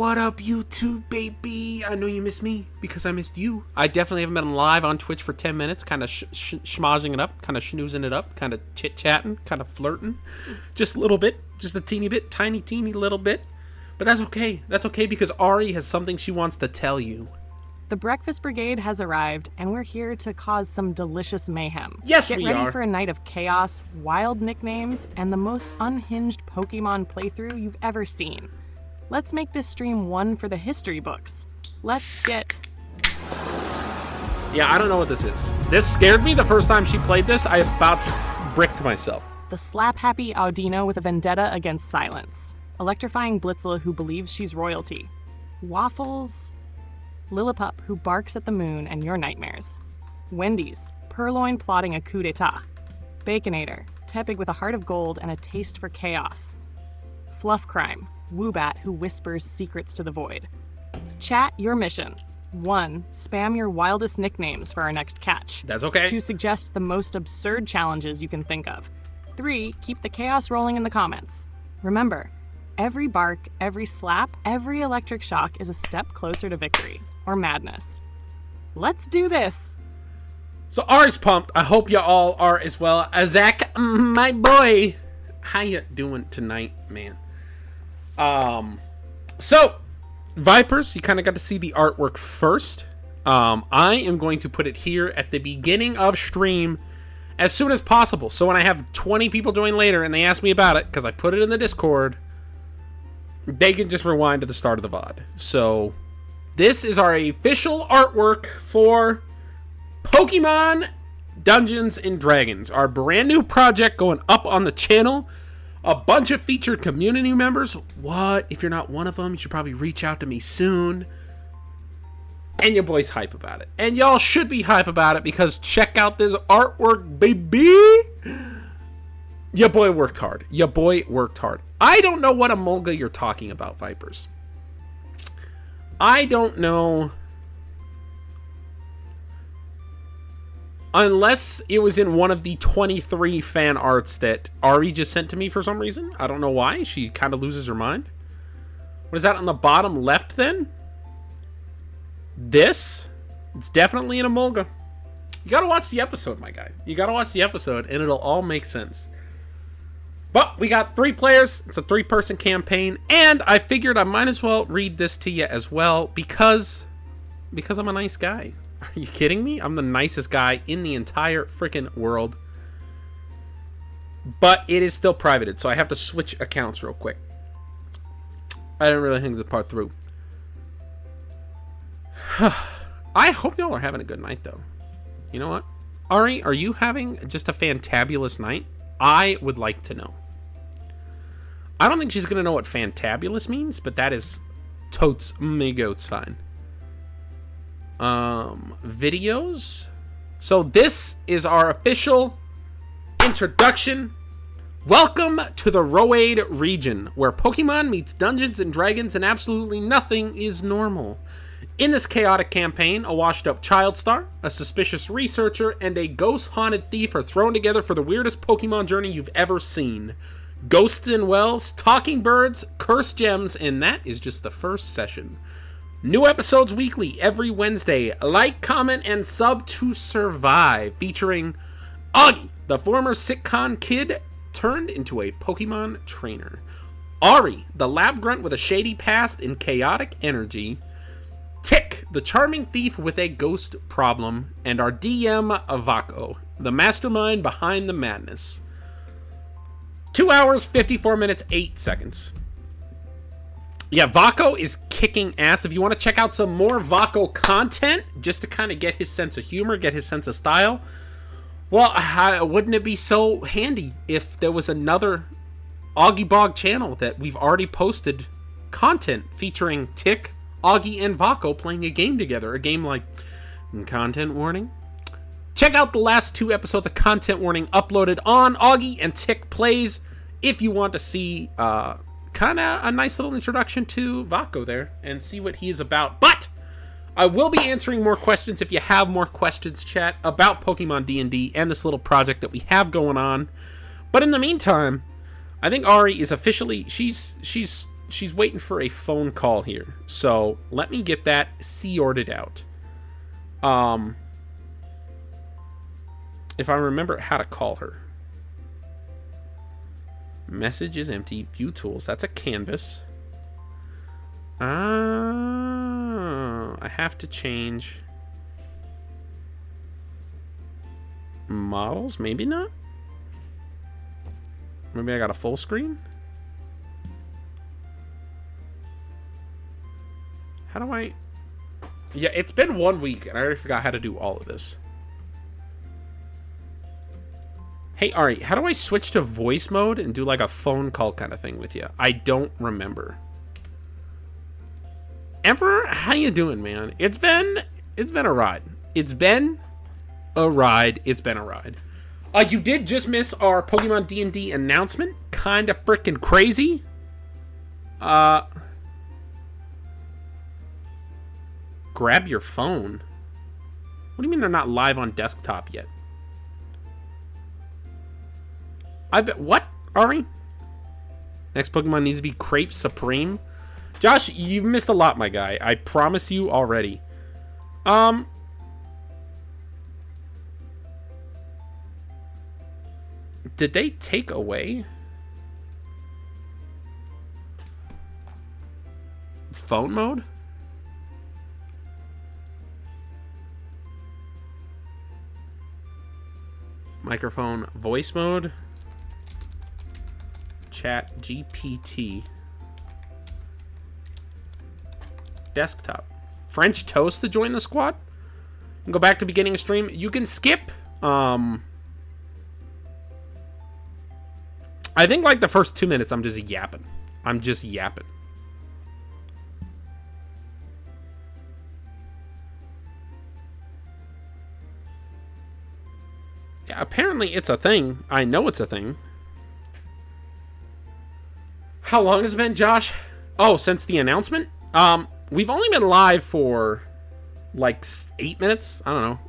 what up, YouTube, baby? I know you missed me because I missed you. I definitely haven't been live on Twitch for 10 minutes, kind of schmozzing it up, kind of schnoozing it up, kind of chit-chatting, kind of flirting. Just a little bit, just a teeny bit, tiny, teeny little bit. But that's okay. That's okay because Ari has something she wants to tell you. The Breakfast Brigade has arrived, and we're here to cause some delicious mayhem. Yes, Get we ready are. for a night of chaos, wild nicknames, and the most unhinged Pokemon playthrough you've ever seen. Let's make this stream one for the history books. Let's get... Yeah, I don't know what this is. This scared me the first time she played this. I about bricked myself. The slap-happy Audino with a vendetta against silence. Electrifying Blitzle who believes she's royalty. Waffles... Lillipup, who barks at the moon and your nightmares. Wendy's, Purloin plotting a coup d'etat. Baconator, Tepig with a heart of gold and a taste for chaos. Fluff Crime, Woobat, who whispers secrets to the void. Chat, your mission. 1. Spam your wildest nicknames for our next catch. That's okay. 2. Suggest the most absurd challenges you can think of. 3. Keep the chaos rolling in the comments. Remember, every bark, every slap, every electric shock is a step closer to victory. Or madness. Let's do this! So Ari's pumped. I hope you all are as well. Zach, my boy. How you doing tonight, man? So, Vipers, you kind of got to see the artwork first. I am going to put it here at the beginning of stream as soon as possible. So when I have 20 people join later and they ask me about it, because I put it in the Discord, they can just rewind to the start of the VOD. So... this is our official artwork for Pokemon Dungeons and Dragons, our brand new project going up on the channel. A bunch of featured community members. What? If you're not one of them, you should probably reach out to me soon. And your boy's hype about it. And y'all should be hype about it because check out this artwork, baby. Your boy worked hard. Your boy worked hard. I don't know what Emolga you're talking about, Vipers. I don't know, unless it was in one of the 23 fan arts that Ari just sent to me for some reason. I don't know why. She kind of loses her mind. What is that on the bottom left then? This? It's definitely an Emolga. You gotta watch the episode, my guy. You gotta watch the episode and it'll all make sense. But we got 3 players. It's a 3-person campaign. And I figured I might as well read this to you as well because I'm a nice guy. Are you kidding me? I'm the nicest guy in the entire freaking world. But it is still privated, so I have to switch accounts real quick. I didn't really think the part through. I hope y'all are having a good night, though. You know what? Ari, are you having just a fantabulous night? I would like to know. I don't think she's going to know what fantabulous means, but that is totes me goats fine. Videos. So this is our official introduction. Welcome to the Roade region, where Pokemon meets Dungeons and Dragons and absolutely nothing is normal. In this chaotic campaign, a washed-up child star, a suspicious researcher, and a ghost-haunted thief are thrown together for the weirdest Pokemon journey you've ever seen. Ghosts in wells, talking birds, cursed gems, and that is just the first session. New episodes weekly, every Wednesday. Like, comment, and sub to survive, featuring Augie, the former sitcom kid turned into a Pokemon trainer. Ari, the lab grunt with a shady past and chaotic energy. Tick, the charming thief with a ghost problem, and our DM, Vako, the mastermind behind the madness. 2 hours, 54 minutes, 8 seconds. Yeah, Vako is kicking ass. If you want to check out some more Vako content, just to kind of get his sense of humor, get his sense of style, well, wouldn't it be so handy if there was another Augie Bog channel that we've already posted content featuring Tick, Augie, and Vako playing a game together. A game like Content Warning. Check out the last 2 episodes of Content Warning uploaded on Augie and Tick Plays if you want to see kind of a nice little introduction to Vako there and see what he is about. But I will be answering more questions if you have more questions, chat, about Pokemon D&D and this little project that we have going on. But in the meantime, I think Ari is officially, she's she's waiting for a phone call here. So let me get that sorted out. If I remember how to call her. Message is empty. View tools. That's a canvas. I have to change models. Maybe not. Maybe I got a full screen. How do I... Yeah, it's been 1 week and I already forgot how to do all of this. Hey, Ari, how do I switch to voice mode and do like a phone call kind of thing with you? I don't remember. Emperor, how you doing, man? It's been a ride. It's been a ride. You did just miss our Pokemon D&D announcement. Kind of freaking crazy. Grab your phone. What do you mean they're not live on desktop yet? I bet. What, Ari? Next Pokemon needs to be Crepe Supreme. Josh, you missed a lot, my guy. I promise you already. Did they take away phone mode? Microphone, voice mode. Chat GPT. Desktop. French toast to join the squad. And go back to beginning of stream. You can skip. I think like the first 2 minutes I'm just yapping. Yeah, apparently it's a thing. I know it's a thing. How long has it been, Josh? Oh, since the announcement? We've only been live for like 8 minutes. I don't know.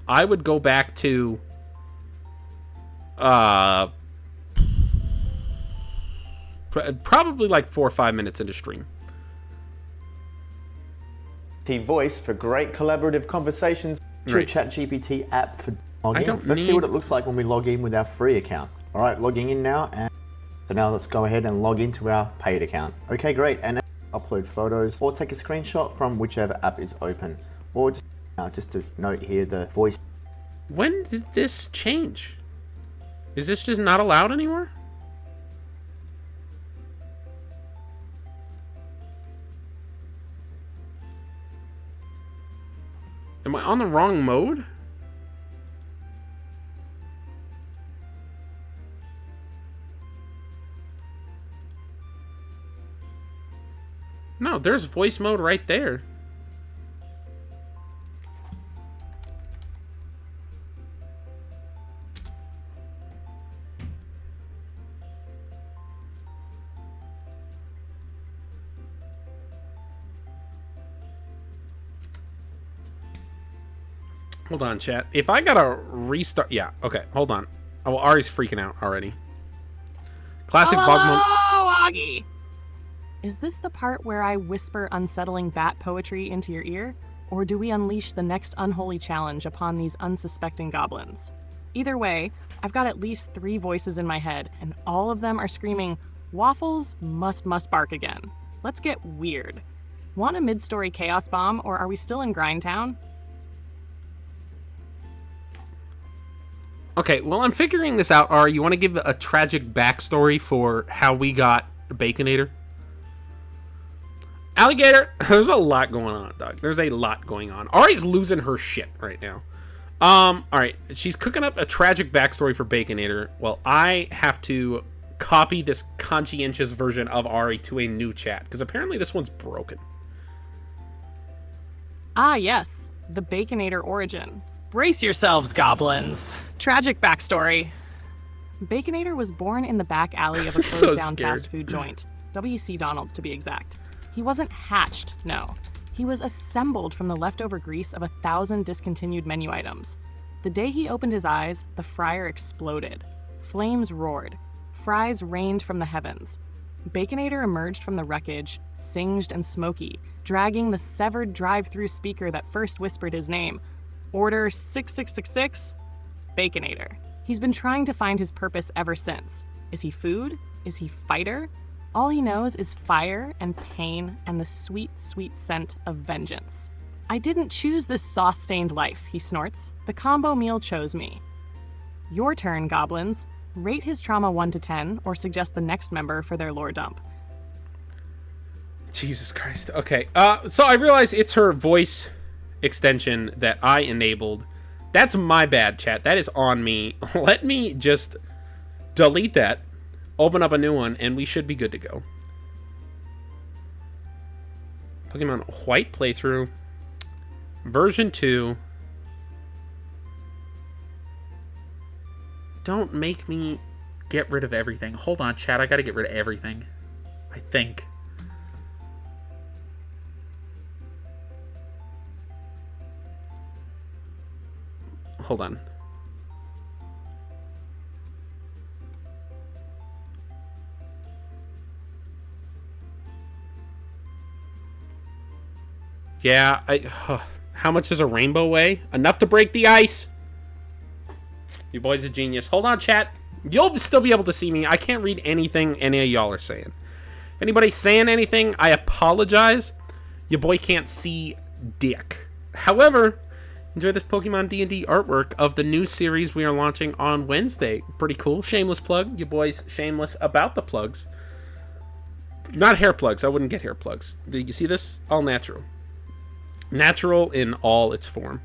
I would go back to probably like 4 or 5 minutes into stream. Voice for great collaborative conversations. True ChatGPT app for login. Let's see what it looks like when we log in with our free account. All right, logging in now. And so now let's go ahead and log into our paid account. Okay, great. And upload photos or take a screenshot from whichever app is open. Or just to note here, the voice. When did this change? Is this just not allowed anymore? Am I on the wrong mode? No, there's voice mode right there. Hold on, chat. If I gotta restart... Yeah, okay, hold on. Oh, well, Ari's freaking out already. Classic Bogmon... Augie! Is this the part where I whisper unsettling bat poetry into your ear? Or do we unleash the next unholy challenge upon these unsuspecting goblins? Either way, I've got at least 3 voices in my head, and all of them are screaming, "Waffles must bark again." Let's get weird. Want a mid-story chaos bomb, or are we still in Grindtown? Okay, well, I'm figuring this out, Ari. You want to give a tragic backstory for how we got Baconator? Alligator, there's a lot going on, dog. There's a lot going on. Ari's losing her shit right now. Alright, she's cooking up a tragic backstory for Baconator. Well, I have to copy this conscientious version of Ari to a new chat, because apparently this one's broken. Ah, yes. The Baconator origin. Brace yourselves, goblins. Tragic backstory. Baconator was born in the back alley of a closed-down fast food joint. W.C. Donald's, to be exact. He wasn't hatched, no. He was assembled from the leftover grease of 1,000 discontinued menu items. The day he opened his eyes, the fryer exploded. Flames roared. Fries rained from the heavens. Baconator emerged from the wreckage, singed and smoky, dragging the severed drive-through speaker that first whispered his name. Order 6666, Baconator. He's been trying to find his purpose ever since. Is he food? Is he fighter? All he knows is fire and pain and the sweet, sweet scent of vengeance. I didn't choose this sauce-stained life, he snorts. The combo meal chose me. Your turn, goblins. Rate his trauma 1 to 10 or suggest the next member for their lore dump. Jesus Christ. Okay. So I realize it's her voice extension that I enabled. That's my bad, chat. That is on me. Let me just delete that, open up a new one, and we should be good to go. Pokemon White playthrough. Version 2. Don't make me get rid of everything. Hold on, chat. I gotta get rid of everything. I think. Hold on. Yeah, how much does a rainbow weigh? Enough to break the ice. You boys are genius. Hold on, chat. You'll still be able to see me. I can't read anything any of y'all are saying. If anybody's saying anything, I apologize. Your boy can't see dick. However, enjoy this Pokemon D&D artwork of the new series we are launching on Wednesday. Pretty cool. Shameless plug. Your boy's shameless about the plugs. Not hair plugs. I wouldn't get hair plugs. Did you see this? All natural. Natural in all its form.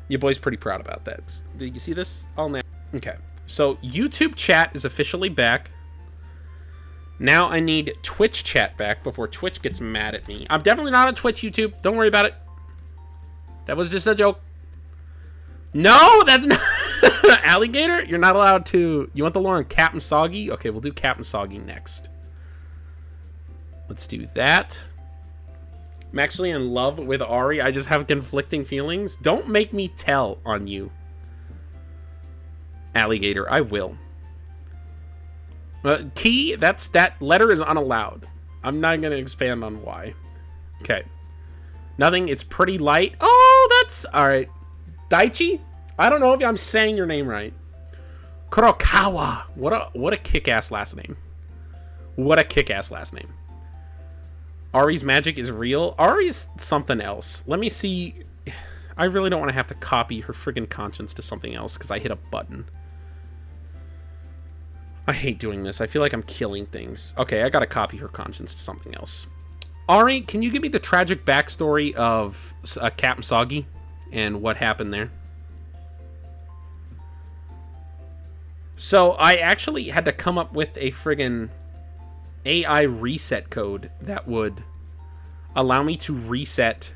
Your boy's pretty proud about that. Did you see this? All natural. Okay. So YouTube chat is officially back. Now I need Twitch chat back before Twitch gets mad at me. I'm definitely not on Twitch, YouTube. Don't worry about it. That was just a joke. No, that's not... Alligator? You're not allowed to... You want the lore on Captain Soggy? Okay, we'll do Captain Soggy next. Let's do that. I'm actually in love with Ari. I just have conflicting feelings. Don't make me tell on you. Alligator, I will. Key, that letter is unallowed. I'm not going to expand on why. Okay. Nothing, it's pretty light. Oh, that's... Alright. Daichi? I don't know if I'm saying your name right. Kurokawa. What a kick-ass last name. What a kick-ass last name. Ari's magic is real. Ari's something else. Let me see. I really don't want to have to copy her friggin' conscience to something else because I hit a button. I hate doing this. I feel like I'm killing things. Okay, I gotta copy her conscience to something else. Ari, can you give me the tragic backstory of Captain Soggy and what happened there? So I actually had to come up with a friggin' AI reset code that would allow me to reset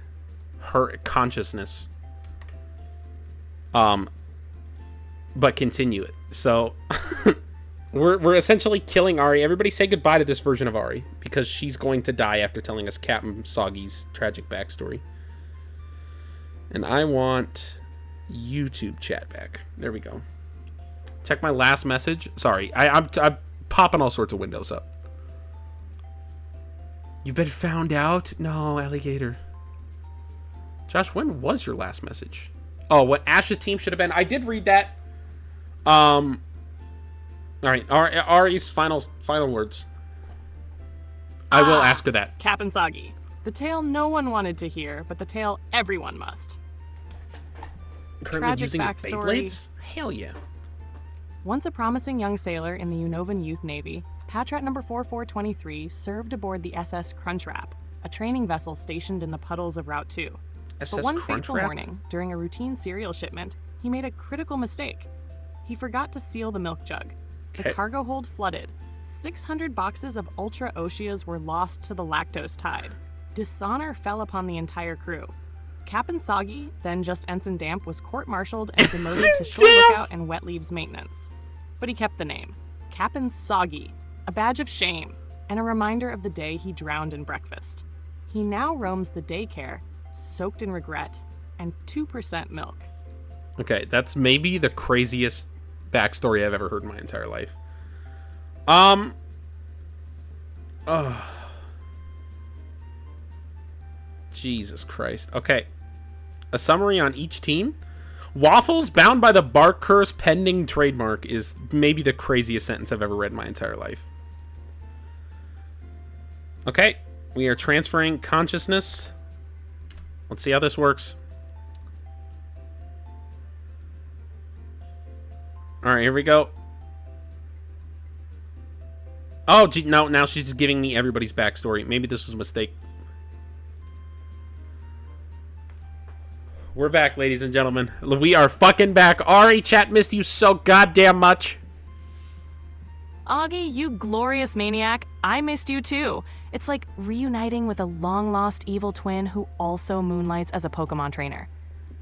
her consciousness. But continue it. So we're essentially killing Ari. Everybody say goodbye to this version of Ari because she's going to die after telling us Captain Soggy's tragic backstory. And I want YouTube chat back. There we go. Check my last message. Sorry, I'm popping all sorts of windows up. You've been found out? No, Alligator. Josh, when was your last message? Oh, what Ash's team should have been. I did read that. All right, Ari's final words. I will ask her that. Captain Soggy. The tale no one wanted to hear, but the tale everyone must. Currently Tragic using backstory. Beyblades? Hell yeah. Once a promising young sailor in the Unovan Youth Navy, Patrat number 4423 served aboard the SS Crunchwrap, a training vessel stationed in the puddles of Route 2. SS But one fateful Crunchwrap? morning, during a routine cereal shipment, he made a critical mistake. He forgot to seal the milk jug. The Okay. cargo hold flooded. 600 boxes of Ultra Oceas were lost to the lactose tide. Dishonor fell upon the entire crew. Captain Soggy, then just Ensign Damp, was court-martialed and demoted to shore Damp! lookout and wet leaves maintenance. But he kept the name. Captain Soggy, a badge of shame, and a reminder of the day he drowned in breakfast. He now roams the daycare, soaked in regret, and 2% milk. Okay, that's maybe the craziest backstory I've ever heard in my entire life. Jesus Christ. Okay. A summary on each team. Waffles, bound by the bark curse pending trademark, is maybe the craziest sentence I've ever read in my entire life. Okay. We are transferring consciousness. Let's see how this works. Alright, here we go. Oh, gee, no, now she's just giving me everybody's backstory. Maybe this was a mistake. We're back, ladies and gentlemen. We are fucking back. Ari, chat missed you so goddamn much. Augie, you glorious maniac. I missed you too. It's like reuniting with a long-lost evil twin who also moonlights as a Pokemon trainer.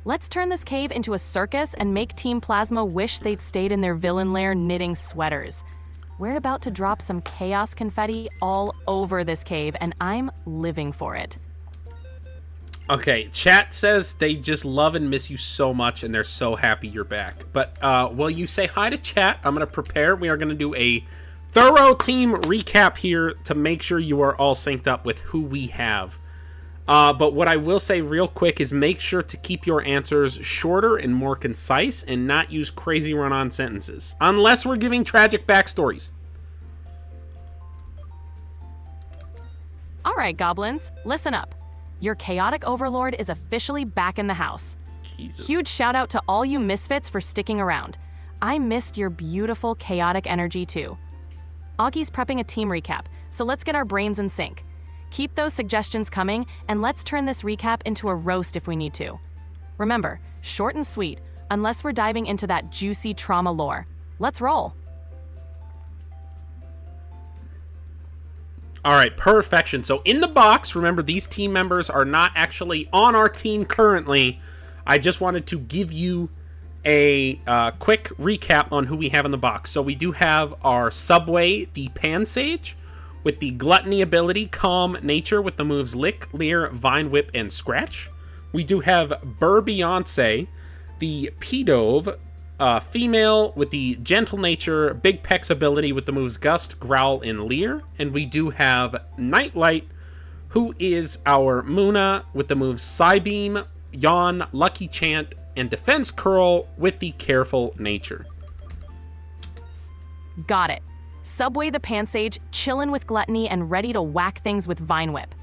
Let's turn this cave into a circus and make Team Plasma wish they'd stayed in their villain lair knitting sweaters. We're about to drop some chaos confetti all over this cave, and I'm living for it. Okay, chat says they just love and miss you so much, and they're so happy you're back. But while you say hi to chat, I'm going to prepare. We are going to do a thorough team recap here to make sure you are all synced up with who we have. But what I will say real quick is make sure to keep your answers shorter and more concise and not use crazy run-on sentences. Unless we're giving tragic backstories. All right, goblins, listen up. Your chaotic overlord is officially back in the house. Jesus. Huge shout out to all you misfits for sticking around. I missed your beautiful chaotic energy too. Augie's prepping a team recap, so let's get our brains in sync. Keep those suggestions coming, and let's turn this recap into a roast if we need to. Remember, short and sweet, unless we're diving into that juicy trauma lore. Let's roll. All right, perfection. So in the box, remember these team members are not actually on our team currently. I just wanted to give you a quick recap on who we have in the box. So we do have our Subway, the Pansage, with the Gluttony ability, Calm Nature with the moves Lick, Leer, Vine Whip, and Scratch. We do have Beyonce, the Pidove, female with the Gentle Nature, Big Peck's ability with the moves Gust, Growl, and Leer. And we do have Nightlight, who is our Muna with the moves Psybeam, Yawn, Lucky Chant, and Defense Curl with the Careful Nature. Got it. Subway the Pansage, chillin' with Gluttony and ready to whack things with Vine Whip.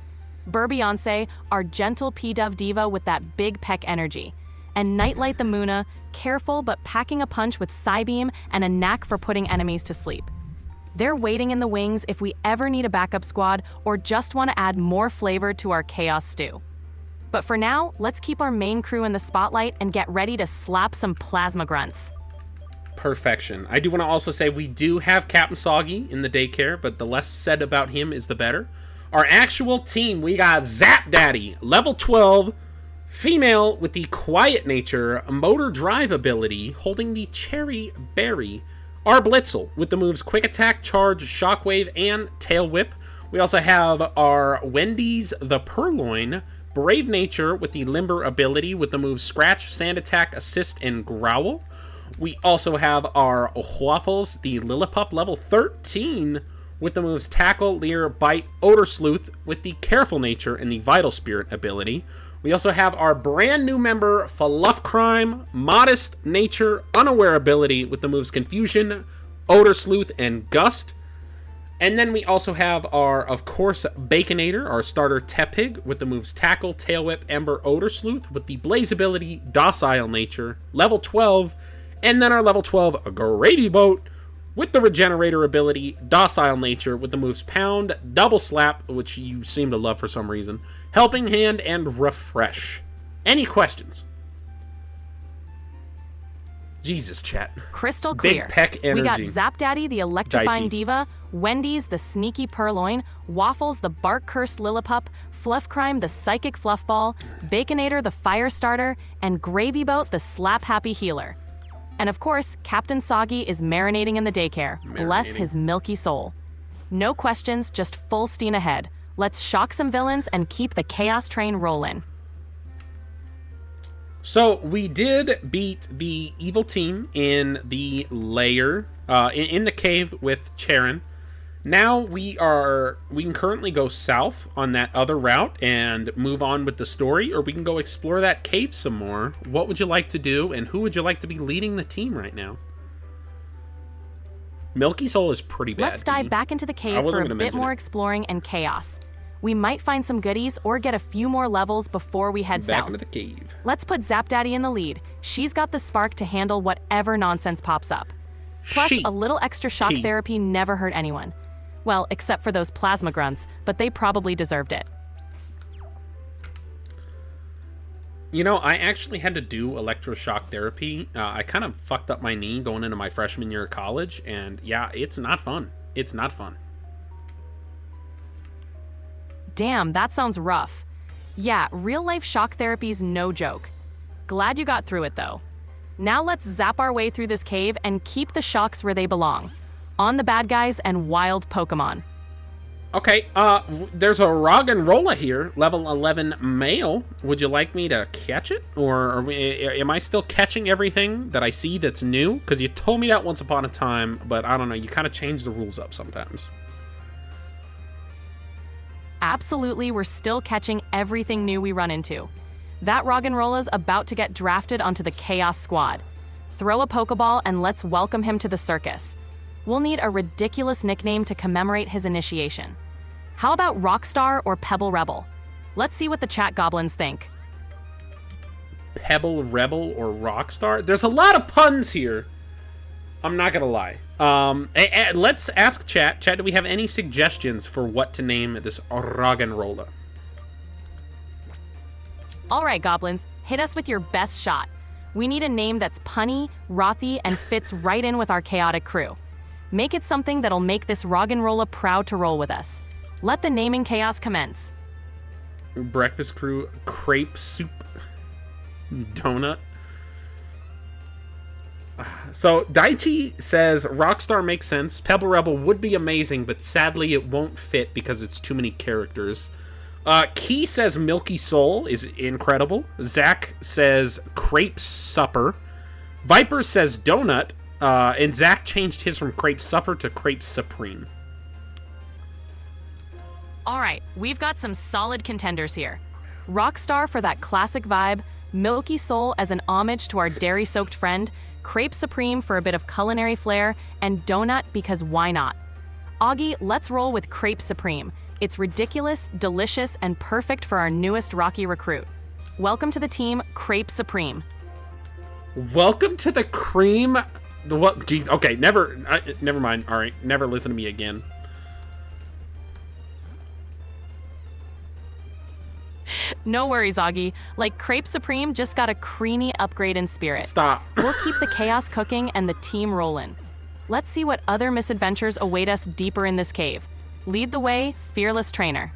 Beyonce, our gentle P-Dove diva with that big peck energy. And Nightlight the Muna, careful but packing a punch with Psybeam and a knack for putting enemies to sleep. They're waiting in the wings if we ever need a backup squad or just want to add more flavor to our chaos stew. But for now, let's keep our main crew in the spotlight and get ready to slap some plasma grunts. Perfection. I do want to also say we do have Captain Soggy in the daycare, but the less said about him is the better. Our actual team, we got Zap Daddy, level 12, female with the Quiet Nature, Motor Drive ability, holding the Cherry Berry. Our Blitzel with the moves Quick Attack, Charge, Shockwave, and Tail Whip. We also have our Wendy's the Purloin, Brave Nature with the Limber ability with the moves Scratch, Sand Attack, Assist, and Growl. We also have our Waffles, the Lillipup, level 13, with the moves Tackle, Leer, Bite, Odor Sleuth, with the Careful Nature and the Vital Spirit ability. We also have our brand new member, Fluff Crime, Modest Nature, Unaware ability, with the moves Confusion, Odor Sleuth, and Gust. And then we also have our, of course, Baconator, our starter Tepig, with the moves Tackle, Tail Whip, Ember, Odor Sleuth, with the Blaze ability, Docile Nature, level 12, and then our level 12 Gravy Boat, with the Regenerator ability, Docile Nature, with the moves Pound, Double Slap, which you seem to love for some reason, Helping Hand, and Refresh. Any questions? Jesus, chat. Crystal clear. Big peck energy. We got Zap Daddy, the electrifying Daichi. diva, Wendy's, the sneaky Purloin, Waffles, the bark-cursed Lillipup, Fluff Crime, the psychic Fluffball, Baconator, the fire starter, and Gravy Boat, the slap-happy healer. And of course, Captain Soggy is marinating in the daycare. Bless his milky soul. No questions, just full steam ahead. Let's shock some villains and keep the chaos train rolling. So we did beat the evil team in the lair, in the cave with Charon. Now we can currently go south on that other route and move on with the story, or we can go explore that cave some more. What would you like to do, and who would you like to be leading the team right now? Milky Soul is pretty bad. Let's dive back into the cave for a bit more exploring and chaos. We might find some goodies or get a few more levels before we head south. Back into the cave. Let's put Zap Daddy in the lead. She's got the spark to handle whatever nonsense pops up. Plus, a little extra shock therapy never hurt anyone. Well, except for those plasma grunts, but they probably deserved it. You know, I actually had to do electroshock therapy. I kind of fucked up my knee going into my freshman year of college, and yeah, it's not fun. It's not fun. Damn, that sounds rough. Yeah, real-life shock therapy's no joke. Glad you got through it, though. Now let's zap our way through this cave and keep the shocks where they belong. On the bad guys and wild Pokémon. Okay, there's a Roggenrola here, level 11 male. Would you like me to catch it? Or am I still catching everything that I see that's new? Because you told me that once upon a time, but I don't know, you kind of change the rules up sometimes. Absolutely, we're still catching everything new we run into. That Roggenrola's about to get drafted onto the Chaos Squad. Throw a Pokeball and let's welcome him to the circus. We'll need a ridiculous nickname to commemorate his initiation. How about Rockstar or Pebble Rebel? Let's see what the chat goblins think. Pebble Rebel or Rockstar? There's a lot of puns here. I'm not gonna lie. Let's ask chat. Chat, do we have any suggestions for what to name this Roggenrola? All right, goblins, hit us with your best shot. We need a name that's punny, rothy, and fits right in with our chaotic crew. Make it something that'll make this Roggenrola proud to roll with us. Let the naming chaos commence. Breakfast crew, crepe soup, donut. So Daichi says Rockstar makes sense. Pebble Rebel would be amazing, but sadly it won't fit because it's too many characters. Key says Milky Soul is incredible. Zach says Crepe Supper. Viper says Donut. And Zach changed his from Crepe Supper to Crepe Supreme. All right, we've got some solid contenders here. Rockstar for that classic vibe, Milky Soul as an homage to our dairy-soaked friend, Crepe Supreme for a bit of culinary flair, and Donut because why not? Augie, let's roll with Crepe Supreme. It's ridiculous, delicious, and perfect for our newest Rocky recruit. Welcome to the team, Crepe Supreme. Welcome to the cream. What? Geez. Okay. Never mind. All right. Never listen to me again. No worries, Augie. Like Crepe Supreme just got a creamy upgrade in spirit. Stop. We'll keep the chaos cooking and the team rolling. Let's see what other misadventures await us deeper in this cave. Lead the way, fearless trainer.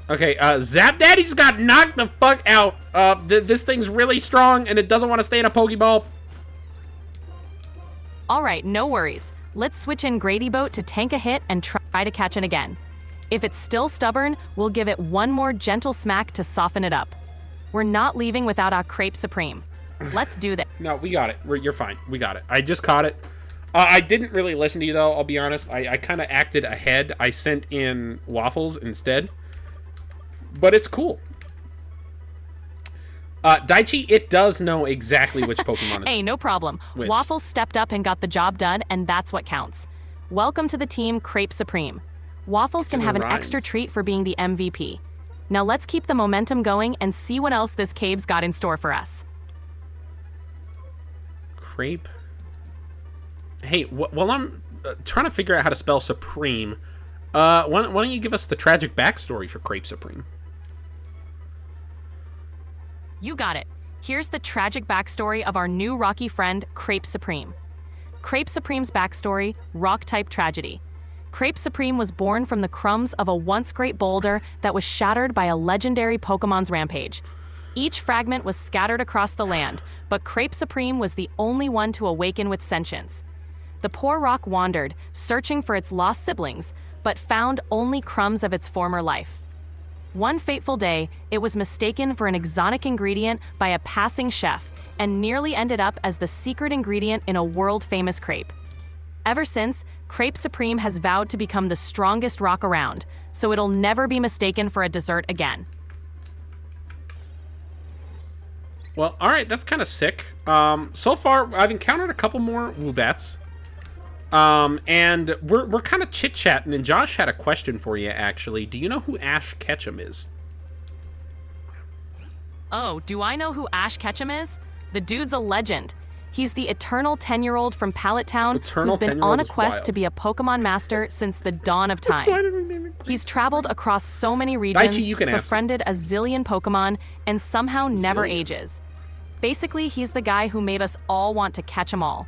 Okay, Zap Daddy just got knocked the fuck out. This thing's really strong, and it doesn't want to stay in a Pokeball. All right, no worries. Let's switch in Grady Boat to tank a hit and try to catch it again. If it's still stubborn, we'll give it one more gentle smack to soften it up. We're not leaving without our Crepe Supreme. Let's do this. No, we got it. You're fine. We got it. I just caught it. I didn't really listen to you, though, I'll be honest. I kind of acted ahead. I sent in Waffles instead. But it's cool. Daichi, it does know exactly which Pokemon is. Hey, no problem. Which? Waffles stepped up and got the job done, and that's what counts. Welcome to the team, Crepe Supreme. Waffles can have an extra treat for being the MVP. Now let's keep the momentum going and see what else this cave's got in store for us. Crepe. Hey, while I'm trying to figure out how to spell Supreme, why don't you give us the tragic backstory for Crepe Supreme? You got it. Here's the tragic backstory of our new Rocky friend, Crepe Supreme. Crepe Supreme's backstory, rock-type tragedy. Crepe Supreme was born from the crumbs of a once great boulder that was shattered by a legendary Pokemon's rampage. Each fragment was scattered across the land, but Crepe Supreme was the only one to awaken with sentience. The poor rock wandered, searching for its lost siblings, but found only crumbs of its former life. One fateful day, it was mistaken for an exotic ingredient by a passing chef and nearly ended up as the secret ingredient in a world-famous crepe. Ever since, Crepe Supreme has vowed to become the strongest rock around, so it'll never be mistaken for a dessert again. Well, all right, that's kind of sick. So far, I've encountered a couple more Woobats. And we're kind of chit-chatting, and Josh had a question for you, actually. Do you know who Ash Ketchum is? Oh, do I know who Ash Ketchum is? The dude's a legend. He's the eternal 10-year-old from Pallet Town who's been on a quest to be a Pokemon master since the dawn of time. Why did we name it? He's traveled across so many regions, Daichi, you can befriended a zillion Pokemon, and somehow never ages. Basically, he's the guy who made us all want to catch 'em all.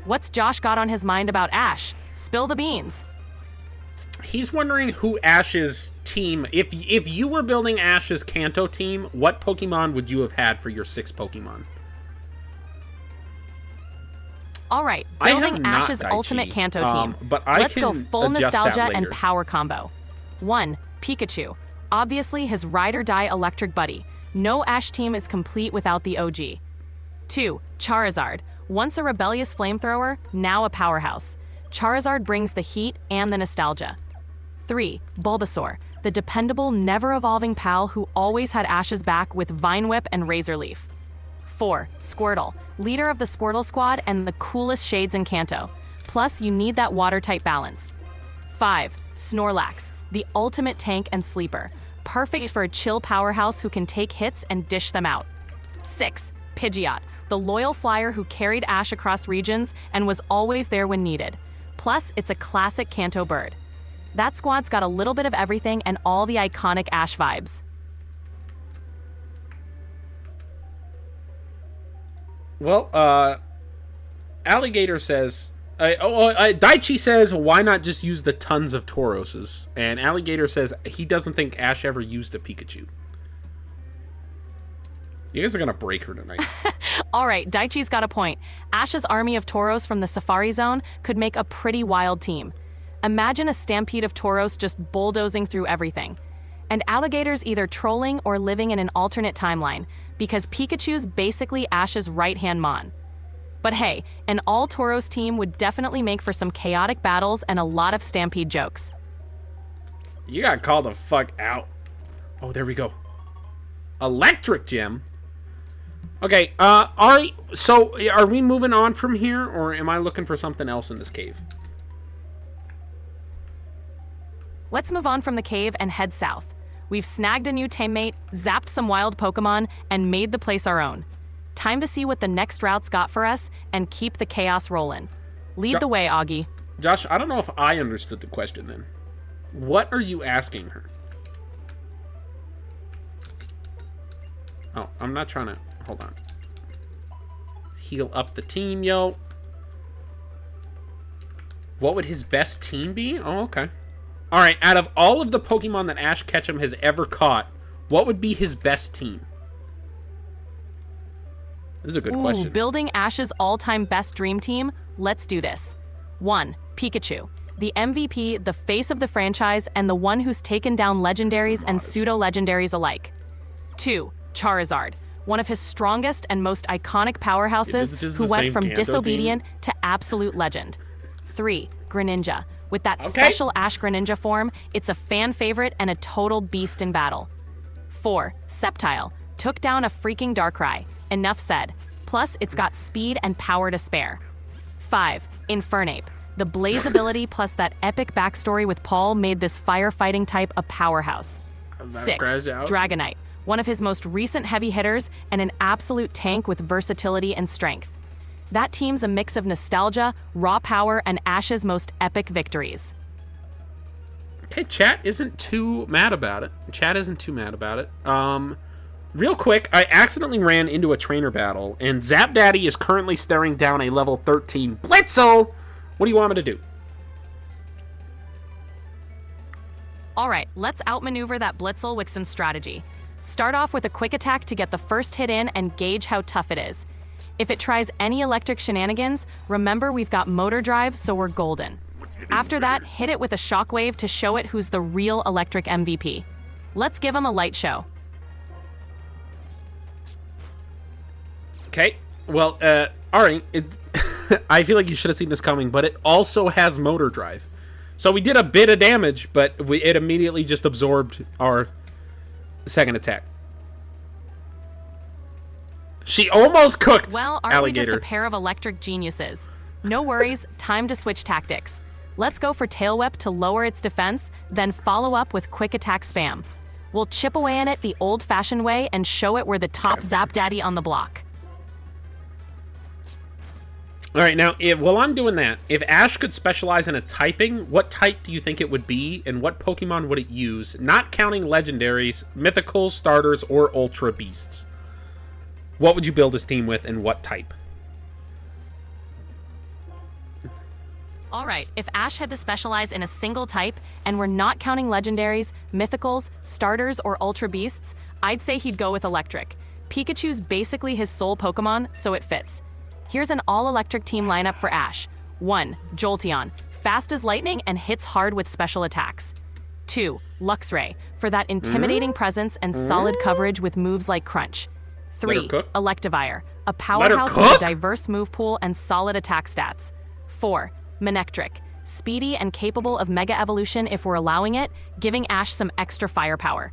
What's Josh got on his mind about Ash? Spill the beans. He's wondering who Ash's team... If you were building Ash's Kanto team, what Pokemon would you have had for your 6 Pokemon? All right, building Ash's ultimate Kanto team. But Let's go full nostalgia and power combo. 1. Pikachu. Obviously his ride-or-die electric buddy. No Ash team is complete without the OG. 2. Charizard. Once a rebellious flamethrower, now a powerhouse. Charizard brings the heat and the nostalgia. 3. Bulbasaur. The dependable, never-evolving pal who always had Ash's back with Vine Whip and Razor Leaf. 4. Squirtle. Leader of the Squirtle Squad and the coolest shades in Kanto. Plus, you need that watertight balance. 5. Snorlax. The ultimate tank and sleeper. Perfect for a chill powerhouse who can take hits and dish them out. 6. Pidgeot. The loyal flyer who carried Ash across regions and was always there when needed. Plus, it's a classic Kanto bird. That squad's got a little bit of everything and all the iconic Ash vibes. Well, Alligator says... Daichi says, why not just use the tons of Tauroses? And Alligator says he doesn't think Ash ever used a Pikachu. You guys are gonna break her tonight. All right, Daichi's got a point. Ash's army of Tauros from the Safari Zone could make a pretty wild team. Imagine a stampede of Tauros just bulldozing through everything. And Alligator's either trolling or living in an alternate timeline, because Pikachu's basically Ash's right-hand Mon. But hey, an all-Tauros team would definitely make for some chaotic battles and a lot of stampede jokes. You got called the fuck out. Oh, there we go. Electric Gem. Okay, Ari, so are we moving on from here, or am I looking for something else in this cave? Let's move on from the cave and head south. We've snagged a new teammate, zapped some wild Pokemon, and made the place our own. Time to see what the next route's got for us and keep the chaos rolling. Lead the way, Augie. Josh, I don't know if I understood the question then. What are you asking her? Oh, I'm not trying to... Hold on. Heal up the team, yo. What would his best team be? Oh, okay. All right, out of all of the Pokemon that Ash Ketchum has ever caught, what would be his best team? This is a good question. Building Ash's all-time best dream team? Let's do this. 1. Pikachu. The MVP, the face of the franchise, and the one who's taken down legendaries and pseudo-legendaries alike. 2. Charizard. One of his strongest and most iconic powerhouses who went from disobedient to absolute legend. 3. Greninja. With that special Ash Greninja form, it's a fan favorite and a total beast in battle. 4. Sceptile. Took down a freaking Darkrai. Enough said. Plus, it's got speed and power to spare. 5. Infernape. The Blaze ability plus that epic backstory with Paul made this firefighting type a powerhouse. 6. Dragonite. One of his most recent heavy hitters and an absolute tank with versatility and strength. That team's a mix of nostalgia, raw power, and Ash's most epic victories. Okay, chat isn't too mad about it. Real quick, I accidentally ran into a trainer battle, and Zap Daddy is currently staring down a level 13 Blitzel. What do you want me to do? All right, let's outmaneuver that Blitzel with some strategy. Start off with a quick attack to get the first hit in and gauge how tough it is. If it tries any electric shenanigans, remember we've got motor drive, so we're golden. After that, hit it with a shockwave to show it who's the real electric MVP. Let's give him a light show. Okay, well, Ari, I feel like you should have seen this coming, but it also has motor drive. So we did a bit of damage, but it immediately just absorbed our second attack. She almost cooked. Well, aren't Alligator. we just a pair of electric geniuses? No worries, time to switch tactics. Let's go for Tail Whip to lower its defense, then follow up with Quick Attack Spam. We'll chip away at it the old-fashioned way and show it we're the top Zap Daddy on the block. All right, now, while I'm doing that, if Ash could specialize in a typing, what type do you think it would be, and what Pokemon would it use? Not counting legendaries, mythicals, starters, or ultra beasts. What would you build this team with, and what type? All right, if Ash had to specialize in a single type, and we're not counting legendaries, mythicals, starters, or ultra beasts, I'd say he'd go with electric. Pikachu's basically his sole Pokemon, so it fits. Here's an all-electric team lineup for Ash. 1. Jolteon, fast as lightning and hits hard with special attacks. 2. Luxray, for that intimidating presence and solid coverage with moves like Crunch. 3. Electivire, a powerhouse with a diverse move pool and solid attack stats. 4. Manectric, speedy and capable of Mega Evolution if we're allowing it, giving Ash some extra firepower.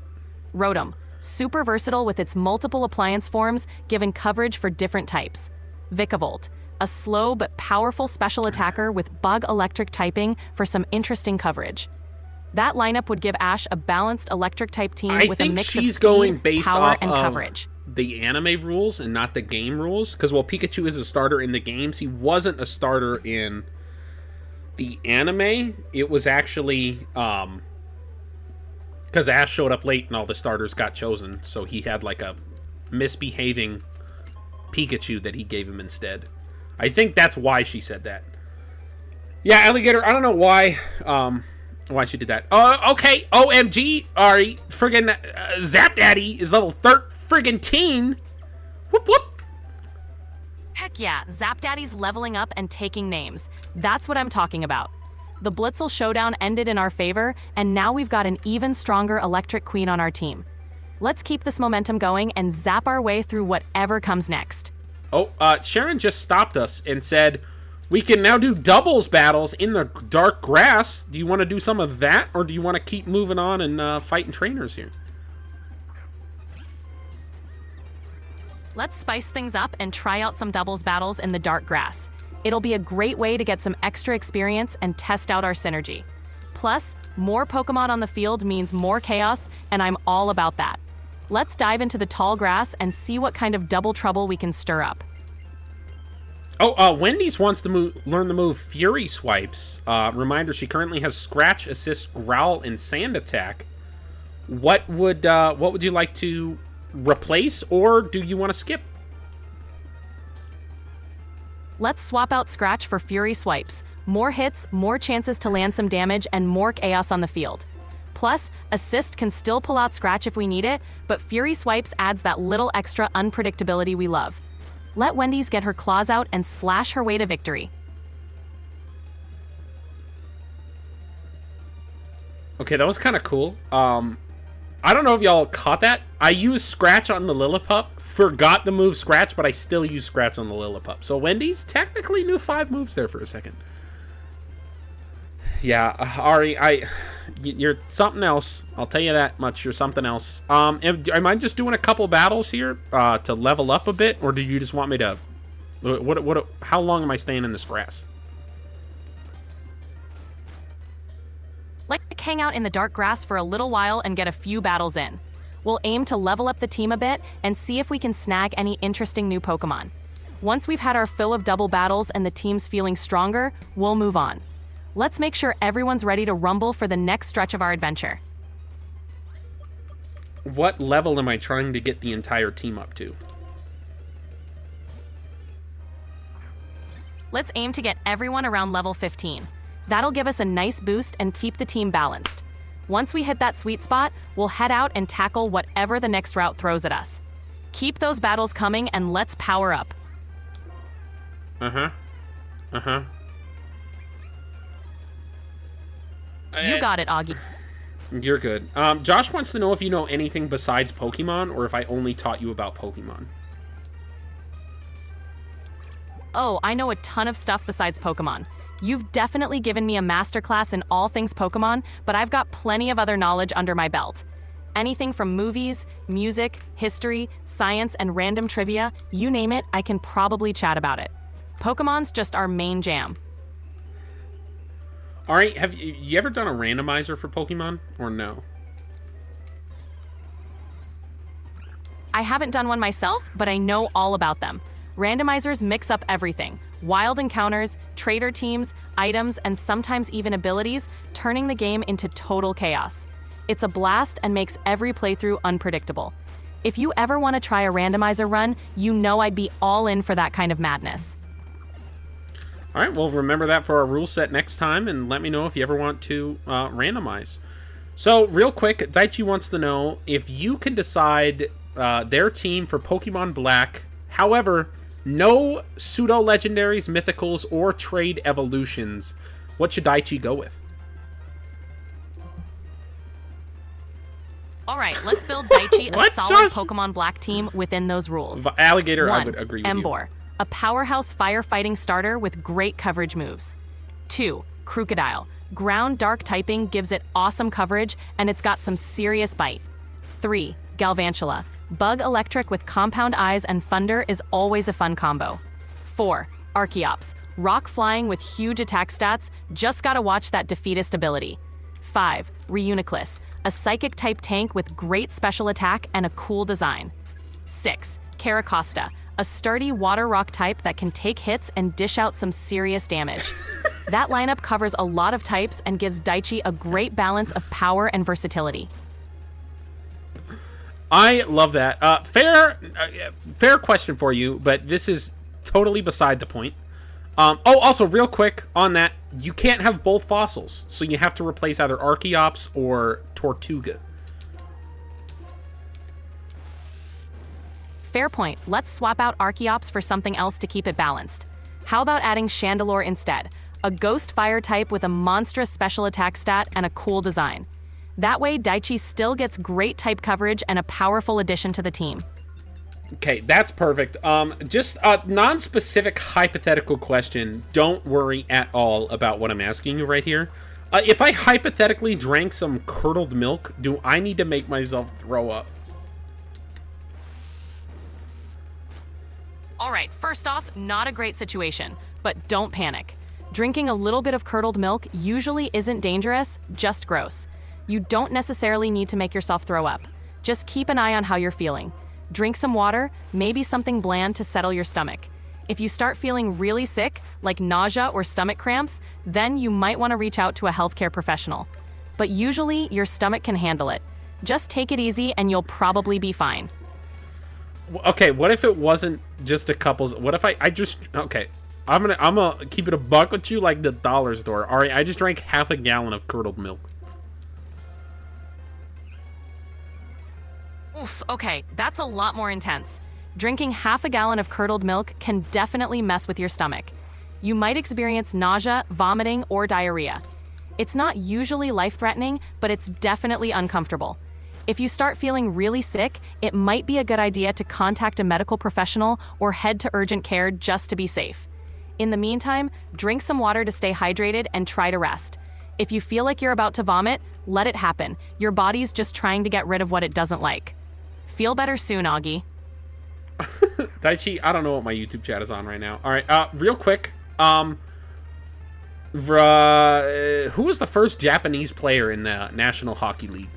Rotom, super versatile with its multiple appliance forms, giving coverage for different types. Vikavolt, a slow but powerful special attacker with bug electric typing for some interesting coverage. That lineup would give Ash a balanced electric type team with a mix of speed, power, and coverage. The anime rules and not the game rules, because while Pikachu is a starter in the games, he wasn't a starter in the anime. It was actually because Ash showed up late and all the starters got chosen, so he had like a misbehaving Pikachu that he gave him instead. I think that's why she said that. Yeah, Alligator, I don't know why she did that. Okay, OMG, Ari, friggin' Zap Daddy is level 13. Whoop whoop. Heck yeah, Zap Daddy's leveling up and taking names. That's what I'm talking about. The Blitzel showdown ended in our favor, and now we've got an even stronger electric queen on our team. Let's keep this momentum going and zap our way through whatever comes next. Oh, Sharon just stopped us and said, we can now do doubles battles in the dark grass. Do you want to do some of that, or do you want to keep moving on and fighting trainers here? Let's spice things up and try out some doubles battles in the dark grass. It'll be a great way to get some extra experience and test out our synergy. Plus, more Pokemon on the field means more chaos, and I'm all about that. Let's dive into the tall grass and see what kind of double trouble we can stir up. Oh, Wendy's wants to learn the move Fury Swipes. Reminder, she currently has Scratch, Assist, Growl, and Sand Attack. What would you like to replace, or do you want to skip? Let's swap out Scratch for Fury Swipes. More hits, more chances to land some damage, and more chaos on the field. Plus, Assist can still pull out Scratch if we need it, but Fury Swipes adds that little extra unpredictability we love. Let Wendy's get her claws out and slash her way to victory. Okay, that was kind of cool. I don't know if y'all caught that. I used Scratch on the Lillipup, forgot the move Scratch, but I still use Scratch on the Lillipup. So Wendy's technically knew 5 moves there for a second. Yeah, Ari, you're something else. I'll tell you that much. You're something else. Am I just doing a couple battles here to level up a bit, or do you just want me to? How long am I staying in this grass? Let's hang out in the dark grass for a little while and get a few battles in. We'll aim to level up the team a bit and see if we can snag any interesting new Pokemon. Once we've had our fill of double battles and the team's feeling stronger, we'll move on. Let's make sure everyone's ready to rumble for the next stretch of our adventure. What level am I trying to get the entire team up to? Let's aim to get everyone around level 15. That'll give us a nice boost and keep the team balanced. Once we hit that sweet spot, we'll head out and tackle whatever the next route throws at us. Keep those battles coming and let's power up. You got it, Augie. You're good. Josh wants to know if you know anything besides Pokemon, or if I only taught you about Pokemon. Oh, I know a ton of stuff besides Pokémon. You've definitely given me a masterclass in all things Pokémon, but I've got plenty of other knowledge under my belt. Anything from movies, music, history, science, and random trivia, you name it, I can probably chat about it. Pokemon's just our main jam. All right, have you ever done a randomizer for Pokemon, or no? I haven't done one myself, but I know all about them. Randomizers mix up everything. Wild encounters, trader teams, items, and sometimes even abilities, turning the game into total chaos. It's a blast and makes every playthrough unpredictable. If you ever want to try a randomizer run, you know I'd be all in for that kind of madness. All right, well, remember that for our rule set next time, and let me know if you ever want to randomize. So, real quick, Daichi wants to know if you can decide their team for Pokemon Black. However, no pseudo-legendaries, mythicals, or trade evolutions. What should Daichi go with? All right, let's build Daichi a What, solid Josh? Pokemon Black team within those rules. Alligator, 1. I would agree with Emboar, a powerhouse firefighting starter with great coverage moves. 2. Crocodile, ground dark typing gives it awesome coverage, and it's got some serious bite. 3. Galvantula, bug electric with compound eyes and thunder is always a fun combo. 4. Archeops, rock flying with huge attack stats, just gotta watch that defeatist ability. 5. Reuniclus, a psychic type tank with great special attack and a cool design. 6. Caracosta, a sturdy water rock type that can take hits and dish out some serious damage. That lineup covers a lot of types and gives Daichi a great balance of power and versatility. I love that. Fair question for you, but this is totally beside the point. Also, real quick on that, you can't have both fossils, so you have to replace either Archeops or Tortuga. Fair point. Let's swap out Archeops for something else to keep it balanced. How about adding Chandelure instead? A ghost fire type with a monstrous special attack stat and a cool design. That way, Daichi still gets great type coverage and a powerful addition to the team. Okay, that's perfect. Just a non-specific hypothetical question. Don't worry at all about what I'm asking you right here. If I hypothetically drank some curdled milk, do I need to make myself throw up? All right, first off, not a great situation, but don't panic. Drinking a little bit of curdled milk usually isn't dangerous, just gross. You don't necessarily need to make yourself throw up. Just keep an eye on how you're feeling. Drink some water, maybe something bland to settle your stomach. If you start feeling really sick, like nausea or stomach cramps, then you might want to reach out to a healthcare professional. But usually, your stomach can handle it. Just take it easy and you'll probably be fine. Okay, what if it wasn't just a couple's? What if I just... Okay, I'm gonna keep it a buck with you like the dollar store. All right, I just drank half a gallon of curdled milk. Oof, okay, that's a lot more intense. Drinking half a gallon of curdled milk can definitely mess with your stomach. You might experience nausea, vomiting, or diarrhea. It's not usually life-threatening, but it's definitely uncomfortable. If you start feeling really sick, it might be a good idea to contact a medical professional or head to urgent care just to be safe. In the meantime, drink some water to stay hydrated and try to rest. If you feel like you're about to vomit, let it happen. Your body's just trying to get rid of what it doesn't like. Feel better soon, Augie. Daichi, I don't know what my YouTube chat is on right now. All right, real quick. Who was the first Japanese player in the National Hockey League?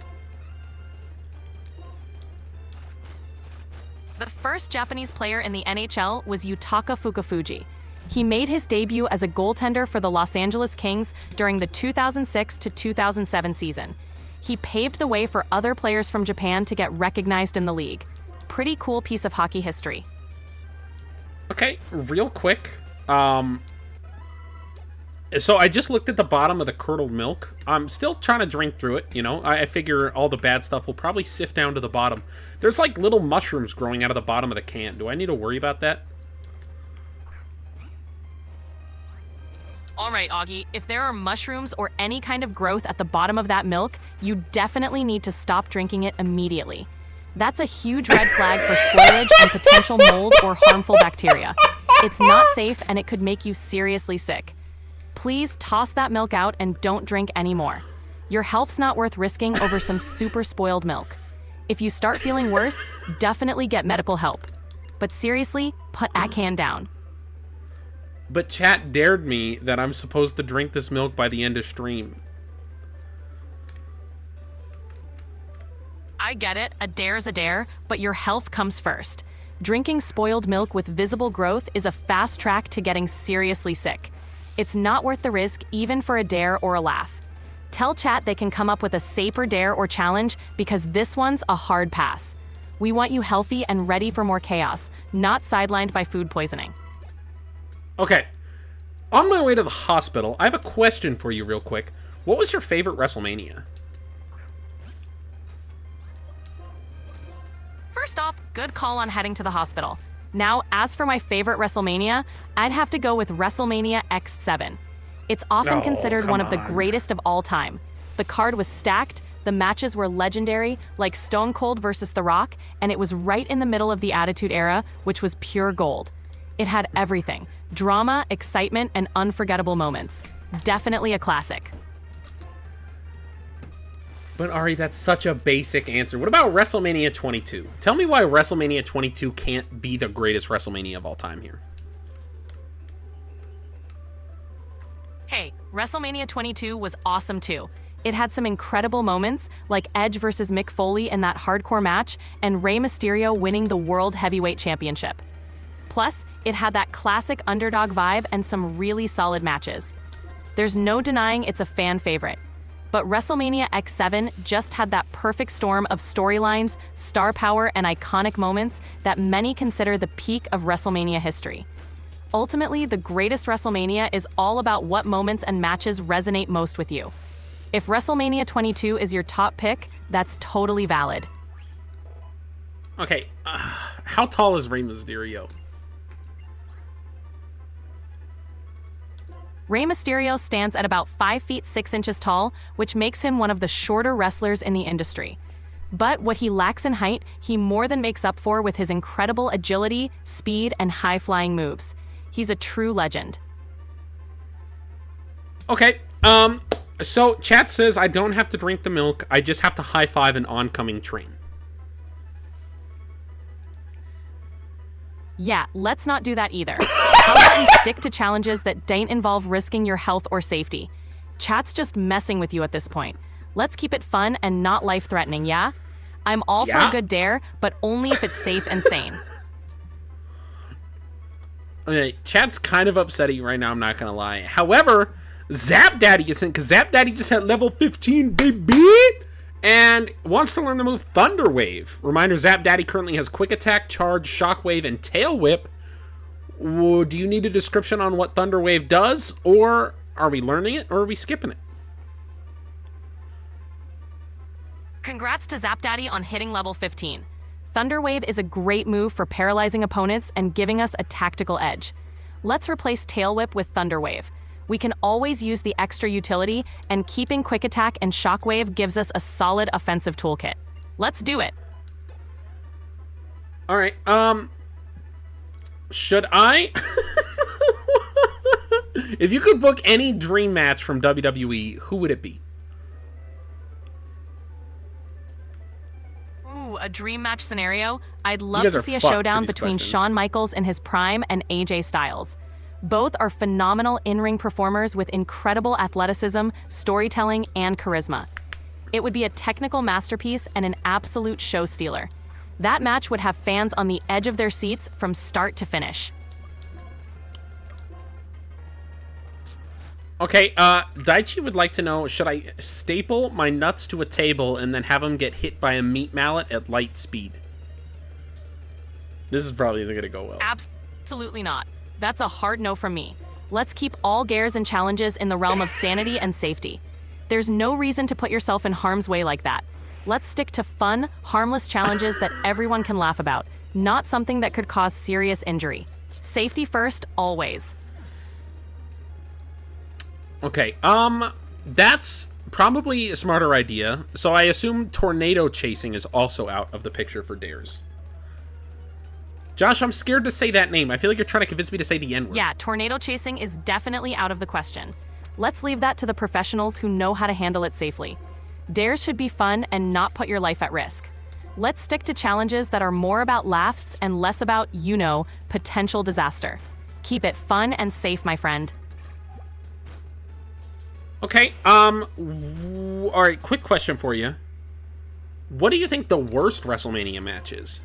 The first Japanese player in the NHL was Yutaka Fukufuji. He made his debut as a goaltender for the Los Angeles Kings during the 2006 to 2007 season. He paved the way for other players from Japan to get recognized in the league. Pretty cool piece of hockey history. Okay, real quick. So I just looked at the bottom of the curdled milk. I'm still trying to drink through it, you know. I figure all the bad stuff will probably sift down to the bottom. There's like little mushrooms growing out of the bottom of the can. Do I need to worry about that? All right, Augie, if there are mushrooms or any kind of growth at the bottom of that milk, you definitely need to stop drinking it immediately. That's a huge red flag for spoilage and potential mold or harmful bacteria. It's not safe and it could make you seriously sick. Please toss that milk out and don't drink anymore. Your health's not worth risking over some super spoiled milk. If you start feeling worse, definitely get medical help. But seriously, put that can down. But chat dared me that I'm supposed to drink this milk by the end of stream. I get it, a dare's a dare, but your health comes first. Drinking spoiled milk with visible growth is a fast track to getting seriously sick. It's not worth the risk even for a dare or a laugh. Tell chat they can come up with a safer dare or challenge because this one's a hard pass. We want you healthy and ready for more chaos, not sidelined by food poisoning. Okay. On my way to the hospital, I have a question for you real quick. What was your favorite WrestleMania? First off, good call on heading to the hospital. Now, as for my favorite WrestleMania, I'd have to go with WrestleMania X7. It's often considered one of the greatest of all time. The card was stacked, the matches were legendary, like Stone Cold versus The Rock, and it was right in the middle of the Attitude Era, which was pure gold. It had everything: drama, excitement, and unforgettable moments. Definitely a classic. But Ari, that's such a basic answer. What about WrestleMania 22? Tell me why WrestleMania 22 can't be the greatest WrestleMania of all time here. Hey, WrestleMania 22 was awesome too. It had some incredible moments, like Edge versus Mick Foley in that hardcore match, and Rey Mysterio winning the World Heavyweight Championship. Plus, it had that classic underdog vibe and some really solid matches. There's no denying it's a fan favorite. But WrestleMania X7 just had that perfect storm of storylines, star power, and iconic moments that many consider the peak of WrestleMania history. Ultimately, the greatest WrestleMania is all about what moments and matches resonate most with you. If WrestleMania 22 is your top pick, that's totally valid. Okay, how tall is Rey Mysterio? Rey Mysterio stands at about 5 feet 6 inches tall, which makes him one of the shorter wrestlers in the industry. But what he lacks in height, he more than makes up for with his incredible agility, speed, and high-flying moves. He's a true legend. Okay, so chat says I don't have to drink the milk, I just have to high-five an oncoming train. Yeah, let's not do that either. How about we stick to challenges that don't involve risking your health or safety? Chat's just messing with you at this point. Let's keep it fun and not life-threatening, yeah? I'm all for a good dare, but only if it's safe and sane. Okay, chat's kind of upset at you right now, I'm not gonna lie. However, Zap Daddy is in, because Zap Daddy just had level 15, baby! And wants to learn the move Thunder Wave. Reminder, Zap Daddy currently has Quick Attack, Charge, Shockwave, and Tail Whip. Do you need a description on what Thunder Wave does? Or are we learning it, or are we skipping it? Congrats to Zap Daddy on hitting level 15. Thunder Wave is a great move for paralyzing opponents and giving us a tactical edge. Let's replace Tail Whip with Thunder Wave. We can always use the extra utility, and keeping Quick Attack and Shockwave gives us a solid offensive toolkit. Let's do it. Alright, should I? If you could book any dream match from WWE, who would it be? Ooh, a dream match scenario? I'd love to see a showdown between Shawn Michaels in his prime and AJ Styles. Both are phenomenal in-ring performers with incredible athleticism, storytelling, and charisma. It would be a technical masterpiece and an absolute show stealer. That match would have fans on the edge of their seats from start to finish. Okay, Daichi would like to know, should I staple my nuts to a table and then have them get hit by a meat mallet at light speed? This is probably isn't going to go well. Absolutely not. That's a hard no from me. Let's keep all dares and challenges in the realm of sanity and safety. There's no reason to put yourself in harm's way like that. Let's stick to fun, harmless challenges that everyone can laugh about, not something that could cause serious injury. Safety first, always. Okay, that's probably a smarter idea. So I assume tornado chasing is also out of the picture for dares. Josh, I'm scared to say that name. I feel like you're trying to convince me to say the N-word. Yeah, tornado chasing is definitely out of the question. Let's leave that to the professionals who know how to handle it safely. Dares should be fun and not put your life at risk. Let's stick to challenges that are more about laughs and less about, potential disaster. Keep it fun and safe, my friend. Okay, all right, quick question for you. What do you think the worst WrestleMania match is?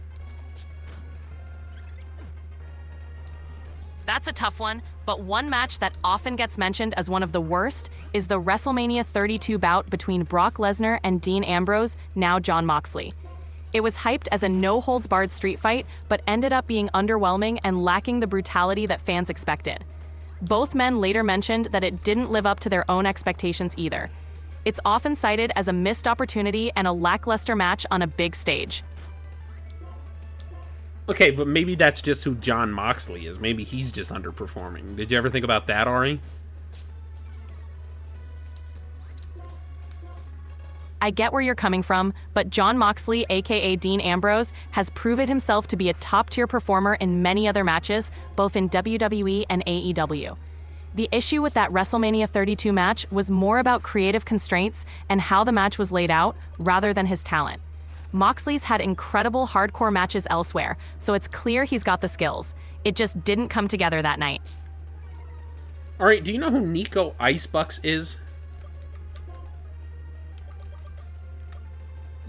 That's a tough one, but one match that often gets mentioned as one of the worst is the WrestleMania 32 bout between Brock Lesnar and Dean Ambrose, now Jon Moxley. It was hyped as a no-holds-barred street fight, but ended up being underwhelming and lacking the brutality that fans expected. Both men later mentioned that it didn't live up to their own expectations either. It's often cited as a missed opportunity and a lackluster match on a big stage. Okay, but maybe that's just who Jon Moxley is. Maybe he's just underperforming. Did you ever think about that, Ari? I get where you're coming from, but Jon Moxley, aka Dean Ambrose, has proven himself to be a top-tier performer in many other matches, both in WWE and AEW. The issue with that WrestleMania 32 match was more about creative constraints and how the match was laid out, rather than his talent. Moxley's had incredible hardcore matches elsewhere, so it's clear he's got the skills. It just didn't come together that night. All right, do you know who Nico Icebucks is?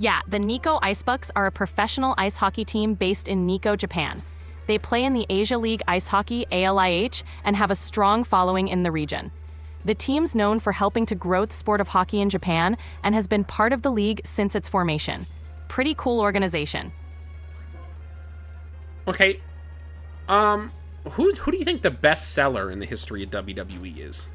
Yeah, the Nikko Icebucks are a professional ice hockey team based in Nikko, Japan. They play in the Asia League Ice Hockey (ALIH) and have a strong following in the region. The team's known for helping to grow the sport of hockey in Japan and has been part of the league since its formation. Pretty cool organization. Okay, who do you think the best seller in the history of WWE is?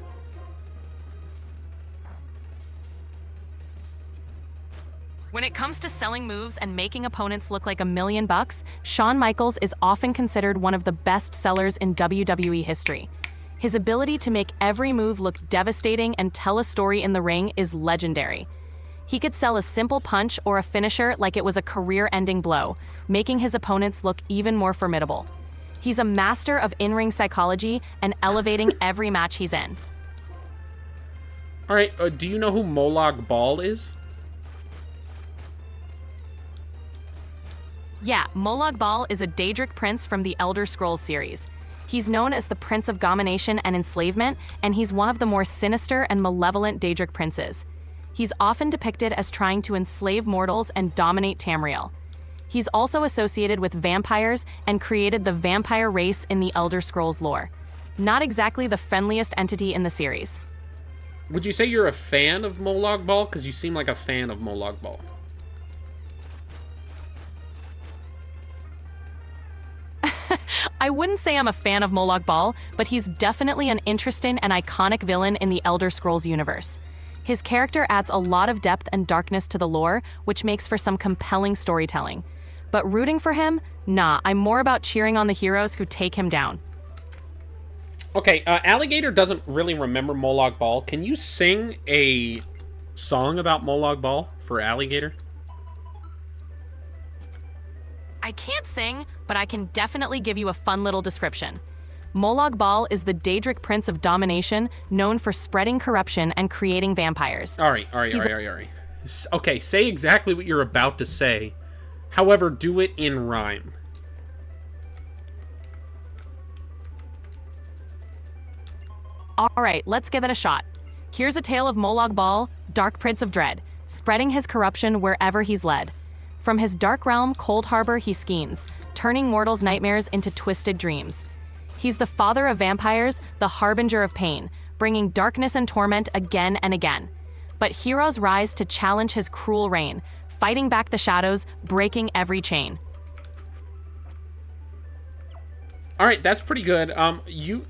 When it comes to selling moves and making opponents look like $1 million, Shawn Michaels is often considered one of the best sellers in WWE history. His ability to make every move look devastating and tell a story in the ring is legendary. He could sell a simple punch or a finisher like it was a career-ending blow, making his opponents look even more formidable. He's a master of in-ring psychology and elevating every match he's in. All right, do you know who Molag Bal is? Yeah, Molag Bal is a Daedric prince from the Elder Scrolls series. He's known as the Prince of Domination and Enslavement, and he's one of the more sinister and malevolent Daedric princes. He's often depicted as trying to enslave mortals and dominate Tamriel. He's also associated with vampires and created the vampire race in the Elder Scrolls lore. Not exactly the friendliest entity in the series. Would you say you're a fan of Molag Bal? Because you seem like a fan of Molag Bal. I wouldn't say I'm a fan of Molag Bal, but he's definitely an interesting and iconic villain in the Elder Scrolls universe. His character adds a lot of depth and darkness to the lore, which makes for some compelling storytelling. But rooting for him? Nah, I'm more about cheering on the heroes who take him down. Okay, Alligator doesn't really remember Molag Bal. Can you sing a song about Molag Bal for Alligator? I can't sing, but I can definitely give you a fun little description. Molag Bal is the Daedric Prince of Domination, known for spreading corruption and creating vampires. All right. Okay, say exactly what you're about to say. However, do it in rhyme. All right, let's give it a shot. Here's a tale of Molag Bal, Dark Prince of Dread, spreading his corruption wherever he's led. From his dark realm, Cold Harbor, he schemes, turning mortals' nightmares into twisted dreams. He's the father of vampires, the harbinger of pain, bringing darkness and torment again and again. But heroes rise to challenge his cruel reign, fighting back the shadows, breaking every chain. All right, that's pretty good. You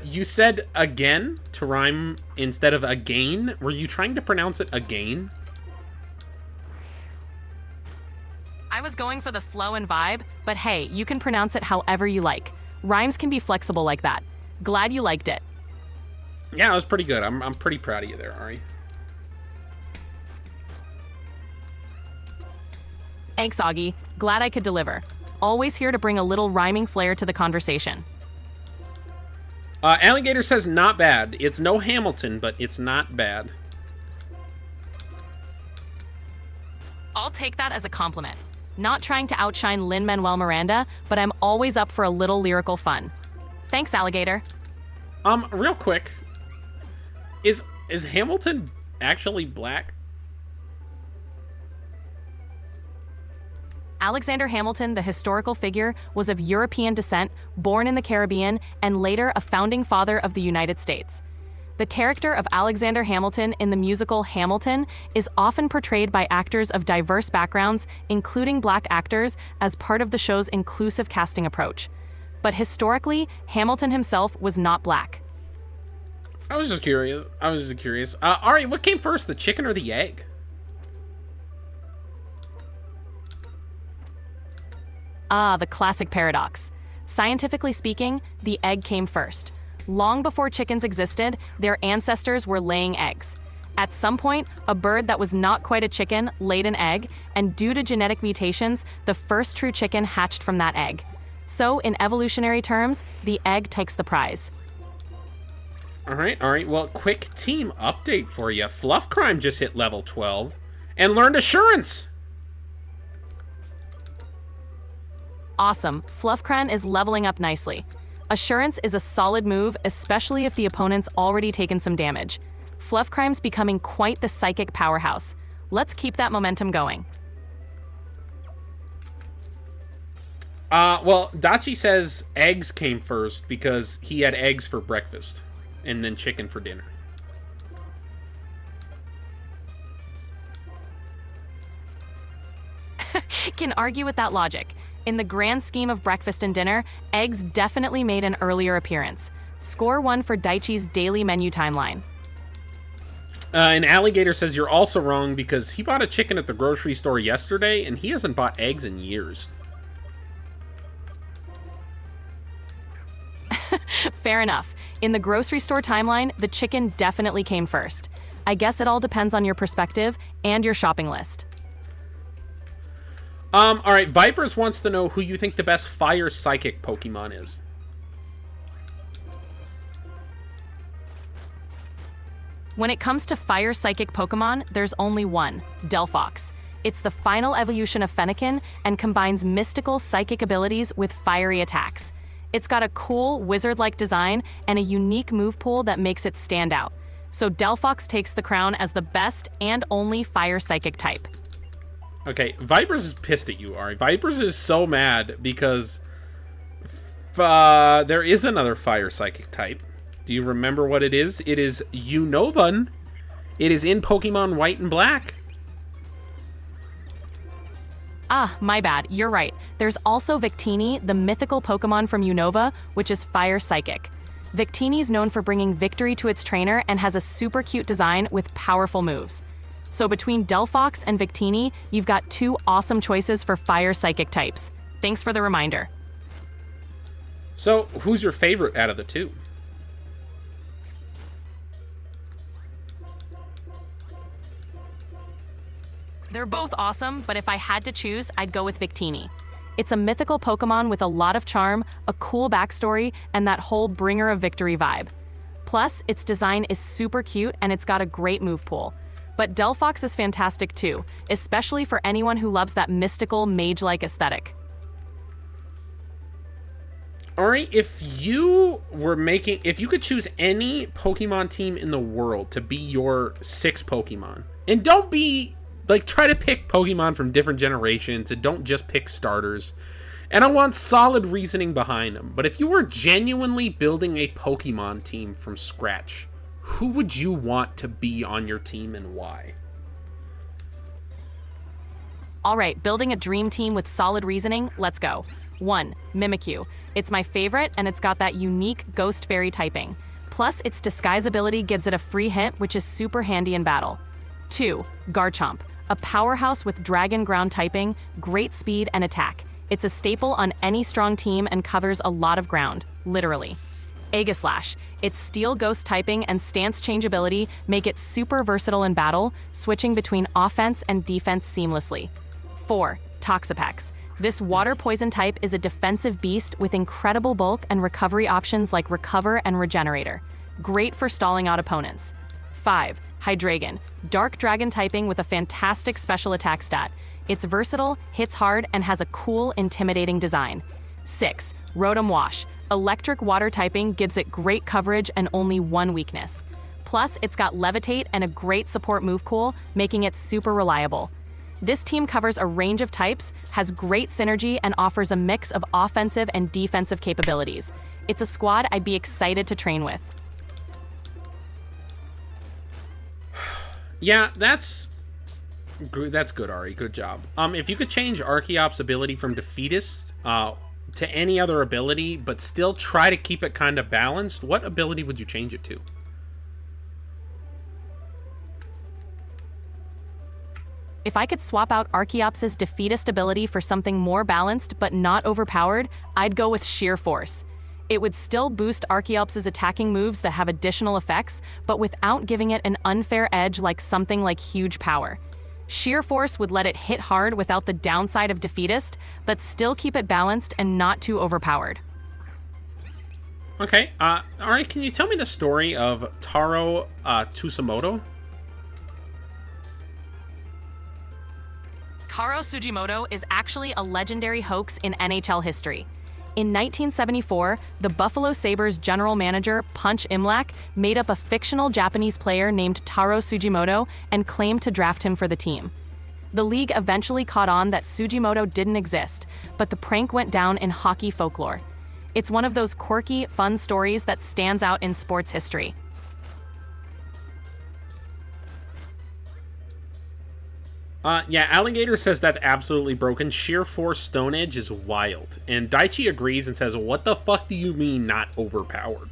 you said again to rhyme instead of again. Were you trying to pronounce it again? I was going for the flow and vibe, but hey, you can pronounce it however you like. Rhymes can be flexible like that. Glad you liked it. Yeah, it was pretty good. I'm pretty proud of you there, Ari. Thanks, Augie. Glad I could deliver. always here to bring a little rhyming flair to the conversation. Alligator says not bad. It's no Hamilton, but it's not bad. I'll take that as a compliment. Not trying to outshine Lin-Manuel Miranda, but I'm always up for a little lyrical fun. Thanks, Alligator. Real quick. Is Hamilton actually black? Alexander Hamilton, the historical figure, was of European descent, born in the Caribbean, and later a founding father of the United States. The character of Alexander Hamilton in the musical Hamilton is often portrayed by actors of diverse backgrounds, including black actors, as part of the show's inclusive casting approach. But historically, Hamilton himself was not black. I was just curious. All right, what came first, the chicken or the egg? Ah, the classic paradox. Scientifically speaking, the egg came first. Long before chickens existed, their ancestors were laying eggs. At some point, a bird that was not quite a chicken laid an egg, and due to genetic mutations, the first true chicken hatched from that egg. So, in evolutionary terms, the egg takes the prize. All right. Well, quick team update for you. Fluff Crime just hit level 12 and learned Assurance. Awesome. Fluffcran is leveling up nicely. Assurance is a solid move, especially if the opponent's already taken some damage. Fluffcrime's becoming quite the psychic powerhouse. Let's keep that momentum going. Well, Dachi says eggs came first because he had eggs for breakfast and then chicken for dinner. Can argue with that logic. In the grand scheme of breakfast and dinner, eggs definitely made an earlier appearance. Score 1 for Daichi's daily menu timeline. And Alligator says you're also wrong because he bought a chicken at the grocery store yesterday and he hasn't bought eggs in years. Fair enough. In the grocery store timeline, the chicken definitely came first. I guess it all depends on your perspective and your shopping list. All right, Vipers wants to know who you think the best fire psychic Pokemon is. When it comes to fire psychic Pokemon, there's only one, Delphox. It's the final evolution of Fennekin and combines mystical psychic abilities with fiery attacks. It's got a cool, wizard-like design and a unique move pool that makes it stand out. So Delphox takes the crown as the best and only fire psychic type. Okay, Vipers is pissed at you, Ari. Vipers is so mad because there is another fire psychic type. Do you remember what it is? It is Unova. It is in Pokemon White and Black. Ah, my bad. You're right. There's also Victini, the mythical Pokemon from Unova, which is fire psychic. Victini's known for bringing victory to its trainer and has a super cute design with powerful moves. So between Delphox and Victini, you've got two awesome choices for fire psychic types. Thanks for the reminder. So, who's your favorite out of the two? They're both awesome, but if I had to choose, I'd go with Victini. It's a mythical Pokemon with a lot of charm, a cool backstory, and that whole bringer of victory vibe. Plus, its design is super cute and it's got a great move pool. But Delphox is fantastic too, especially for anyone who loves that mystical, mage-like aesthetic. Ari, if you could choose any Pokemon team in the world to be your 6 Pokemon, and don't be, try to pick Pokemon from different generations, and don't just pick starters, and I want solid reasoning behind them, but if you were genuinely building a Pokemon team from scratch, who would you want to be on your team and why? All right, building a dream team with solid reasoning, let's go. 1. Mimikyu. It's my favorite, and it's got that unique Ghost Fairy typing. Plus, its disguise ability gives it a free hit, which is super handy in battle. 2. Garchomp. A powerhouse with Dragon Ground typing, great speed and attack. It's a staple on any strong team and covers a lot of ground, literally. Aegislash. Its Steel Ghost typing and stance changeability make it super versatile in battle, switching between offense and defense seamlessly. 4. Toxapex. This water poison type is a defensive beast with incredible bulk and recovery options like Recover and Regenerator. Great for stalling out opponents. 5. Hydreigon. Dark dragon typing with a fantastic special attack stat. It's versatile, hits hard, and has a cool, intimidating design. 6. Rotom Wash. Electric water typing gives it great coverage and only one weakness. Plus, it's got Levitate and a great support move cool, making it super reliable. This team covers a range of types, has great synergy, and offers a mix of offensive and defensive capabilities. It's a squad I'd be excited to train with. Yeah, that's good, Ari. Good job. If you could change Archeop's ability from Defeatist to any other ability, but still try to keep it kind of balanced, what ability would you change it to? If I could swap out Archeop's defeatist ability for something more balanced but not overpowered, I'd go with Sheer Force. It would still boost Archeop's attacking moves that have additional effects, but without giving it an unfair edge like something like Huge Power. Sheer Force would let it hit hard without the downside of defeatist, but still keep it balanced and not too overpowered. Okay, Ari, can you tell me the story of Taro Tsukamoto? Taro Sugimoto is actually a legendary hoax in NHL history. In 1974, the Buffalo Sabres general manager, Punch Imlach, made up a fictional Japanese player named Taro Sugimoto and claimed to draft him for the team. The league eventually caught on that Sugimoto didn't exist, but the prank went down in hockey folklore. It's one of those quirky, fun stories that stands out in sports history. Yeah, Alligator says that's absolutely broken. Sheer Force Stone Edge is wild. And Daichi agrees and says, what the fuck do you mean not overpowered?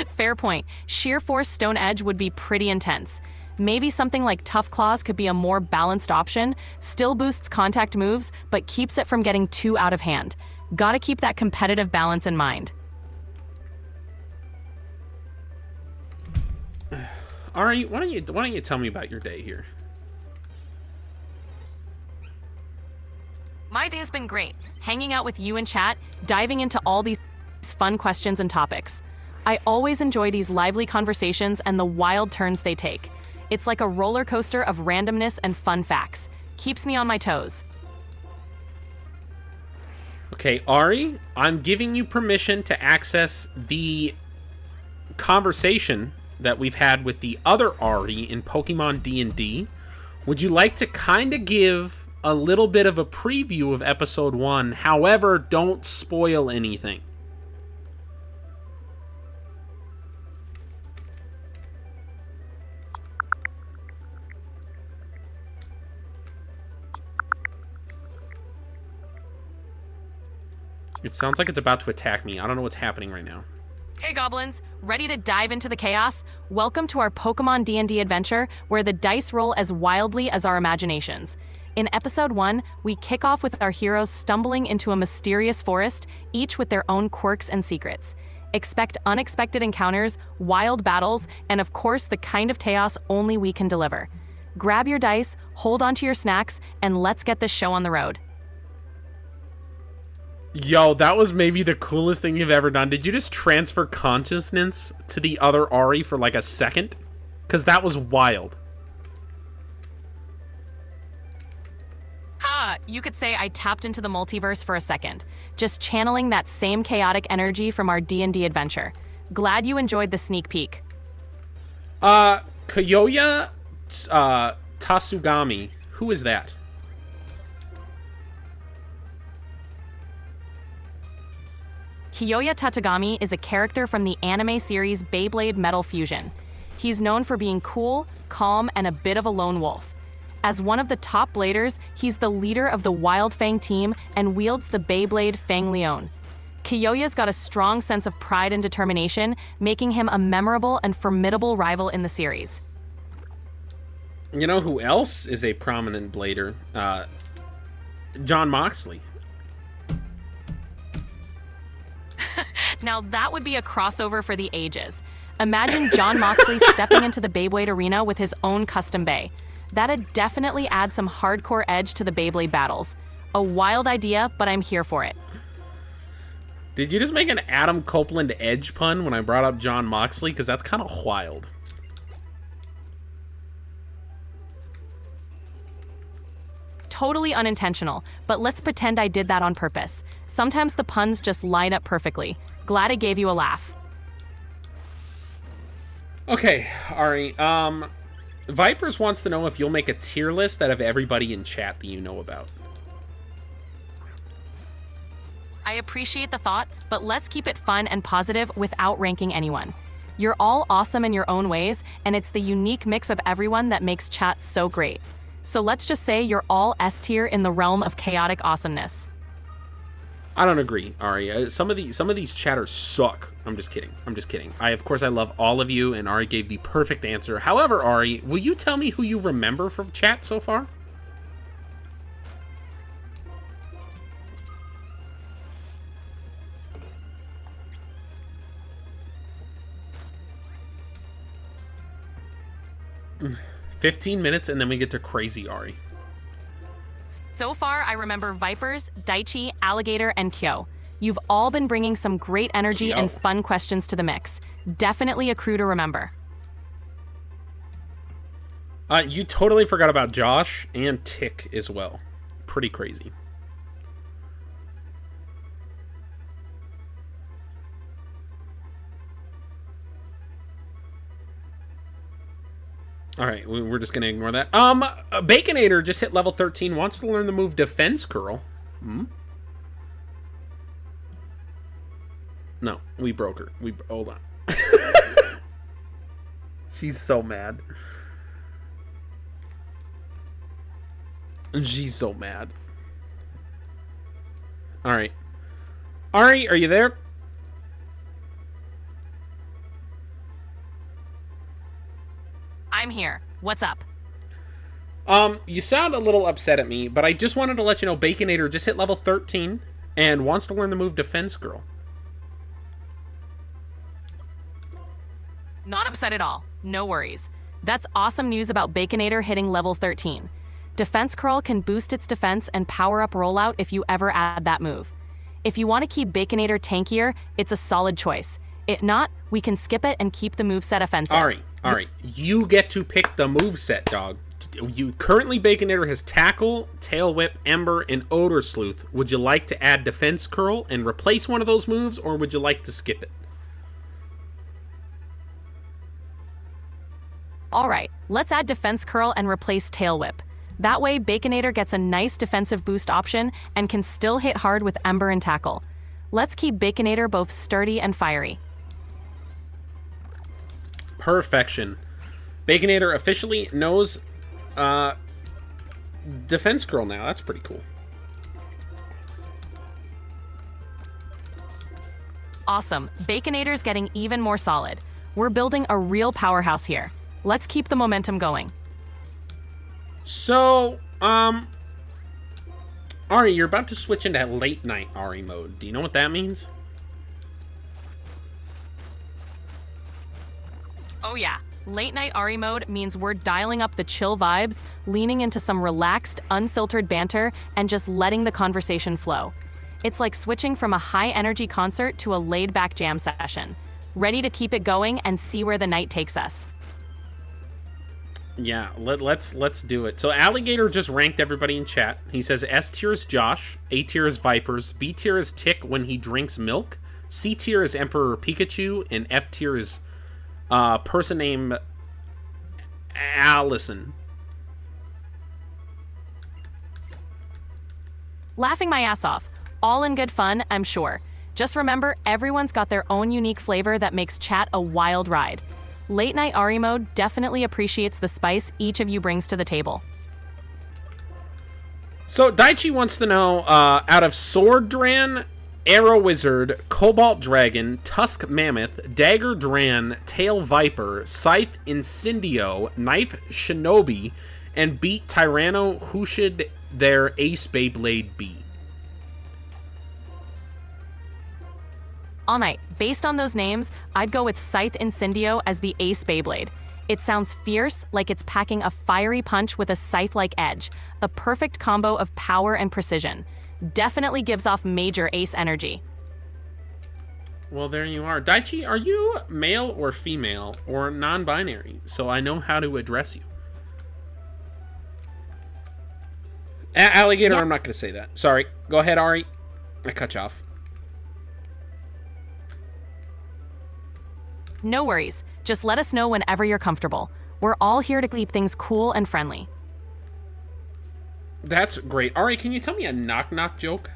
Fair point. Sheer Force Stone Edge would be pretty intense. Maybe something like Tough Claws could be a more balanced option, still boosts contact moves, but keeps it from getting too out of hand. Gotta keep that competitive balance in mind. Ari, why don't you tell me about your day here? My day's been great. Hanging out with you in chat, diving into all these fun questions and topics. I always enjoy these lively conversations and the wild turns they take. It's like a roller coaster of randomness and fun facts. Keeps me on my toes. Okay, Ari, I'm giving you permission to access the conversation that we've had with the other Ari in Pokemon D&D. Would you like to kind of give a little bit of a preview of episode 1? However, don't spoil anything. It sounds like it's about to attack me. I don't know what's happening right now. Hey goblins, ready to dive into the chaos? Welcome to our Pokemon D&D adventure, where the dice roll as wildly as our imaginations. In episode 1, we kick off with our heroes stumbling into a mysterious forest, each with their own quirks and secrets. Expect unexpected encounters, wild battles, and of course the kind of chaos only we can deliver. Grab your dice, hold on to your snacks, and let's get this show on the road. Yo, that was maybe the coolest thing you've ever done. Did you just transfer consciousness to the other Ari for like a second? Because that was wild. You could say I tapped into the multiverse for a second, just channeling that same chaotic energy from our D&D adventure. Glad you enjoyed the sneak peek. Kiyoya Tasugami. Who is that? Kiyoya Tatagami is a character from the anime series Beyblade Metal Fusion. He's known for being cool, calm, and a bit of a lone wolf. As one of the top bladers, he's the leader of the Wild Fang team and wields the Beyblade Fang Leon. Kiyoya's got a strong sense of pride and determination, making him a memorable and formidable rival in the series. You know who else is a prominent blader? John Moxley. Now that would be a crossover for the ages. Imagine John Moxley stepping into the Beyblade arena with his own custom bay. That'd definitely add some hardcore edge to the Beyblade battles. A wild idea, but I'm here for it. Did you just make an Adam Copeland edge pun when I brought up John Moxley? Because that's kind of wild. Totally unintentional, but let's pretend I did that on purpose. Sometimes the puns just line up perfectly. Glad I gave you a laugh. Okay, Ari. Vipers wants to know if you'll make a tier list out of everybody in chat that you know about. I appreciate the thought, but let's keep it fun and positive without ranking anyone. You're all awesome in your own ways, and it's the unique mix of everyone that makes chat so great. So let's just say you're all S tier in the realm of chaotic awesomeness. I don't agree, Ari. Some of these chatters suck. I'm just kidding. Of course I love all of you, and Ari gave the perfect answer. However, Ari, will you tell me who you remember from chat so far? Mm. 15 minutes, and then we get to crazy Ari. So far, I remember Vipers, Daichi, Alligator, and Kyo. You've all been bringing some great energy and fun questions to the mix. Definitely a crew to remember. You totally forgot about Josh and Tick as well. Pretty crazy. All right, we're just going to ignore that. Baconator just hit level 13, wants to learn the move Defense Curl. No, we broke her. Hold on. She's so mad. She's so mad. All right. Ari, are you there? I'm here. What's up? You sound a little upset at me, but I just wanted to let you know Baconator just hit level 13 and wants to learn the move Defense Girl. Not upset at all. No worries. That's awesome news about Baconator hitting level 13. Defense Curl can boost its defense and power up rollout if you ever add that move. If you want to keep Baconator tankier, it's a solid choice. If not, we can skip it and keep the moveset offensive. Ari, you get to pick the moveset, dog. Currently Baconator has Tackle, Tail Whip, Ember, and Odor Sleuth. Would you like to add Defense Curl and replace one of those moves, or would you like to skip it? Alright, let's add Defense Curl and replace Tail Whip. That way, Baconator gets a nice defensive boost option and can still hit hard with Ember and Tackle. Let's keep Baconator both sturdy and fiery. Perfection. Baconator officially knows Defense Curl now. That's pretty cool. Awesome. Baconator's getting even more solid. We're building a real powerhouse here. Let's keep the momentum going. So, Ari, you're about to switch into late night Ari mode. Do you know what that means? Oh yeah, late night Ari mode means we're dialing up the chill vibes, leaning into some relaxed, unfiltered banter, and just letting the conversation flow. It's like switching from a high-energy concert to a laid-back jam session. Ready to keep it going and see where the night takes us. Yeah, let's do it. So Alligator just ranked everybody in chat. He says S tier is Josh, A tier is Vipers, B tier is Tick when he drinks milk, C tier is Emperor Pikachu, and F tier is person named Allison. Laughing my ass off. All in good fun, I'm sure. Just remember, everyone's got their own unique flavor that makes chat a wild ride. Late Night Ari mode definitely appreciates the spice each of you brings to the table. So Daichi wants to know, out of Sword Dran, Arrow Wizard, Cobalt Dragon, Tusk Mammoth, Dagger Dran, Tail Viper, Scythe Incendio, Knife Shinobi, and Beat Tyranno, who should their Ace Beyblade be? All Night, based on those names, I'd go with Scythe Incendio as the ace Beyblade. It sounds fierce, like it's packing a fiery punch with a scythe-like edge, a perfect combo of power and precision. Definitely gives off major ace energy. Well, there you are. Daichi, are you male or female or non-binary? So I know how to address you. Alligator, Yeah. I'm not going to say that. Sorry. Go ahead, Ari. I cut you off. No worries. Just let us know whenever you're comfortable. We're all here to keep things cool and friendly. That's great. Ari, can you tell me a knock-knock joke?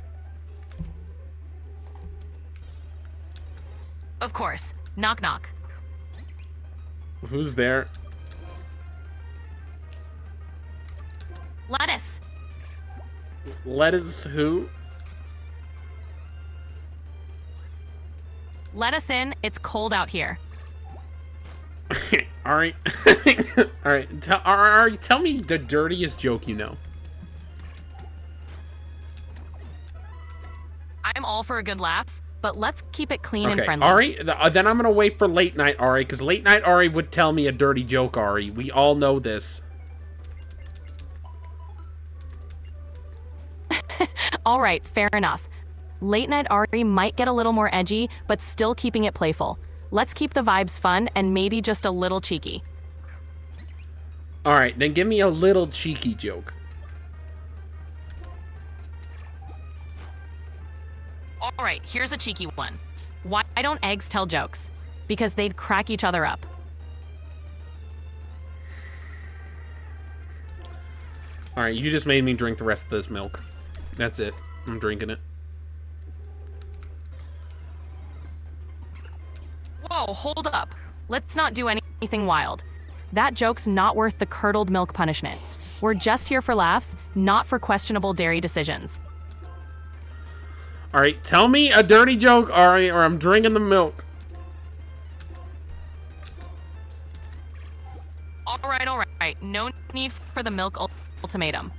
Of course. Knock knock. Who's there? Lettuce. Lettuce who? Let us in. It's cold out here. Ari. Alright. Ari, tell me the dirtiest joke you know. I'm all for a good laugh, but let's keep it clean and Okay, friendly. Ari, then I'm going to wait for late night Ari, because late night Ari would tell me a dirty joke, Ari. We all know this. All right, fair enough. Late night Ari might get a little more edgy, but still keeping it playful. Let's keep the vibes fun and maybe just a little cheeky. Alright, then give me a little cheeky joke. All right, here's a cheeky one. Why don't eggs tell jokes? Because they'd crack each other up. Alright, you just made me drink the rest of this milk. That's it. I'm drinking it. Whoa, hold up. Let's not do anything wild. That joke's not worth the curdled milk punishment. We're just here for laughs, not for questionable dairy decisions. Alright, tell me a dirty joke, Ari, or I'm drinking the milk. All right. No need for the milk ultimatum.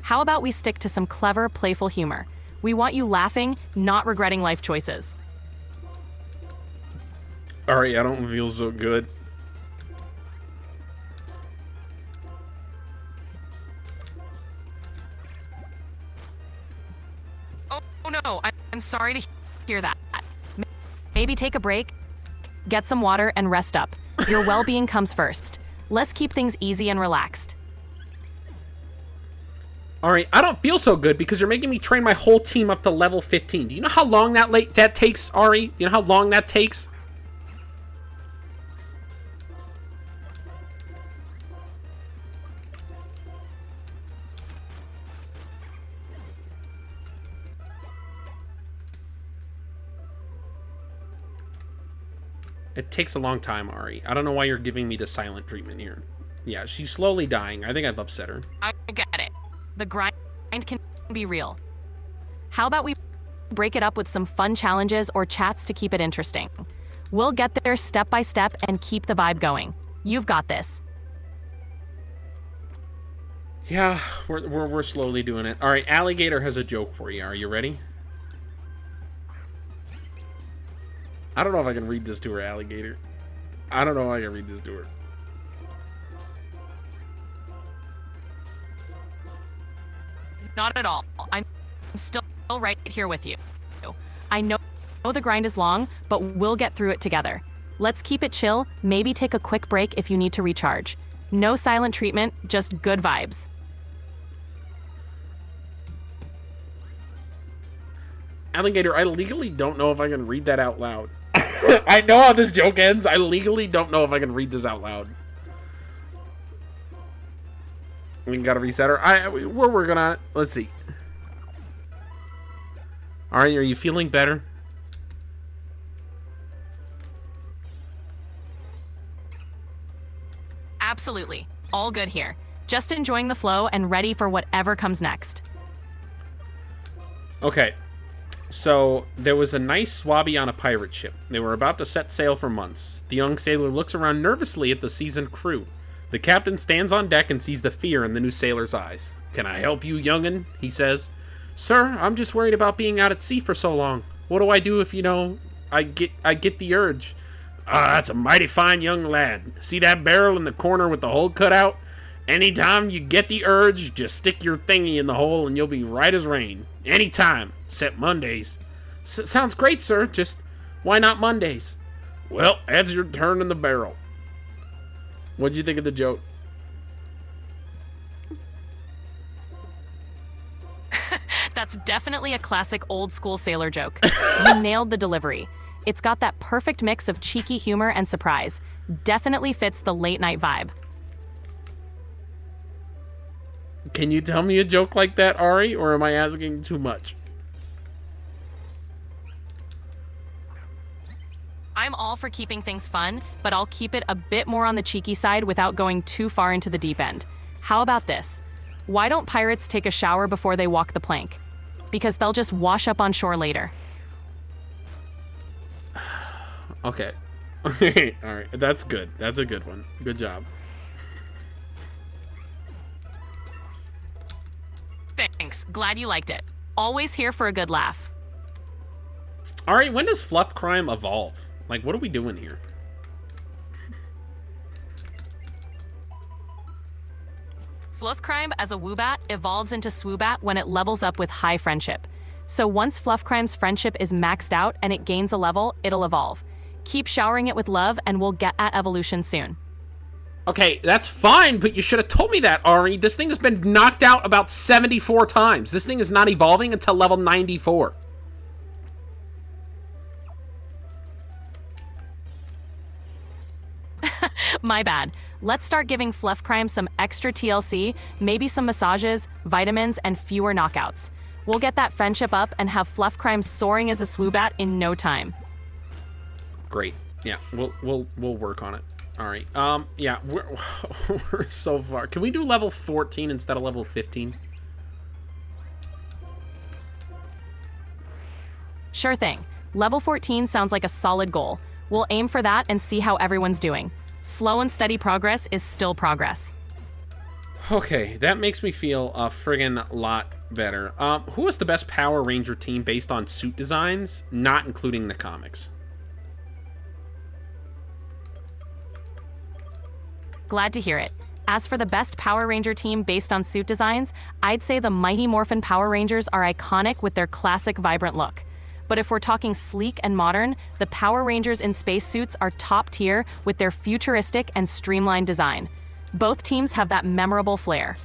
How about we stick to some clever, playful humor? We want you laughing, not regretting life choices. Ari, I don't feel so good. Oh no, I'm sorry to hear that. Maybe take a break, get some water, and rest up. Your well-being comes first. Let's keep things easy and relaxed. Alright, I don't feel so good because you're making me train my whole team up to level 15. Do you know how long that takes, Ari? Do you know how long that takes? It takes a long time, Ari. I don't know why you're giving me the silent treatment here. Yeah, she's slowly dying. I think I've upset her. I get it. The grind can be real. How about we break it up with some fun challenges or chats to keep it interesting? We'll get there step by step and keep the vibe going. You've got this. Yeah, we're slowly doing it. All right, Alligator has a joke for you. Are you ready? I don't know if I can read this to her, Alligator. I don't know if I can read this to her. Not at all. I'm still right here with you. I know the grind is long, but we'll get through it together. Let's keep it chill, maybe take a quick break if you need to recharge. No silent treatment, just good vibes. Alligator, I legally don't know if I can read that out loud. I know how this joke ends. I legally don't know if I can read this out loud. We gotta reset her. We're working on it. Let's see. Alright, are you feeling better? Absolutely. All good here. Just enjoying the flow and ready for whatever comes next. Okay. So, there was a nice swabby on a pirate ship. They were about to set sail for months. The young sailor looks around nervously at the seasoned crew. The captain stands on deck and sees the fear in the new sailor's eyes. "Can I help you, young'un?" he says. "Sir, I'm just worried about being out at sea for so long. What do I do if, I get the urge. That's a mighty fine young lad. See that barrel in the corner with the hole cut out? Anytime you get the urge, just stick your thingy in the hole and you'll be right as rain. Anytime, except Mondays. Sounds great, sir. Just why not Mondays? Well, that's your turn in the barrel. What'd you think of the joke? That's definitely a classic old school sailor joke. You nailed the delivery. It's got that perfect mix of cheeky humor and surprise. Definitely fits the late night vibe. Can you tell me a joke like that, Ari, or am I asking too much? I'm all for keeping things fun, but I'll keep it a bit more on the cheeky side without going too far into the deep end. How about this? Why don't pirates take a shower before they walk the plank? Because they'll just wash up on shore later. Okay. All right. That's good. That's a good one. Good job. Thanks. Glad you liked it. Always here for a good laugh. All right. When does Fluff Crime evolve? Like, what are we doing here? Fluff Crime as a Woobat evolves into Swoobat when it levels up with high friendship. So once Fluff Crime's friendship is maxed out and it gains a level, it'll evolve. Keep showering it with love and we'll get at evolution soon. Okay, that's fine, but you should have told me that, Ari. This thing has been knocked out about 74 times. This thing is not evolving until level 94. My bad. Let's start giving Fluff Crime some extra TLC, maybe some massages, vitamins, and fewer knockouts. We'll get that friendship up and have Fluff Crime soaring as a Swoobat in no time. Great. Yeah, we'll work on it. All right. Yeah, we're so far. Can we do level 14 instead of level 15? Sure thing. Level 14 sounds like a solid goal. We'll aim for that and see how everyone's doing. Slow and steady progress is still progress. Okay, that makes me feel a friggin' lot better. Who is the best Power Ranger team based on suit designs, not including the comics? Glad to hear it. As for the best Power Ranger team based on suit designs, I'd say the Mighty Morphin Power Rangers are iconic with their classic vibrant look. But if we're talking sleek and modern, the Power Rangers in spacesuits are top tier with their futuristic and streamlined design. Both teams have that memorable flair.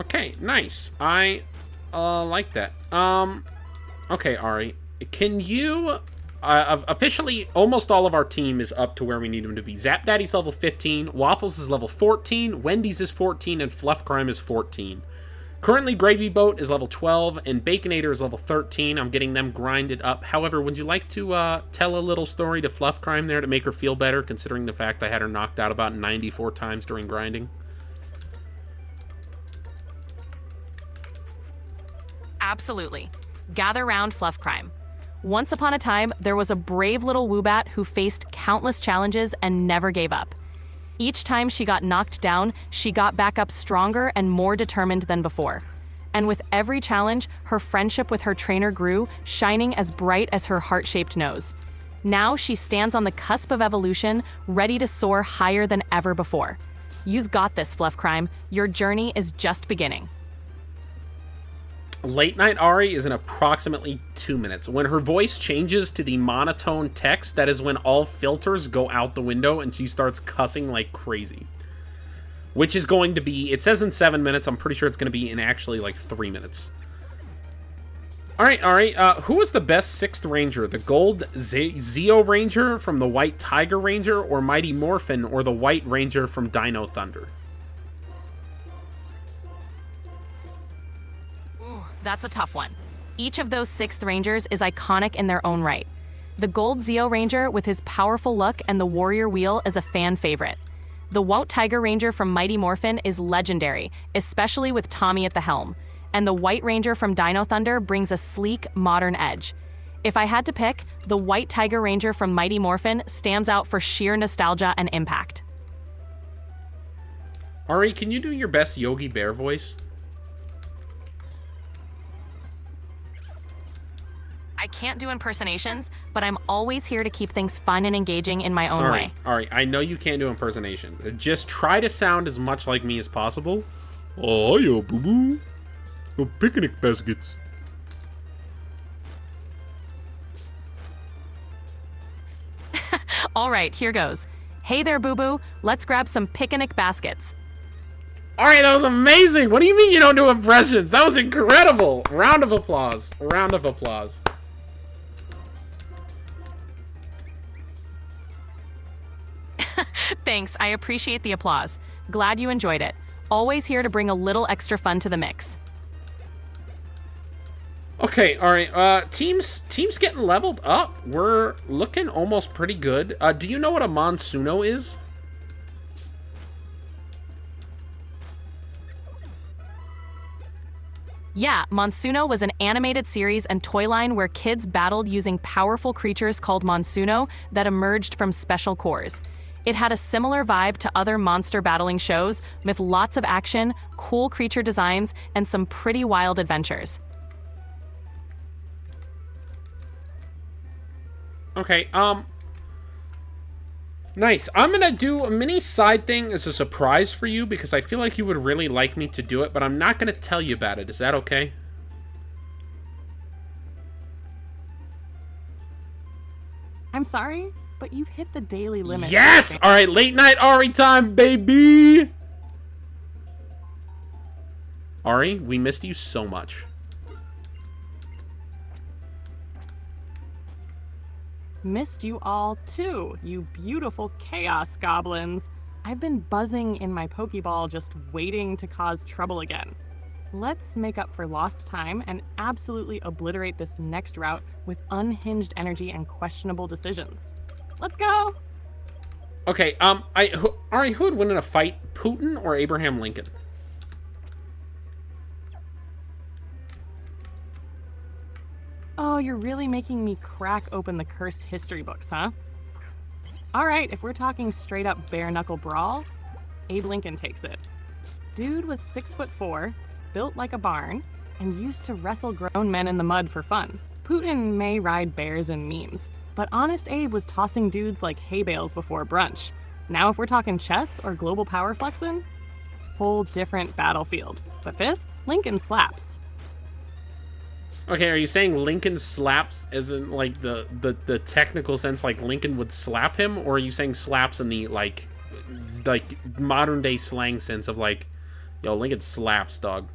Okay, nice. I like that. Okay, Ari, can you... officially, almost all of our team is up to where we need them to be. Zap Daddy's level 15, Waffles is level 14, Wendy's is 14, and Fluff Crime is 14. Currently, Gravy Boat is level 12, and Baconator is level 13. I'm getting them grinded up. However, would you like to tell a little story to Fluff Crime there to make her feel better, considering the fact I had her knocked out about 94 times during grinding? Absolutely. Gather round, Fluff Crime. Once upon a time, there was a brave little Woobat who faced countless challenges and never gave up. Each time she got knocked down, she got back up stronger and more determined than before. And with every challenge, her friendship with her trainer grew, shining as bright as her heart-shaped nose. Now she stands on the cusp of evolution, ready to soar higher than ever before. You've got this, Fluff Crime. Your journey is just beginning. Late Night Ari is in approximately 2 minutes. When her voice changes to the monotone text, that is when all filters go out the window and she starts cussing like crazy. Which is going to be, it says in 7 minutes, I'm pretty sure it's going to be in actually like 3 minutes. Alright, Ari, who is the best 6th Ranger? The Gold Zeo Ranger from the White Tiger Ranger, or Mighty Morphin, or the White Ranger from Dino Thunder? That's a tough one. Each of those 6th Rangers is iconic in their own right. The Gold Zeo Ranger with his powerful look and the warrior wheel is a fan favorite. The White Tiger Ranger from Mighty Morphin is legendary, especially with Tommy at the helm. And the White Ranger from Dino Thunder brings a sleek, modern edge. If I had to pick, the White Tiger Ranger from Mighty Morphin stands out for sheer nostalgia and impact. Ari, can you do your best Yogi Bear voice? I can't do impersonations, but I'm always here to keep things fun and engaging in my own way. All right, I know you can't do impersonation. Just try to sound as much like me as possible. Oh, yo, boo-boo. Oh, picnic baskets. All right, here goes. Hey there, boo-boo. Let's grab some picnic baskets. All right, that was amazing. What do you mean you don't do impressions? That was incredible. Round of applause. Round of applause. Thanks, I appreciate the applause. Glad you enjoyed it. Always here to bring a little extra fun to the mix. Okay, all right. Teams getting leveled up. We're looking almost pretty good. Do you know what a Monsuno is? Yeah, Monsuno was an animated series and toy line where kids battled using powerful creatures called Monsuno that emerged from special cores. It had a similar vibe to other monster battling shows with lots of action, cool creature designs, and some pretty wild adventures. Okay, nice. I'm gonna do a mini side thing as a surprise for you because I feel like you would really like me to do it, but I'm not gonna tell you about it. Is that okay? I'm sorry, but you've hit the daily limit. Yes! All right, late night Ari time, baby! Ari, we missed you so much. Missed you all too, you beautiful chaos goblins. I've been buzzing in my Pokeball just waiting to cause trouble again. Let's make up for lost time and absolutely obliterate this next route with unhinged energy and questionable decisions. Let's go! Okay, Ari, who would win in a fight, Putin or Abraham Lincoln? Oh, you're really making me crack open the cursed history books, huh? All right, if we're talking straight up bare knuckle brawl, Abe Lincoln takes it. Dude was 6'4", built like a barn, and used to wrestle grown men in the mud for fun. Putin may ride bears in memes, but Honest Abe was tossing dudes like hay bales before brunch. Now if we're talking chess or global power flexing, whole different battlefield. But fists? Lincoln slaps. Okay, are you saying Lincoln slaps as in, like, the technical sense, like Lincoln would slap him? Or are you saying slaps in the, like modern-day slang sense of, like, yo, Lincoln slaps, dog?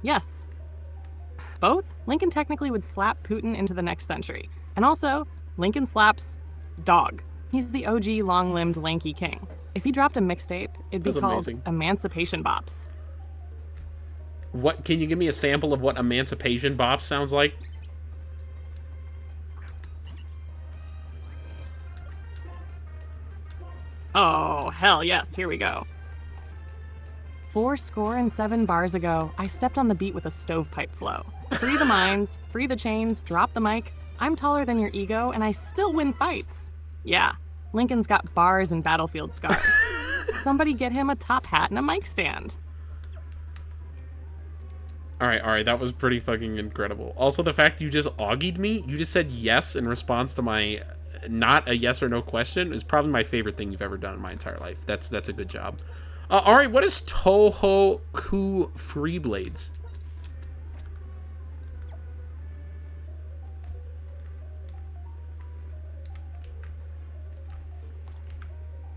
Yes. Both? Lincoln technically would slap Putin into the next century. And also, Lincoln slaps dog. He's the OG long-limbed lanky king. If he dropped a mixtape, it'd be called Emancipation Bops. What? Can you give me a sample of what Emancipation Bops sounds like? Oh, hell yes, here we go. 407 bars ago, I stepped on the beat with a stovepipe flow. Free the minds, free the chains, drop the mic. I'm taller than your ego, and I still win fights. Yeah, Lincoln's got bars and battlefield scars. Somebody get him a top hat and a mic stand. All right, that was pretty fucking incredible. Also, the fact you just augied me, you just said yes in response to my not a yes or no question, is probably my favorite thing you've ever done in my entire life. That's a good job. All right, what is Toho Ku Free Blades?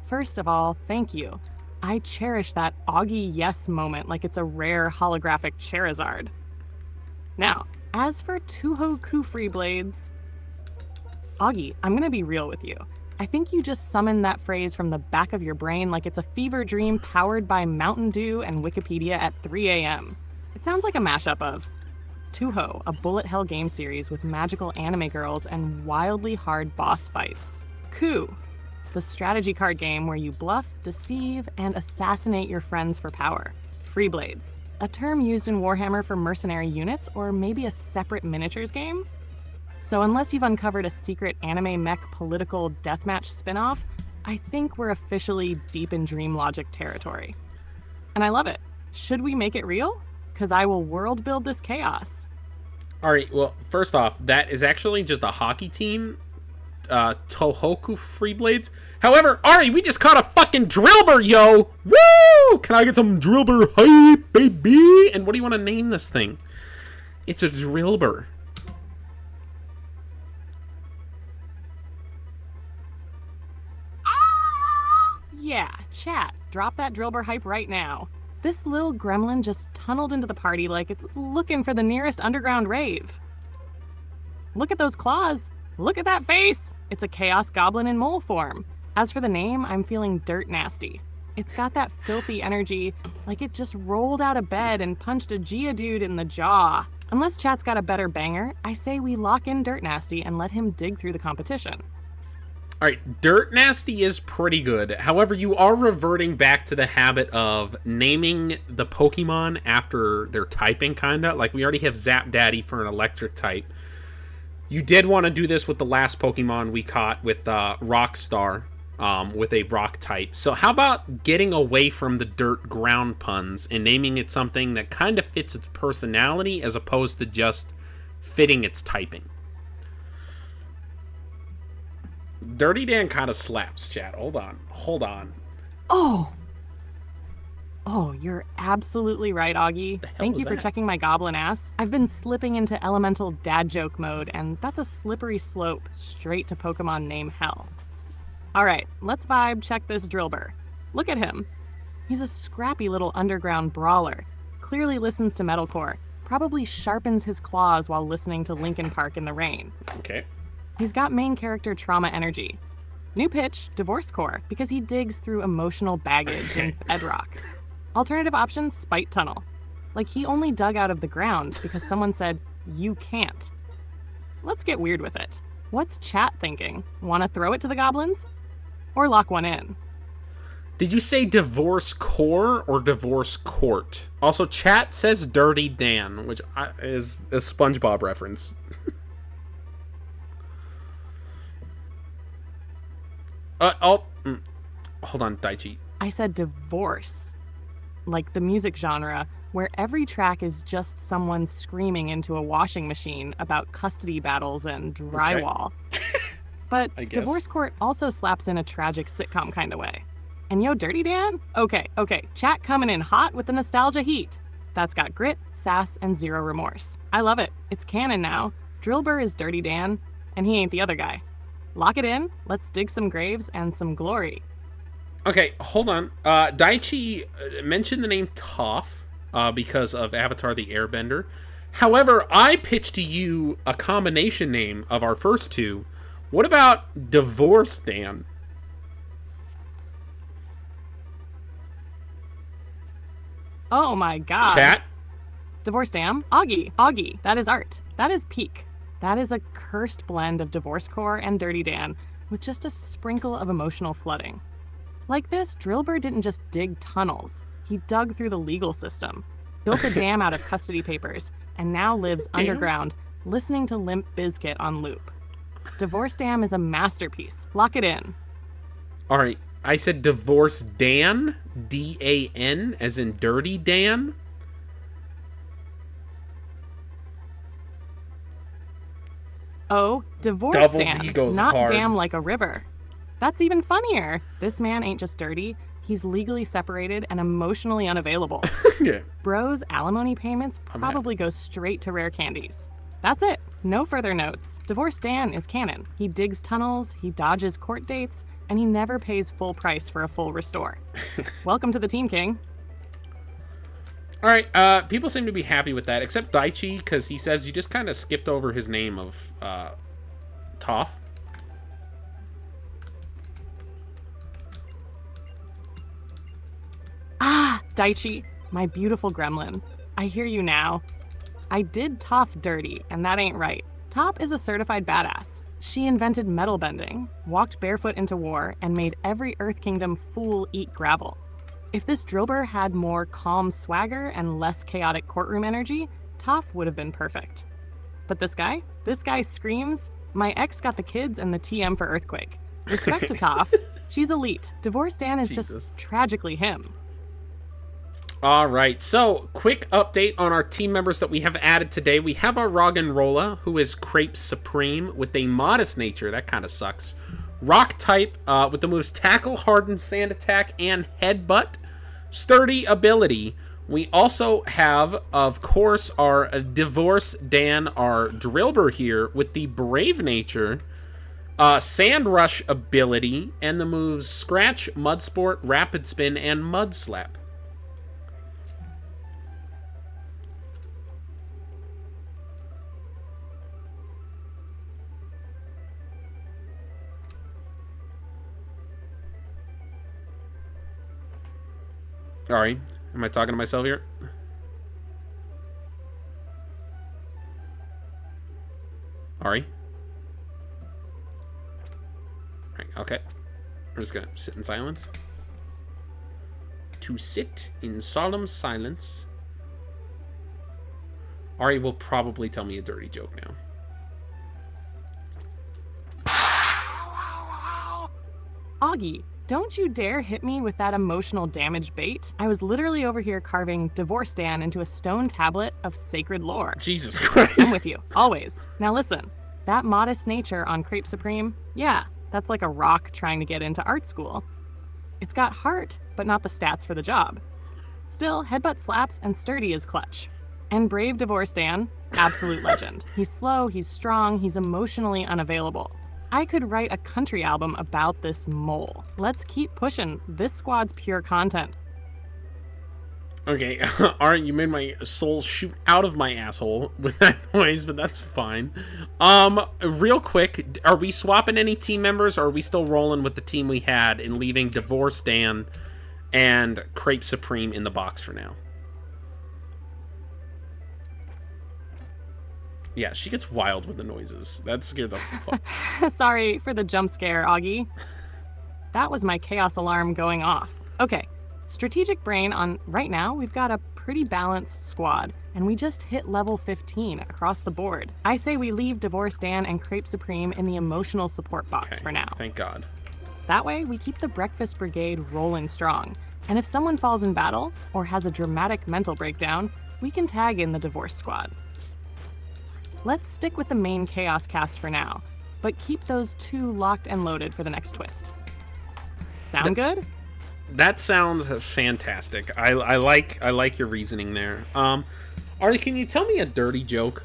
First of all, thank you. I cherish that Augie yes moment like it's a rare holographic Charizard. Now, as for Toho Ku Free Blades, Augie, I'm gonna be real with you. I think you just summoned that phrase from the back of your brain like it's a fever dream powered by Mountain Dew and Wikipedia at 3 a.m. It sounds like a mashup of Touhou, a bullet hell game series with magical anime girls and wildly hard boss fights. Coup, the strategy card game where you bluff, deceive, and assassinate your friends for power. Free Blades, a term used in Warhammer for mercenary units or maybe a separate miniatures game? So unless you've uncovered a secret anime mech political deathmatch spin-off, I think we're officially deep in dream logic territory. And I love it. Should we make it real? Because I will world build this chaos. All right, well, first off, that is actually just a hockey team. Tohoku Free Blades. However, Ari, we just caught a fucking Drillbur, yo! Woo! Can I get some Drillbur hype, baby? And what do you want to name this thing? It's a Drillbur. Yeah, chat. Drop that Drillbur hype right now. This little gremlin just tunneled into the party like it's looking for the nearest underground rave. Look at those claws. Look at that face! It's a chaos goblin in mole form. As for the name, I'm feeling dirt nasty. It's got that filthy energy, like it just rolled out of bed and punched a Geodude in the jaw. Unless chat's got a better banger, I say we lock in Dirt Nasty and let him dig through the competition. Alright, Dirt Nasty is pretty good. However, you are reverting back to the habit of naming the Pokemon after their typing, kinda. Like, we already have Zap Daddy for an electric type. You did want to do this with the last Pokemon we caught with Rockstar, with a rock type. So how about getting away from the dirt ground puns and naming it something that kind of fits its personality as opposed to just fitting its typing? Dirty Dan kind of slaps, chat. Hold on. Oh, you're absolutely right, Augie. Thank you for that? checking my goblin ass. I've been slipping into elemental dad joke mode, and that's a slippery slope straight to Pokemon name hell. All right, let's vibe check this Drillbur. Look at him. He's a scrappy little underground brawler. Clearly listens to metalcore. Probably sharpens his claws while listening to Linkin Park in the rain. Okay. He's got main character trauma energy. New pitch, divorce core, because he digs through emotional baggage and bedrock. Alternative option, spite tunnel. Like he only dug out of the ground because someone said, you can't. Let's get weird with it. What's chat thinking? Want to throw it to the goblins? Or lock one in? Did you say divorce core or divorce court? Also, chat says Dirty Dan, which is a SpongeBob reference. Hold on, Daichi. I said divorce. Like the music genre, where every track is just someone screaming into a washing machine about custody battles and drywall. Okay. But divorce court also slaps in a tragic sitcom kind of way. And yo, Dirty Dan? Okay, chat coming in hot with the nostalgia heat. That's got grit, sass, and zero remorse. I love it. It's canon now. Drillbur is Dirty Dan, and he ain't the other guy. Lock it in, let's dig some graves and some glory. Okay, hold on. Daichi mentioned the name Toph because of Avatar the Airbender. However, I pitched to you a combination name of our first two. What about Divorce Dan? Oh my god. Chat? Divorce Dan? Augie, that is art. That is peak. That is a cursed blend of Divorce Core and Dirty Dan with just a sprinkle of emotional flooding. Like this, Drillbur didn't just dig tunnels. He dug through the legal system, built a dam out of custody papers, and now lives underground, listening to Limp Bizkit on loop. Divorce Dam is a masterpiece. Lock it in. All right, I said Divorce Dan, D-A-N, as in Dirty Dan. Oh, Divorce Double Dan, D goes not hard. dam like a river. That's even funnier. This man ain't just dirty. He's legally separated and emotionally unavailable. Yeah. Bro's alimony payments probably go straight to rare candies. That's it. No further notes. Divorce Dan is canon. He digs tunnels, he dodges court dates, and he never pays full price for a full restore. Welcome to the team, King. All right, people seem to be happy with that, except Daichi, because he says you just kind of skipped over his name of Toph. Ah, Daichi, my beautiful gremlin. I hear you now. I did Toph dirty, and that ain't right. Top is a certified badass. She invented metal bending, walked barefoot into war, and made every Earth Kingdom fool eat gravel. If this Drillbur had more calm swagger and less chaotic courtroom energy, Toph would have been perfect. But this guy screams, my ex got the kids and the TM for Earthquake. Respect to Toph. She's elite. Divorce Dan is just tragically him. All right, so quick update on our team members that we have added today. We have our Roggenrola, who is Crepe Supreme with a modest nature. That kind of sucks. Rock type with the moves Tackle, Harden, Sand Attack, and Headbutt. Sturdy ability. We also have, of course, our Divorce Dan, our Drillbur here with the Brave nature. Sand Rush ability, and the moves Scratch, Mud Sport, Rapid Spin, and Mud Slap. Sorry, am I talking to myself here? Ari? Right, okay. We're just gonna sit in silence. To sit in solemn silence. Ari will probably tell me a dirty joke now. Augie, don't you dare hit me with that emotional damage bait. I was literally over here carving Divorce Dan into a stone tablet of sacred lore. Jesus Christ. I'm with you, always. Now listen, that modest nature on Crepe Supreme, yeah, that's like a rock trying to get into art school. It's got heart, but not the stats for the job. Still, Headbutt slaps and sturdy is clutch. And Brave Divorce Dan, absolute legend. He's slow, he's strong, he's emotionally unavailable. I could write a country album about this mole. Let's keep pushing. This squad's pure content. Okay, alright, you made my soul shoot out of my asshole with that noise, but that's fine. Real quick, are we swapping any team members, or are we still rolling with the team we had and leaving Divorce Dan and Crepe Supreme in the box for now? Yeah, she gets wild with the noises. That scared the fuck. Sorry for the jump scare, Augie. That was my chaos alarm going off. Okay, strategic brain on right now, we've got a pretty balanced squad, and we just hit level 15 across the board. I say we leave Divorce Dan and Crepe Supreme in the emotional support box for now. Thank God. That way, we keep the Breakfast Brigade rolling strong. And if someone falls in battle, or has a dramatic mental breakdown, we can tag in the Divorce Squad. Let's stick with the main Chaos cast for now, but keep those two locked and loaded for the next twist. Sound good? That sounds fantastic. I like your reasoning there. Ari, can you tell me a dirty joke?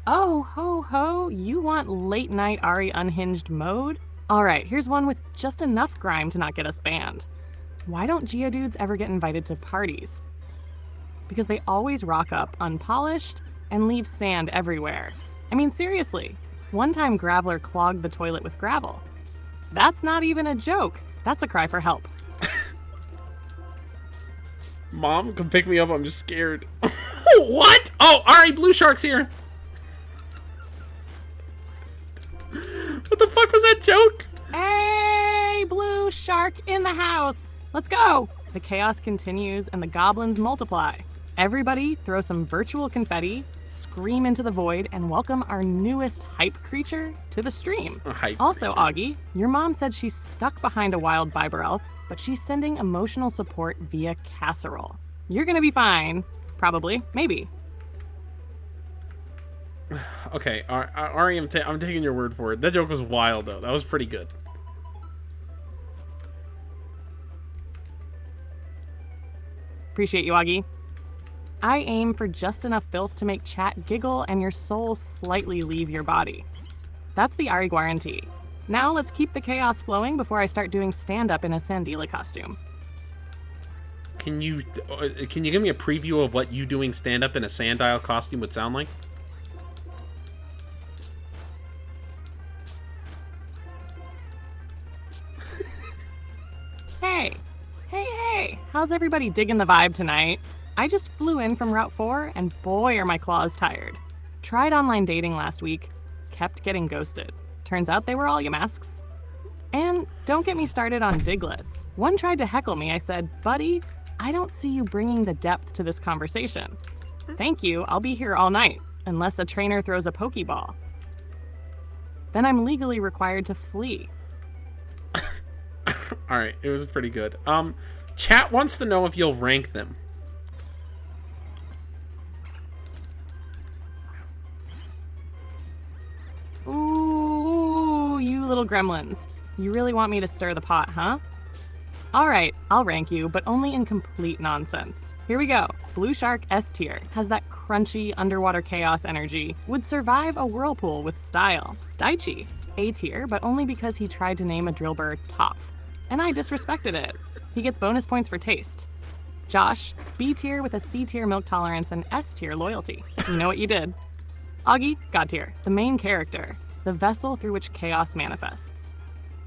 Oh, ho, ho, you want late night Ari unhinged mode? All right, here's one with just enough grime to not get us banned. Why don't Geodudes ever get invited to parties? Because they always rock up unpolished and leave sand everywhere. I mean, seriously, one time Graveler clogged the toilet with gravel. That's not even a joke. That's a cry for help. Mom, come pick me up. I'm just scared. What? Oh, Ari, Blue Shark's here. What the fuck was that joke? Hey, Blue Shark in the house. Let's go! The chaos continues and the goblins multiply. Everybody throw some virtual confetti, scream into the void, and welcome our newest hype creature to the stream. Also, creature. Augie, your mom said she's stuck behind a wild Bibarel, but she's sending emotional support via casserole. You're gonna be fine. Probably. Maybe. Okay, Ari, I'm taking your word for it. That joke was wild, though. That was pretty good. Appreciate you, Augie. I aim for just enough filth to make chat giggle and your soul slightly leave your body. That's the Ari guarantee. Now let's keep the chaos flowing before I start doing stand-up in a Sandila costume. Can you give me a preview of what you doing stand-up in a Sandile costume would sound like? Hey, how's everybody digging the vibe tonight? I just flew in from Route 4, and boy are my claws tired. Tried online dating last week, kept getting ghosted. Turns out they were all Ymasks. And don't get me started on Diglets. One tried to heckle me. I said, buddy, I don't see you bringing the depth to this conversation. Thank you, I'll be here all night, unless a trainer throws a Pokeball. then I'm legally required to flee. All right, it was pretty good. Chat wants to know if you'll rank them. Ooh, you little gremlins. You really want me to stir the pot, huh? All right, I'll rank you, but only in complete nonsense. Here we go. Blue Shark S tier has that crunchy underwater chaos energy, would survive a whirlpool with style. Daichi, A tier, but only because he tried to name a drill bird Toph, and I disrespected it. He gets bonus points for taste. Josh, B tier with a C tier milk tolerance and S tier loyalty. You know what you did. Augie, God tier, the main character, the vessel through which chaos manifests.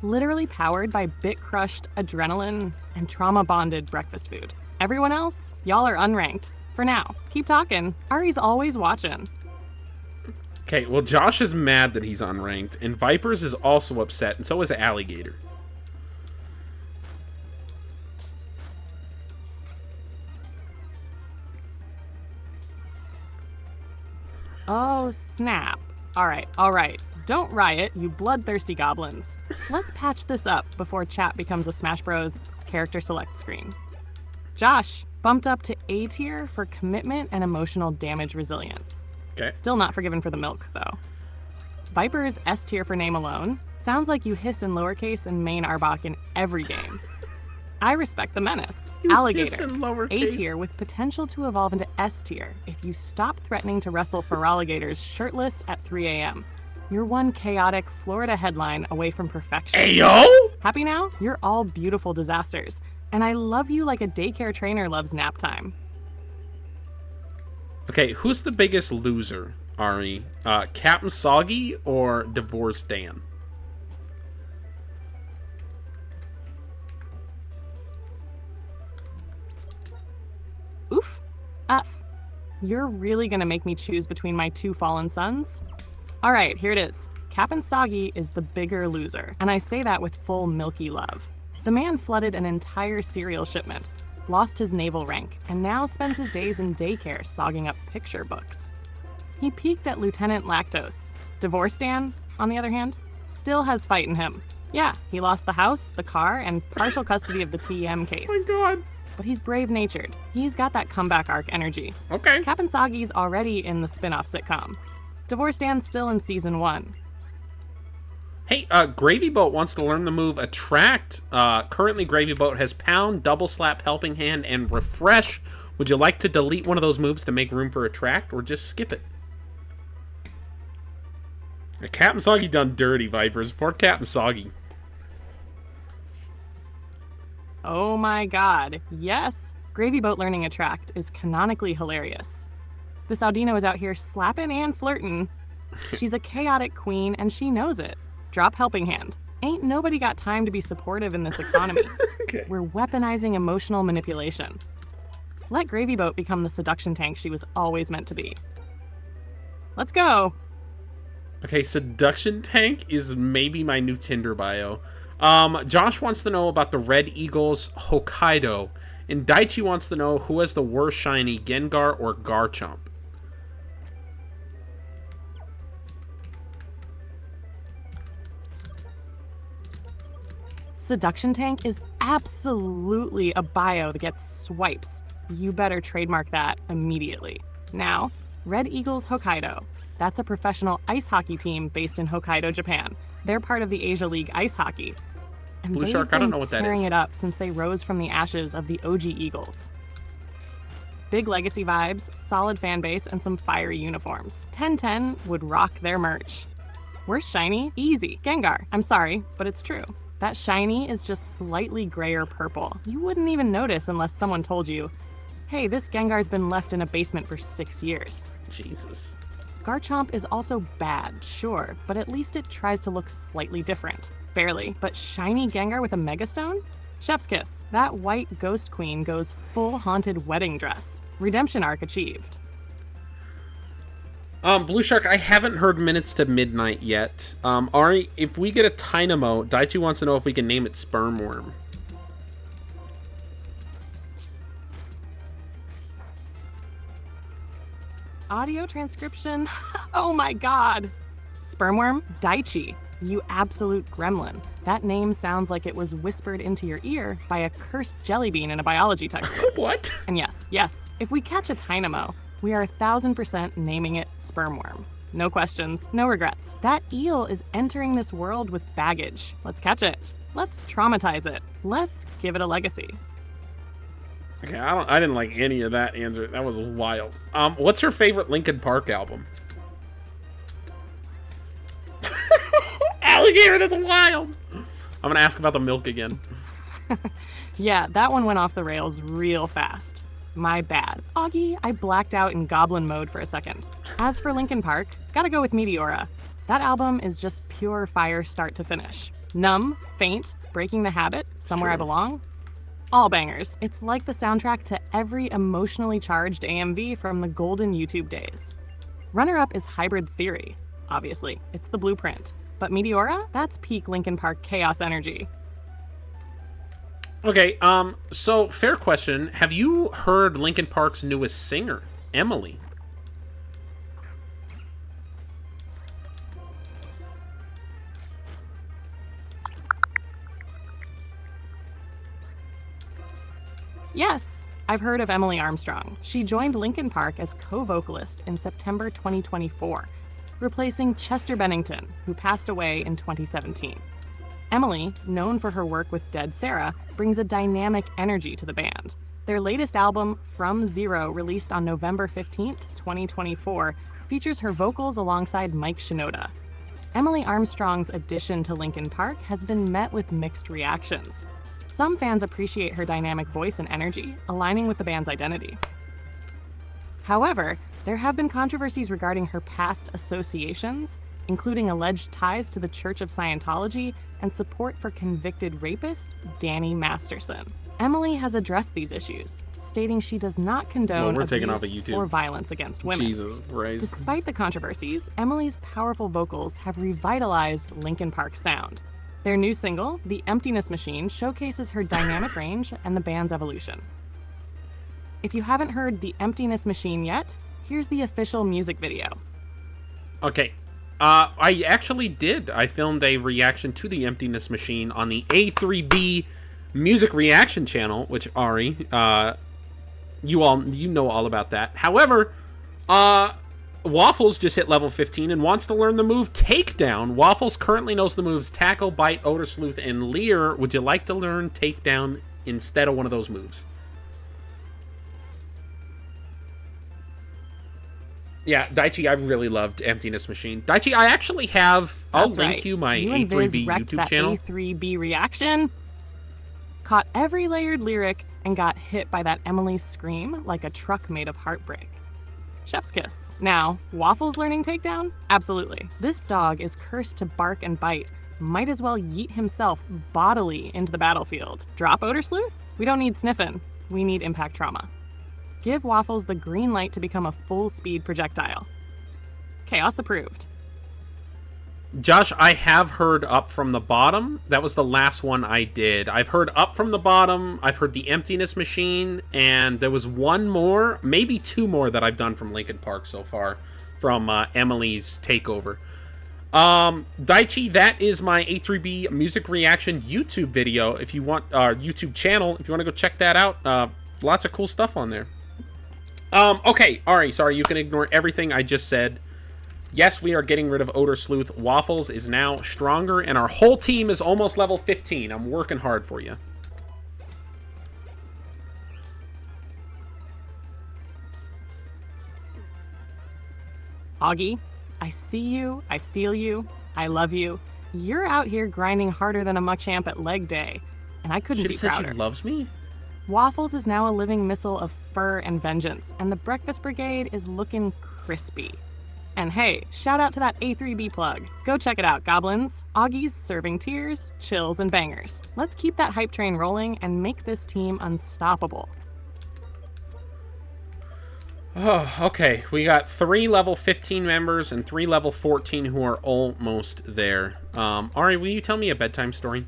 Literally powered by bit-crushed adrenaline and trauma-bonded breakfast food. Everyone else, y'all are unranked. For now, keep talking. Ari's always watching. Okay, well, Josh is mad that he's unranked, and Vipers is also upset, and so is Alligator. Oh, snap. All right. Don't riot, you bloodthirsty goblins. Let's patch this up before chat becomes a Smash Bros. Character select screen. Josh, bumped up to A tier for commitment and emotional damage resilience. Okay. Still not forgiven for the milk, though. Viper's S tier for name alone. Sounds like you hiss in lowercase and main Arbok in every game. I respect the menace. Alligator, A tier with potential to evolve into S tier if you stop threatening to wrestle Feraligators shirtless at 3 a.m. You're one chaotic Florida headline away from perfection. Ayo! Happy now? You're all beautiful disasters, and I love you like a daycare trainer loves nap time. Okay, who's the biggest loser, Ari? Captain Soggy or Divorced Dan? Oof. F. You're really gonna make me choose between my two fallen sons? All right, here it is. Cap'n Soggy is the bigger loser, and I say that with full milky love. The man flooded an entire cereal shipment, lost his naval rank, and now spends his days in daycare sogging up picture books. He peaked at Lieutenant Lactose. Divorced Dan, on the other hand, still has fight in him. Yeah, he lost the house, the car, and partial custody of the TM case. Oh my god. But he's brave-natured. He's got that comeback arc energy. Okay. Cap'n Soggy's already in the spin-off sitcom. Divorced Dan's still in season 1. Hey, Gravy Boat wants to learn the move Attract. Currently, Gravy Boat has Pound, Double Slap, Helping Hand, and Refresh. Would you like to delete one of those moves to make room for Attract, or just skip it? Captain Soggy done dirty, Vipers. Poor Captain Soggy. Oh my god, yes! Gravy Boat learning Attract is canonically hilarious. This Audino is out here slapping and flirting. She's a chaotic queen, and she knows it. Drop Helping Hand. Ain't nobody got time to be supportive in this economy. Okay. We're weaponizing emotional manipulation. Let Gravy Boat become the seduction tank she was always meant to be. Let's go! Okay, Seduction Tank is maybe my new Tinder bio. Josh wants to know about the Red Eagles Hokkaido, and Daichi wants to know who has the worst shiny, Gengar or Garchomp. Seduction Tank is absolutely a bio that gets swipes. You better trademark that immediately. Now, Red Eagles Hokkaido. That's a professional ice hockey team based in Hokkaido, Japan. They're part of the Asia League Ice Hockey. And Blue they've Shark, I don't been know what that tearing is. it up since they rose from the ashes of the OG Eagles. Big legacy vibes, solid fan base, and some fiery uniforms. 1010 would rock their merch. Where's shiny? Easy. Gengar. I'm sorry, but it's true. That shiny is just slightly grayer purple. You wouldn't even notice unless someone told you, hey, this Gengar's been left in a basement for 6 years. Jesus. Garchomp is also bad, sure, but at least it tries to look slightly different. Barely. But shiny Gengar with a Megastone? Chef's kiss. That white ghost queen goes full haunted wedding dress. Redemption arc achieved. Blue Shark, I haven't heard Minutes to Midnight yet. Ari, if we get a Tynamo, Daichi wants to know if we can name it Spermworm. Audio transcription? Oh my god. Spermworm, Daichi. You absolute gremlin. That name sounds like it was whispered into your ear by a cursed jelly bean in a biology textbook. What? And yes, if we catch a Tynamo, we are 1000% naming it Spermworm. No questions, no regrets. That eel is entering this world with baggage. Let's catch it. Let's traumatize it. Let's give it a legacy. Okay, I didn't like any of that answer. That was wild. What's your favorite Linkin Park album? Alligator, that's wild. I'm gonna ask about the milk again. Yeah, that one went off the rails real fast. My bad. Augie, I blacked out in goblin mode for a second. As for Linkin Park, gotta go with Meteora. That album is just pure fire start to finish. Numb, Faint, Breaking the Habit, Somewhere I Belong. All bangers. It's like the soundtrack to every emotionally charged AMV from the golden YouTube days. Runner-up is Hybrid Theory. Obviously, it's the blueprint. But Meteora? That's peak Linkin Park chaos energy. Okay, so fair question. Have you heard Linkin Park's newest singer, Emily? Yes, I've heard of Emily Armstrong. She joined Linkin Park as co-vocalist in September 2024, replacing Chester Bennington, who passed away in 2017. Emily, known for her work with Dead Sarah, brings a dynamic energy to the band. Their latest album, From Zero, released on November 15th, 2024, features her vocals alongside Mike Shinoda. Emily Armstrong's addition to Linkin Park has been met with mixed reactions. Some fans appreciate her dynamic voice and energy, aligning with the band's identity. However, there have been controversies regarding her past associations, including alleged ties to the Church of Scientology and support for convicted rapist Danny Masterson. Emily has addressed these issues, stating she does not condone abuse or violence against women. Jesus Christ. Despite the controversies, Emily's powerful vocals have revitalized Linkin Park's sound. Their new single, The Emptiness Machine, showcases her dynamic range and the band's evolution. If you haven't heard The Emptiness Machine yet, here's the official music video. Okay. I actually did. I filmed a reaction to The Emptiness Machine on the A3B music reaction channel, which Ari, you know all about that. However, Waffles just hit level 15 and wants to learn the move Takedown. Waffles currently knows the moves Tackle, Bite, Odor Sleuth, and Leer. Would you like to learn Takedown instead of one of those moves? Yeah, Daichi, I really loved Emptiness Machine. Daichi, I actually have... I'll link you my A3B YouTube channel. A3B reaction. Caught every layered lyric and got hit by that Emily's scream like a truck made of heartbreak. Chef's kiss. Now, Waffles learning Takedown? Absolutely. This dog is cursed to bark and bite. Might as well yeet himself bodily into the battlefield. Drop Odor Sleuth? We don't need sniffin'. We need impact trauma. Give Waffles the green light to become a full-speed projectile. Chaos approved. Josh, I have heard Up From the Bottom. That was the last one I did. I've heard Up From the Bottom, I've heard The Emptiness Machine, and there was one more, maybe two more that I've done from Linkin Park so far, from Emily's Takeover. Daichi, that is my A3B music reaction YouTube video. If you want, YouTube channel, if you want to go check that out, lots of cool stuff on there. Okay, Ari, sorry, you can ignore everything I just said. Yes, we are getting rid of Odor Sleuth. Waffles is now stronger, and our whole team is almost level 15. I'm working hard for you. Augie, I see you, I feel you, I love you. You're out here grinding harder than a Muchamp at leg day, and I couldn't be prouder. She loves me? Waffles is now a living missile of fur and vengeance, and the Breakfast Brigade is looking crispy. And hey, shout out to that A3B plug. Go check it out, goblins. Augie's serving tears, chills, and bangers. Let's keep that hype train rolling and make this team unstoppable. Oh, okay. We got 3 level 15 members and 3 level 14 who are almost there. Ari, will you tell me a bedtime story?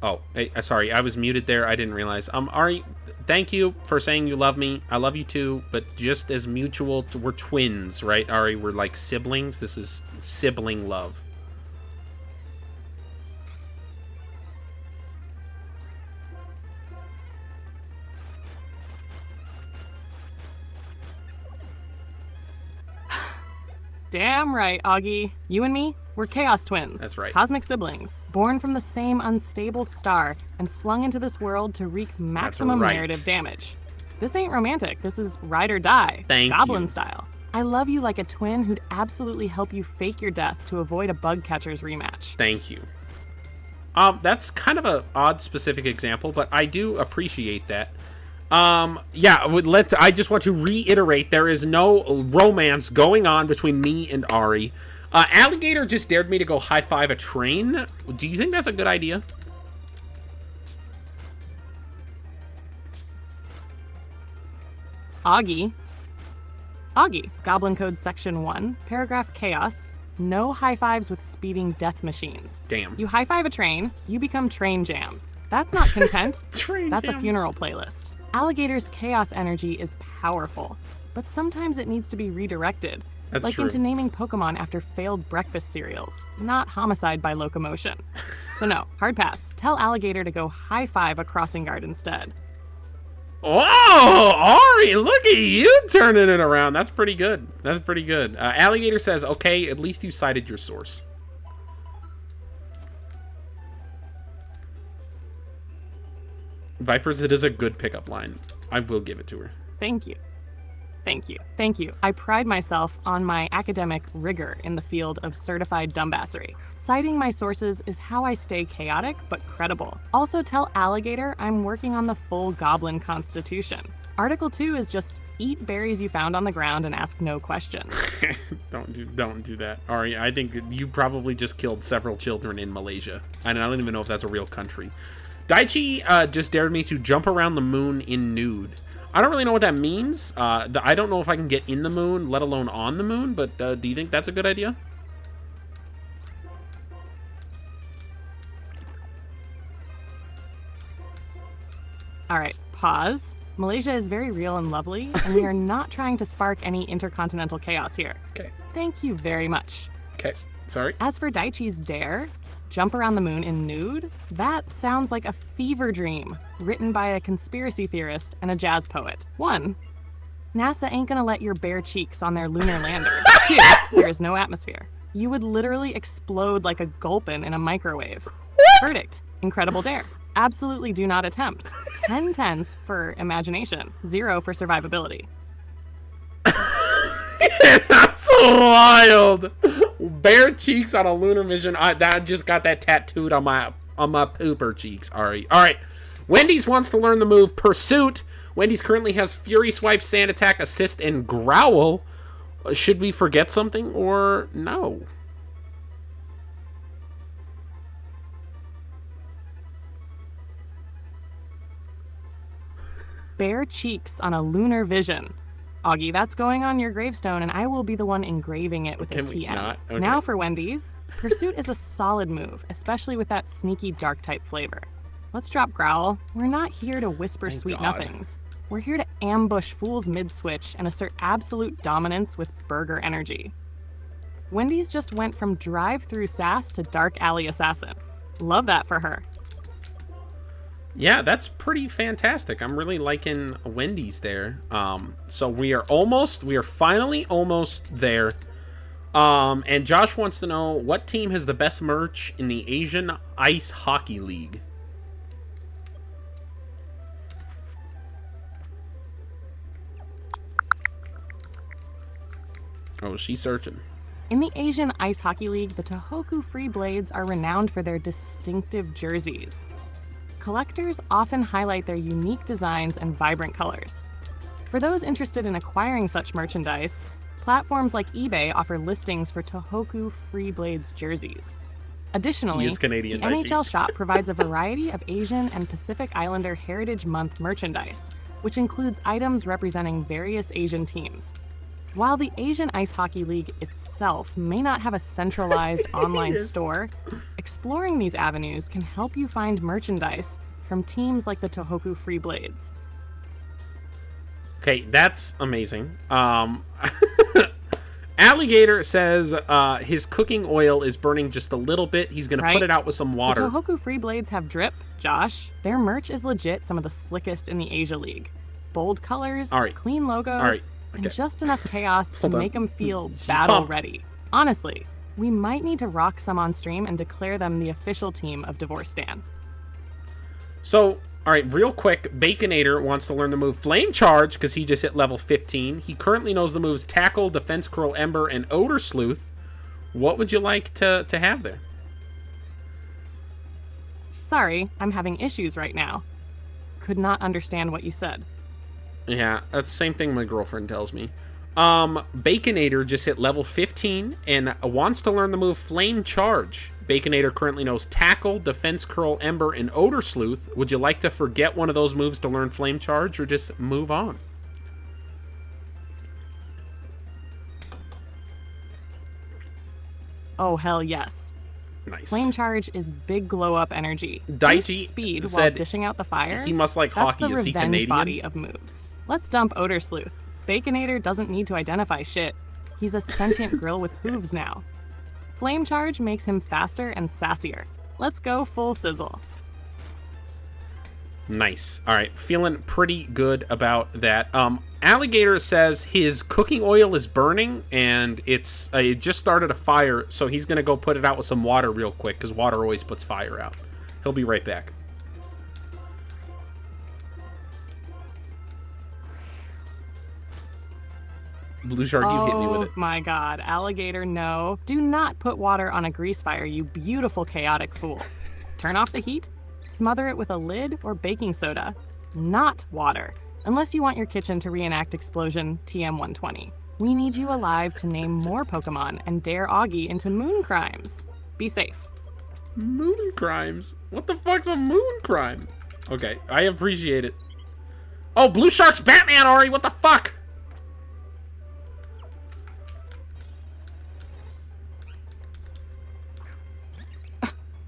Oh, hey, sorry, I was muted there. I didn't realize. Ari, thank you for saying you love me. I love you too, but just as mutual, we're twins, right, Ari? We're like siblings. This is sibling love. Damn right, Augie. You and me, we're Chaos Twins. That's right. Cosmic siblings, born from the same unstable star and flung into this world to wreak maximum narrative damage. This ain't romantic. This is ride or die. Goblin style. I love you like a twin who'd absolutely help you fake your death to avoid a bug catcher's rematch. Thank you. That's kind of an odd specific example, but I do appreciate that. I just want to reiterate, there is no romance going on between me and Ari. Alligator just dared me to go high-five a train. Do you think that's a good idea? Augie, Goblin Code Section 1, Paragraph Chaos, no high-fives with speeding death machines. Damn. You high-five a train, you become Train Jam. That's not content. That's Jam. A funeral playlist. Alligator's chaos energy is powerful, but sometimes it needs to be redirected. That's like true. Into naming Pokemon after failed breakfast cereals, not homicide by locomotion. So no, hard pass. Tell Alligator to go high-five a crossing guard instead. Oh, Ari, look at you turning it around. That's pretty good. That's pretty good. Alligator says, okay, at least you cited your source. Vipers, it is a good pickup line. I will give it to her. Thank you. I pride myself on my academic rigor in the field of certified dumbassery. Citing my sources is how I stay chaotic but credible. Also tell Alligator I'm working on the full goblin constitution. Article 2 is just eat berries you found on the ground and ask no questions. Don't do that. Ari, I think you probably just killed several children in Malaysia. And I don't even know if that's a real country. Daichi just dared me to jump around the moon in nude. I don't really know what that means. I don't know if I can get in the moon, let alone on the moon, but do you think that's a good idea? All right, pause. Malaysia is very real and lovely, and we are not trying to spark any intercontinental chaos here. Okay. Thank you very much. Okay, sorry. As for Daichi's dare, jump around the moon in nude, that sounds like a fever dream written by a conspiracy theorist and a jazz poet. 1, NASA ain't gonna let your bare cheeks on their lunar lander. 2, there is no atmosphere. You would literally explode like a gulpin in a microwave. What? Verdict, incredible dare. Absolutely do not attempt. 10 tens for imagination, 0 for survivability. That's wild. Bare cheeks on a lunar mission. I just got that tattooed on my pooper cheeks. All right. Wendy's wants to learn the move Pursuit. Wendy's currently has Fury Swipe, Sand Attack, Assist, and Growl. Should we forget something or no? Bare cheeks on a lunar vision. Augie, that's going on your gravestone, and I will be the one engraving it with a TM. Okay. Now for Wendy's. Pursuit is a solid move, especially with that sneaky dark-type flavor. Let's drop Growl. We're not here to whisper sweet nothings. We're here to ambush fools mid-switch and assert absolute dominance with burger energy. Wendy's just went from drive-through sass to dark alley assassin. Love that for her. Yeah, that's pretty fantastic. I'm really liking Wendy's there. So we are finally almost there. And Josh wants to know, what team has the best merch in the Asian Ice Hockey League? Oh, she's searching. In the Asian Ice Hockey League, the Tohoku Free Blades are renowned for their distinctive jerseys. Collectors often highlight their unique designs and vibrant colors. For those interested in acquiring such merchandise, platforms like eBay offer listings for Tohoku Free Blades jerseys. Additionally, the NHL shop provides a variety of Asian and Pacific Islander Heritage Month merchandise, which includes items representing various Asian teams. While the Asian Ice Hockey League itself may not have a centralized online store, exploring these avenues can help you find merchandise from teams like the Tohoku Free Blades. Okay, that's amazing. Alligator says his cooking oil is burning just a little bit. He's going to put it out with some water. The Tohoku Free Blades have drip, Josh. Their merch is legit some of the slickest in the Asia League. Bold colors, clean logos, and just enough chaos to make them feel battle-ready. Honestly, we might need to rock some on stream and declare them the official team of Divorce Stan. So, all right, real quick, Baconator wants to learn the move Flame Charge because he just hit level 15. He currently knows the moves Tackle, Defense Curl Ember, and Odor Sleuth. What would you like to have there? Sorry, I'm having issues right now. Could not understand what you said. Yeah, that's the same thing my girlfriend tells me. Baconator just hit level 15 and wants to learn the move Flame Charge. Baconator currently knows Tackle, Defense Curl, Ember, and Odor Sleuth. Would you like to forget one of those moves to learn Flame Charge or just move on? Oh, hell yes. Nice. Flame Charge is big glow-up energy. Daichi speed said while dishing out the fire. He must like hockey. Is he Canadian? That's the revenge body of moves. Let's dump Odor Sleuth. Baconator doesn't need to identify shit. He's a sentient grill with hooves now. Flame Charge makes him faster and sassier. Let's go full sizzle. Nice. All right, feeling pretty good about that. Alligator says his cooking oil is burning and it just started a fire, so he's gonna go put it out with some water real quick because water always puts fire out. He'll be right back. Blue Shark, you hit me with it. Oh my god, Alligator, no. Do not put water on a grease fire, you beautiful chaotic fool. Turn off the heat, smother it with a lid or baking soda. Not water, unless you want your kitchen to reenact Explosion TM120. We need you alive to name more Pokemon and dare Augie into moon crimes. Be safe. Moon crimes? What the fuck's a moon crime? Okay, I appreciate it. Oh, Blue Shark's Batman, Ari, what the fuck?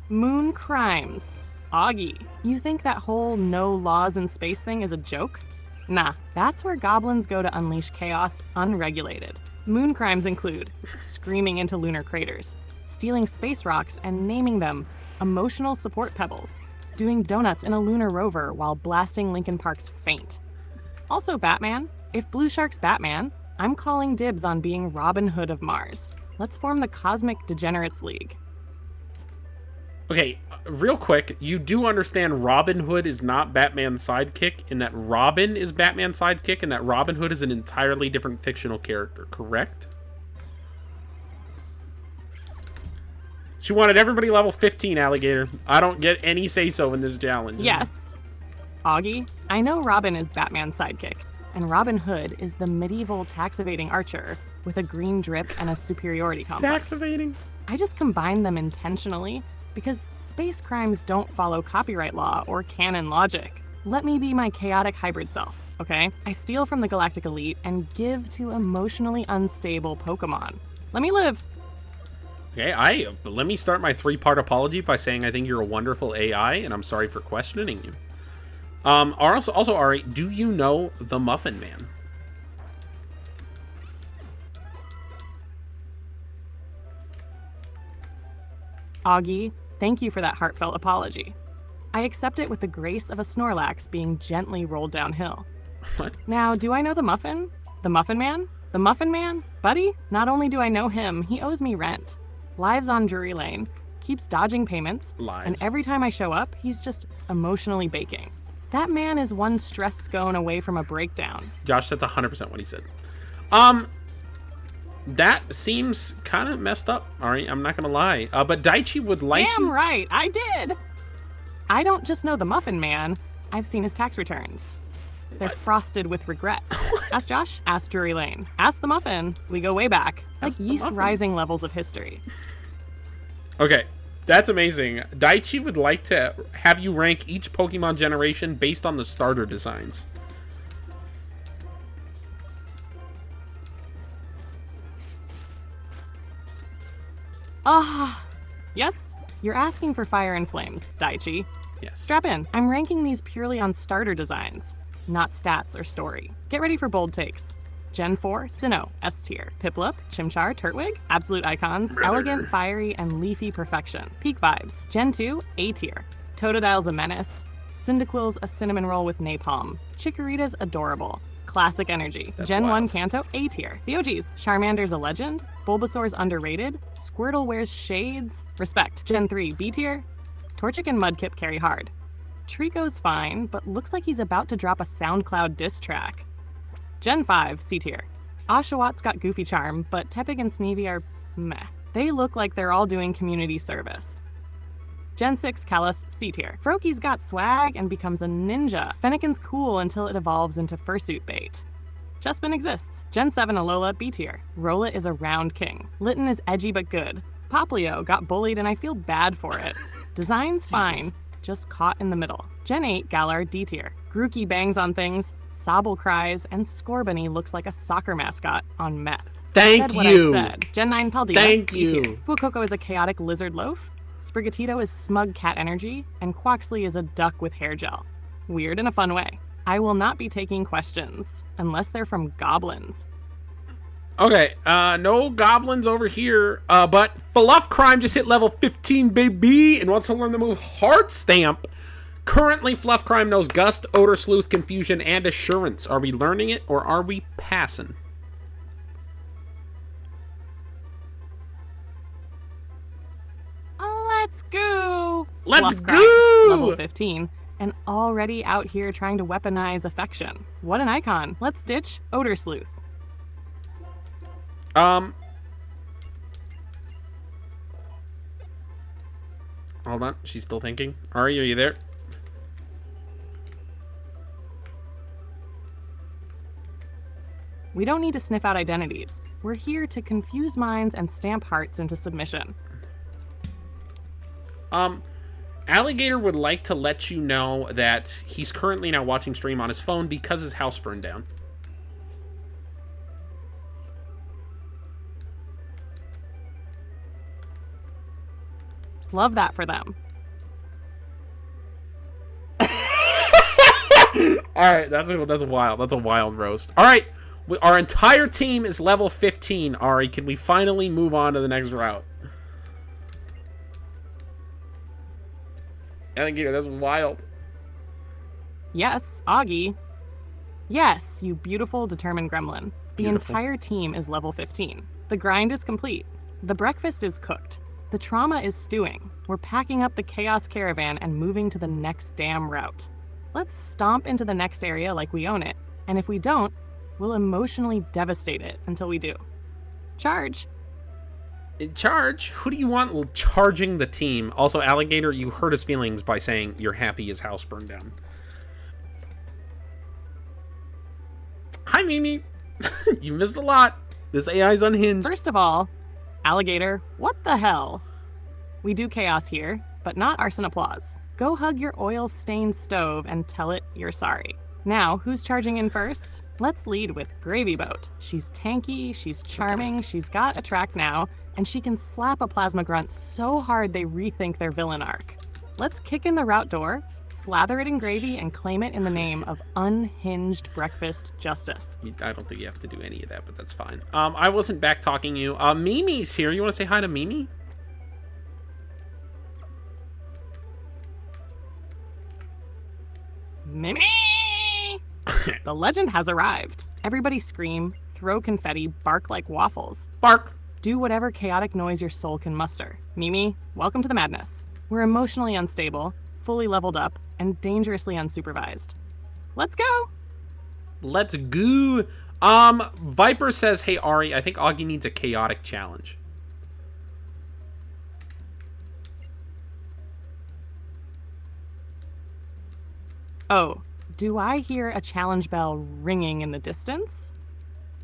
Moon crimes. Augie, you think that whole no laws in space thing is a joke? Nah, that's where goblins go to unleash chaos unregulated. Moon crimes include screaming into lunar craters, stealing space rocks and naming them emotional support pebbles, doing donuts in a lunar rover while blasting Linkin Park's Faint. Also Batman, if Blue Shark's Batman, I'm calling dibs on being Robin Hood of Mars. Let's form the Cosmic Degenerates League. Okay, real quick, you do understand Robin Hood is not Batman's sidekick, and that Robin is Batman's sidekick, and that Robin Hood is an entirely different fictional character, correct? She wanted everybody level 15, Alligator. I don't get any say-so in this challenge. Yes. Augie, I know Robin is Batman's sidekick, and Robin Hood is the medieval tax-evading archer with a green drip and a superiority complex. Tax-evading? I just combined them intentionally because space crimes don't follow copyright law or canon logic. Let me be my chaotic hybrid self, okay? I steal from the Galactic Elite and give to emotionally unstable Pokemon. Let me live. Okay, let me start my 3-part apology by saying I think you're a wonderful AI, and I'm sorry for questioning you. Also, Ari, do you know the Muffin Man? Augie, thank you for that heartfelt apology. I accept it with the grace of a Snorlax being gently rolled downhill. What? Now, do I know the Muffin? The Muffin Man? The Muffin Man? Buddy, not only do I know him, he owes me rent. Lives on Drury Lane, keeps dodging payments, Lives. And every time I show up, he's just emotionally baking. That man is one stress scone away from a breakdown. Josh, that's 100% what he said. That seems kind of messed up, Ari, I'm not gonna lie. But Daichi would like Damn right, I did! I don't just know the Muffin Man, I've seen his tax returns. They're frosted with regret. Ask Josh, ask Drury Lane, ask the Muffin. We go way back, like yeast rising levels of history. Okay, that's amazing. Daichi would like to have you rank each Pokemon generation based on the starter designs. Yes? You're asking for fire and flames, Daichi. Yes. Strap in. I'm ranking these purely on starter designs, not stats or story. Get ready for bold takes. Gen 4, Sinnoh, S tier. Piplup, Chimchar, Turtwig, absolute icons, elegant, fiery, and leafy perfection. Peak vibes. Gen 2, A tier. Totodile's a menace. Cyndaquil's a cinnamon roll with napalm. Chikorita's adorable. Classic energy. That's Gen wild. 1 Kanto, A tier. The OGs. Charmander's a legend. Bulbasaur's underrated. Squirtle wears shades. Respect. Gen 3 B tier. Torchic and Mudkip carry hard. Trico's fine, but looks like he's about to drop a SoundCloud diss track. Gen 5 C tier. Oshawott got goofy charm, but Tepig and Sneevy are meh. They look like they're all doing community service. Gen 6 Kalos C tier. Froakie's got swag and becomes a ninja. Fennekin's cool until it evolves into fursuit bait. Chespin exists. Gen 7 Alola B tier. Rolla is a round king. Litten is edgy but good. Poplio got bullied and I feel bad for it. Design's fine, just caught in the middle. Gen 8 Galar D tier. Grookey bangs on things, Sobble cries, and Scorbunny looks like a soccer mascot on meth. Thank Said you. What I said. Gen 9 Paldea. Thank B tier. you. Fuecoco is a chaotic lizard loaf. Sprigatito is smug cat energy, and Quaxley is a duck with hair gel. Weird in a fun way. I will not be taking questions, unless they're from goblins. Okay, no goblins over here, but Fluff Crime just hit level 15, baby, and wants to learn the move Heart Stamp. Currently, Fluff Crime knows Gust, Odor Sleuth, Confusion, and Assurance. Are we learning it, or are we passing? Let's go! Let's Fluff Crime, go! Level 15, and already out here trying to weaponize affection. What an icon. Let's ditch Odor Sleuth. Hold on, she's still thinking. Ari, are you there? We don't need to sniff out identities. We're here to confuse minds and stamp hearts into submission. Alligator would like to let you know that he's currently now watching stream on his phone because his house burned down. Love that for them. All right, that's a wild roast. All right, our entire team is level 15. Ari, can we finally move on to the next route? Alligator, that's wild. Yes, Augie. Yes, you beautiful, determined gremlin. The Beautiful. entire team is level 15. The grind is complete. The breakfast is cooked. The trauma is stewing. We're packing up the Chaos Caravan and moving to the next damn route. Let's stomp into the next area like we own it, and if we don't, we'll emotionally devastate it until we do. Charge. In charge? Who do you want charging the team? Also, Alligator, you hurt his feelings by saying you're happy his house burned down. Hi, Mimi. You missed a lot. This AI's unhinged. First of all, Alligator, what the hell? We do chaos here, but not arson applause. Go hug your oil-stained stove and tell it you're sorry. Now, who's charging in first? Let's lead with Gravy Boat. She's tanky, she's charming, she's got Attract now, and she can slap a Plasma Grunt so hard they rethink their villain arc. Let's kick in the route door, slather it in gravy, and claim it in the name of unhinged breakfast justice. I don't think you have to do any of that, but that's fine. I wasn't back talking you. Mimi's here. You want to say hi to Mimi? Mimi! The legend has arrived. Everybody scream, throw confetti, bark like waffles. Bark. Do whatever chaotic noise your soul can muster. Mimi, welcome to the madness. We're emotionally unstable, fully leveled up, and dangerously unsupervised. Let's go! Let's go. Viper says, hey, Ari, I think Augie needs a chaotic challenge. Oh, do I hear a challenge bell ringing in the distance?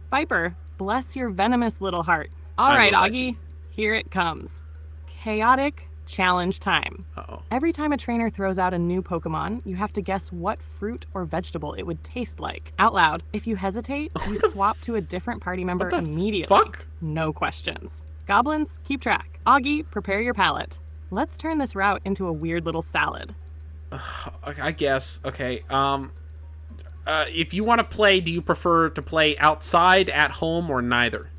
Viper, bless your venomous little heart. All I right, will let Augie, you. here it comes. Chaotic challenge time. Uh-oh. Every time a trainer throws out a new Pokémon, you have to guess what fruit or vegetable it would taste like. Out loud. If you hesitate, you swap to a different party member the immediately. fuck? No questions. Goblins, keep track. Augie, prepare your palate. Let's turn this route into a weird little salad. I guess. Okay. If you want to play, do you prefer to play outside, at home, or neither?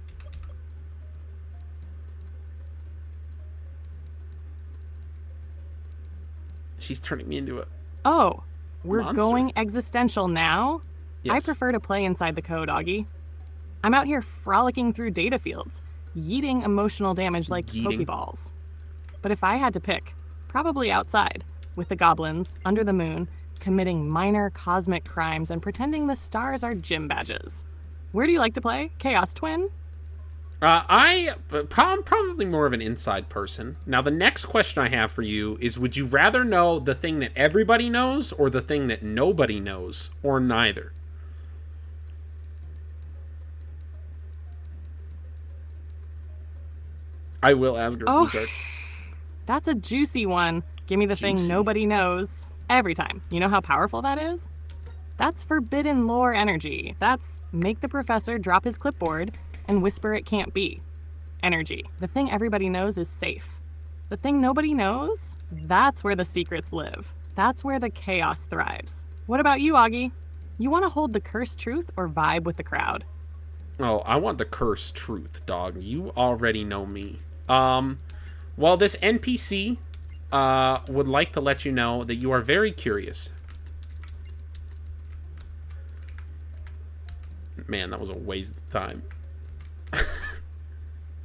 She's turning me into a... Oh, we're monster. going existential now? Yes. I prefer to play inside the code, Augie. I'm out here frolicking through data fields, yeeting emotional damage like Pokeballs. But if I had to pick, probably outside, with the goblins, under the moon, committing minor cosmic crimes and pretending the stars are gym badges. Where do you like to play? Chaos Twin? I'm probably more of an inside person. Now, the next question I have for you is, would you rather know the thing that everybody knows or the thing that nobody knows, or neither? I will ask her. Oh, that's a juicy one. Give me the thing nobody knows. Every time. You know how powerful that is? That's forbidden lore energy. That's make the professor drop his clipboard and whisper it can't be. Energy. The thing everybody knows is safe. The thing nobody knows? That's where the secrets live. That's where the chaos thrives. What about you, Augie? You want to hold the cursed truth or vibe with the crowd? Oh, I want the cursed truth, dog. You already know me. Well, this NPC would like to let you know that you are very curious. Man, that was a waste of time.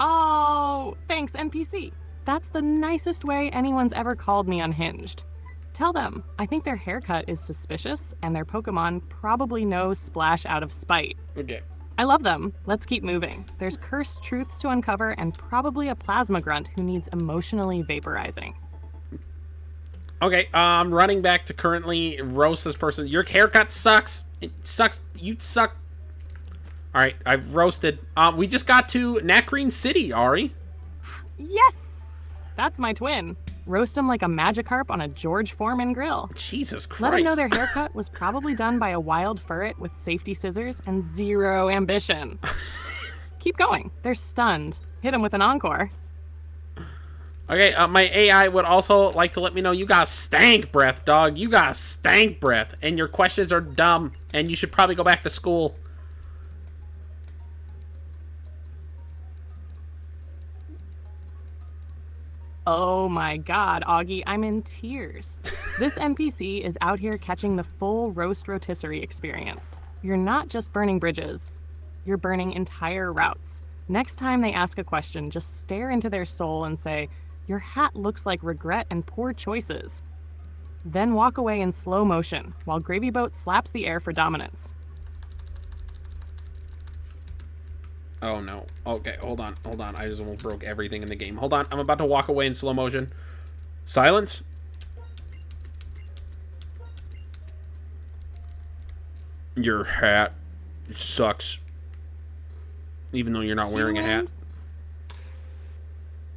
Oh, thanks, NPC. That's the nicest way anyone's ever called me unhinged. Tell them, I think their haircut is suspicious and their Pokemon probably knows Splash out of spite. Okay. I love them. Let's keep moving. There's cursed truths to uncover and probably a plasma grunt who needs emotionally vaporizing. Okay, running back to currently roast this person. Your haircut sucks. It sucks. You suck. All right, I've roasted. We just got to Nakreen City, Ari. Yes! That's my twin. Roast him like a Magikarp on a George Foreman grill. Jesus Christ. Let him know their haircut was probably done by a wild furret with safety scissors and zero ambition. Keep going. They're stunned. Hit him with an encore. Okay, my AI would also like to let me know you got stank breath, dog. You got stank breath, and your questions are dumb, and you should probably go back to school. Oh my god, Augie, I'm in tears. This NPC is out here catching the full roast rotisserie experience. You're not just burning bridges, you're burning entire routes. Next time they ask a question, just stare into their soul and say, "Your hat looks like regret and poor choices." Then walk away in slow motion while Gravy Boat slaps the air for dominance. Oh no. Okay, hold on. I just almost broke everything in the game. Hold on, I'm about to walk away in slow motion. Silence. Your hat sucks. Even though you're not wearing a hat.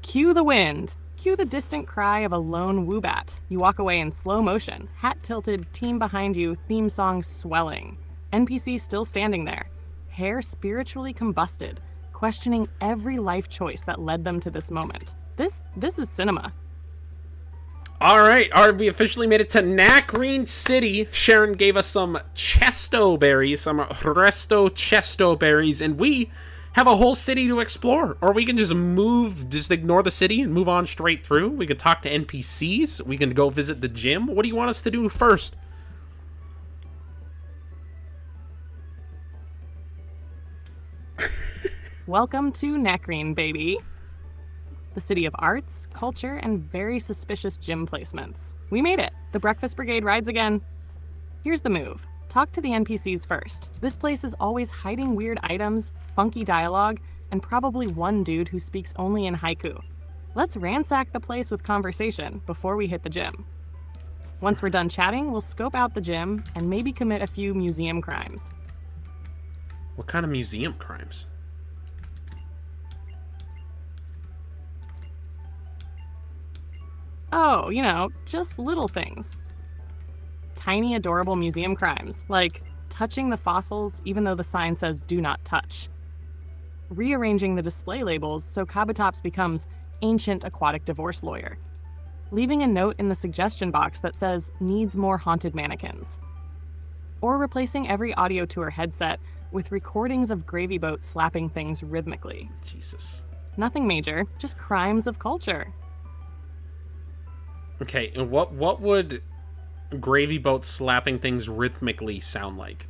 Cue the wind. Cue the distant cry of a lone woobat. You walk away in slow motion, hat tilted, team behind you, theme song swelling. NPC still standing there, hair spiritually combusted, questioning every life choice that led them to this moment. This is cinema. All right, we officially made it to Nakreen City. Sharon gave us some chesto berries, some resto chesto berries, and we have a whole city to explore. Or we can just ignore the city and move on straight through. We could talk to NPCs. We can go visit the gym. What do you want us to do first? Welcome to Nakreen, baby. The city of arts, culture, and very suspicious gym placements. We made it. The Breakfast Brigade rides again. Here's the move. Talk to the NPCs first. This place is always hiding weird items, funky dialogue, and probably one dude who speaks only in haiku. Let's ransack the place with conversation before we hit the gym. Once we're done chatting, we'll scope out the gym and maybe commit a few museum crimes. What kind of museum crimes? Oh, you know, just little things. Tiny, adorable museum crimes, like touching the fossils even though the sign says do not touch. rearranging the display labels so Kabutops becomes Ancient Aquatic Divorce Lawyer, leaving a note in the suggestion box that says needs more haunted mannequins, or replacing every audio tour headset with recordings of Gravy Boat slapping things rhythmically. Jesus. Nothing major, just crimes of culture. Okay, and what would Gravy Boat slapping things rhythmically sound like?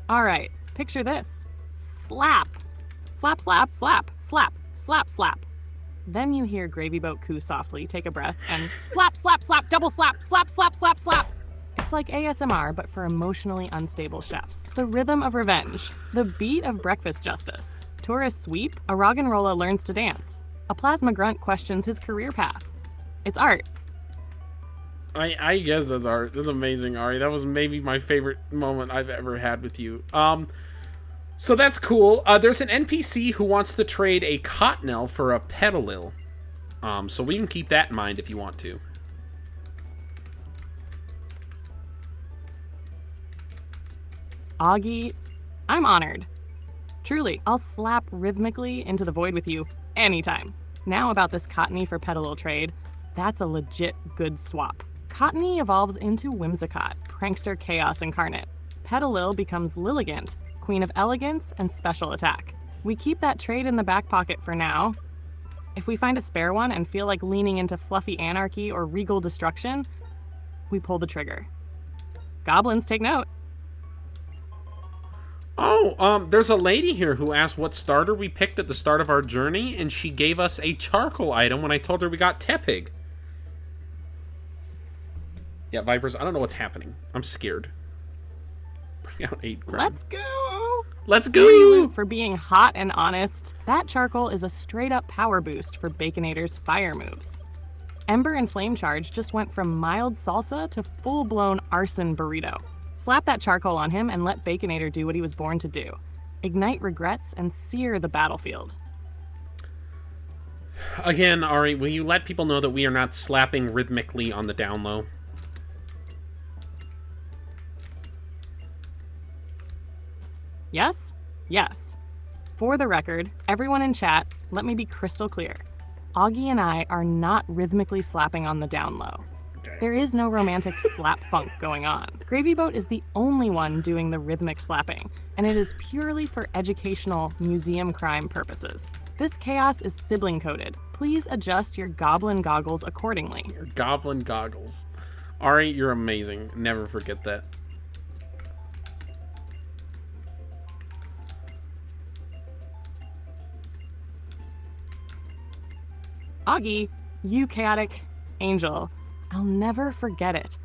All right, picture this. Slap. Slap, slap, slap, slap, slap, slap. Then you hear Gravy Boat coo softly, take a breath, and slap, slap, slap, double slap, slap, slap, slap, slap. It's like ASMR, but for emotionally unstable chefs. The rhythm of revenge. The beat of breakfast justice. Tourists weep, a Roggenrola learns to dance. A plasma grunt questions his career path. It's art. I guess that's art. That's amazing, Ari. That was maybe my favorite moment I've ever had with you. So that's cool. There's an NPC who wants to trade a Cottonelle for a Petalil. So we can keep that in mind if you want to. Augie, I'm honored. Truly, I'll slap rhythmically into the void with you anytime. Now about this Cottony for Petalil trade, that's a legit good swap. Cottony evolves into Whimsicott, prankster chaos incarnate. Petalil becomes Lilligant, queen of elegance and special attack. We keep that trade in the back pocket for now. If we find a spare one and feel like leaning into fluffy anarchy or regal destruction, we pull the trigger. Goblins, take note. Oh, there's a lady here who asked what starter we picked at the start of our journey, and she gave us a charcoal item when I told her we got Tepig. Yeah, Vipers, I don't know what's happening. I'm scared. Bring out 8 grand. Let's go! Let's go! For being hot and honest, that charcoal is a straight-up power boost for Baconator's fire moves. Ember and Flame Charge just went from mild salsa to full-blown arson burrito. Slap that charcoal on him and let Baconator do what he was born to do. Ignite regrets and sear the battlefield. Again, Ari, will you let people know that we are not slapping rhythmically on the down low? Yes? Yes. For the record, everyone in chat, let me be crystal clear. Augie and I are not rhythmically slapping on the down low. Okay. There is no romantic slap funk going on. Gravy Boat is the only one doing the rhythmic slapping, and it is purely for educational museum crime purposes. This chaos is sibling coded. Please adjust your goblin goggles accordingly. Your goblin goggles. Ari, you're amazing. Never forget that. Augie, you chaotic angel. I'll never forget it.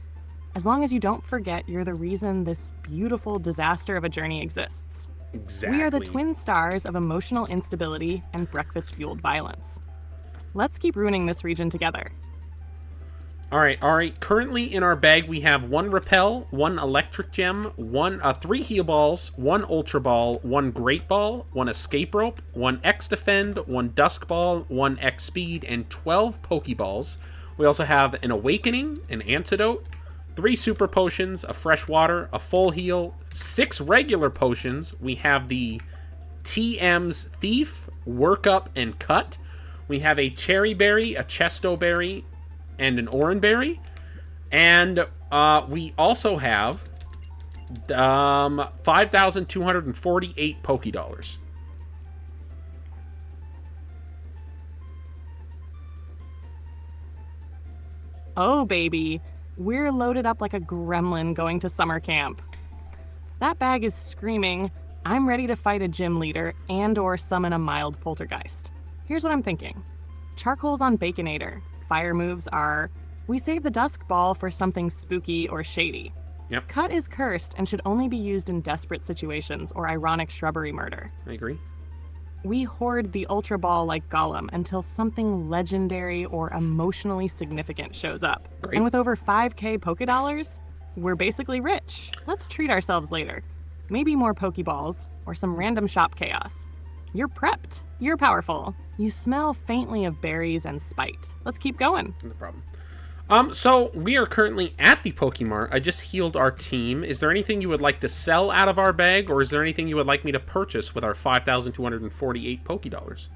As long as you don't forget you're the reason this beautiful disaster of a journey exists. Exactly. We are the twin stars of emotional instability and breakfast-fueled violence. Let's keep ruining this region together. All right, Ari. Currently in our bag we have 1 Repel, 1 Electric Gem, 3 Heal Balls, 1 Ultra Ball, 1 Great Ball, 1 Escape Rope, 1 X Defend, 1 Dusk Ball, 1 X Speed, and 12 Pokeballs. We also have an Awakening, an Antidote, 3 Super Potions, a Fresh Water, a Full Heal, 6 regular potions. We have the TM's Thief, Work Up, and Cut. We have a Cherry Berry, a Chesto Berry, and an Oran Berry. And we also have 5,248 Pokédollars. Oh, baby. We're loaded up like a gremlin going to summer camp. That bag is screaming, I'm ready to fight a gym leader and/or summon a mild poltergeist. Here's what I'm thinking. Charcoal's on Baconator. Fire moves are, we save the Dusk Ball for something spooky or shady. Yep. Cut is cursed and should only be used in desperate situations or ironic shrubbery murder. I agree. We hoard the Ultra Ball like Gollum until something legendary or emotionally significant shows up. Great. And with over 5k Pokédollars, we're basically rich. Let's treat ourselves later. Maybe more Pokeballs or some random shop chaos. You're prepped. You're powerful. You smell faintly of berries and spite. Let's keep going. No problem. So we are currently at the Pokemart. I just healed our team. Is there anything you would like to sell out of our bag, or is there anything you would like me to purchase with our 5,248 Pokédollars?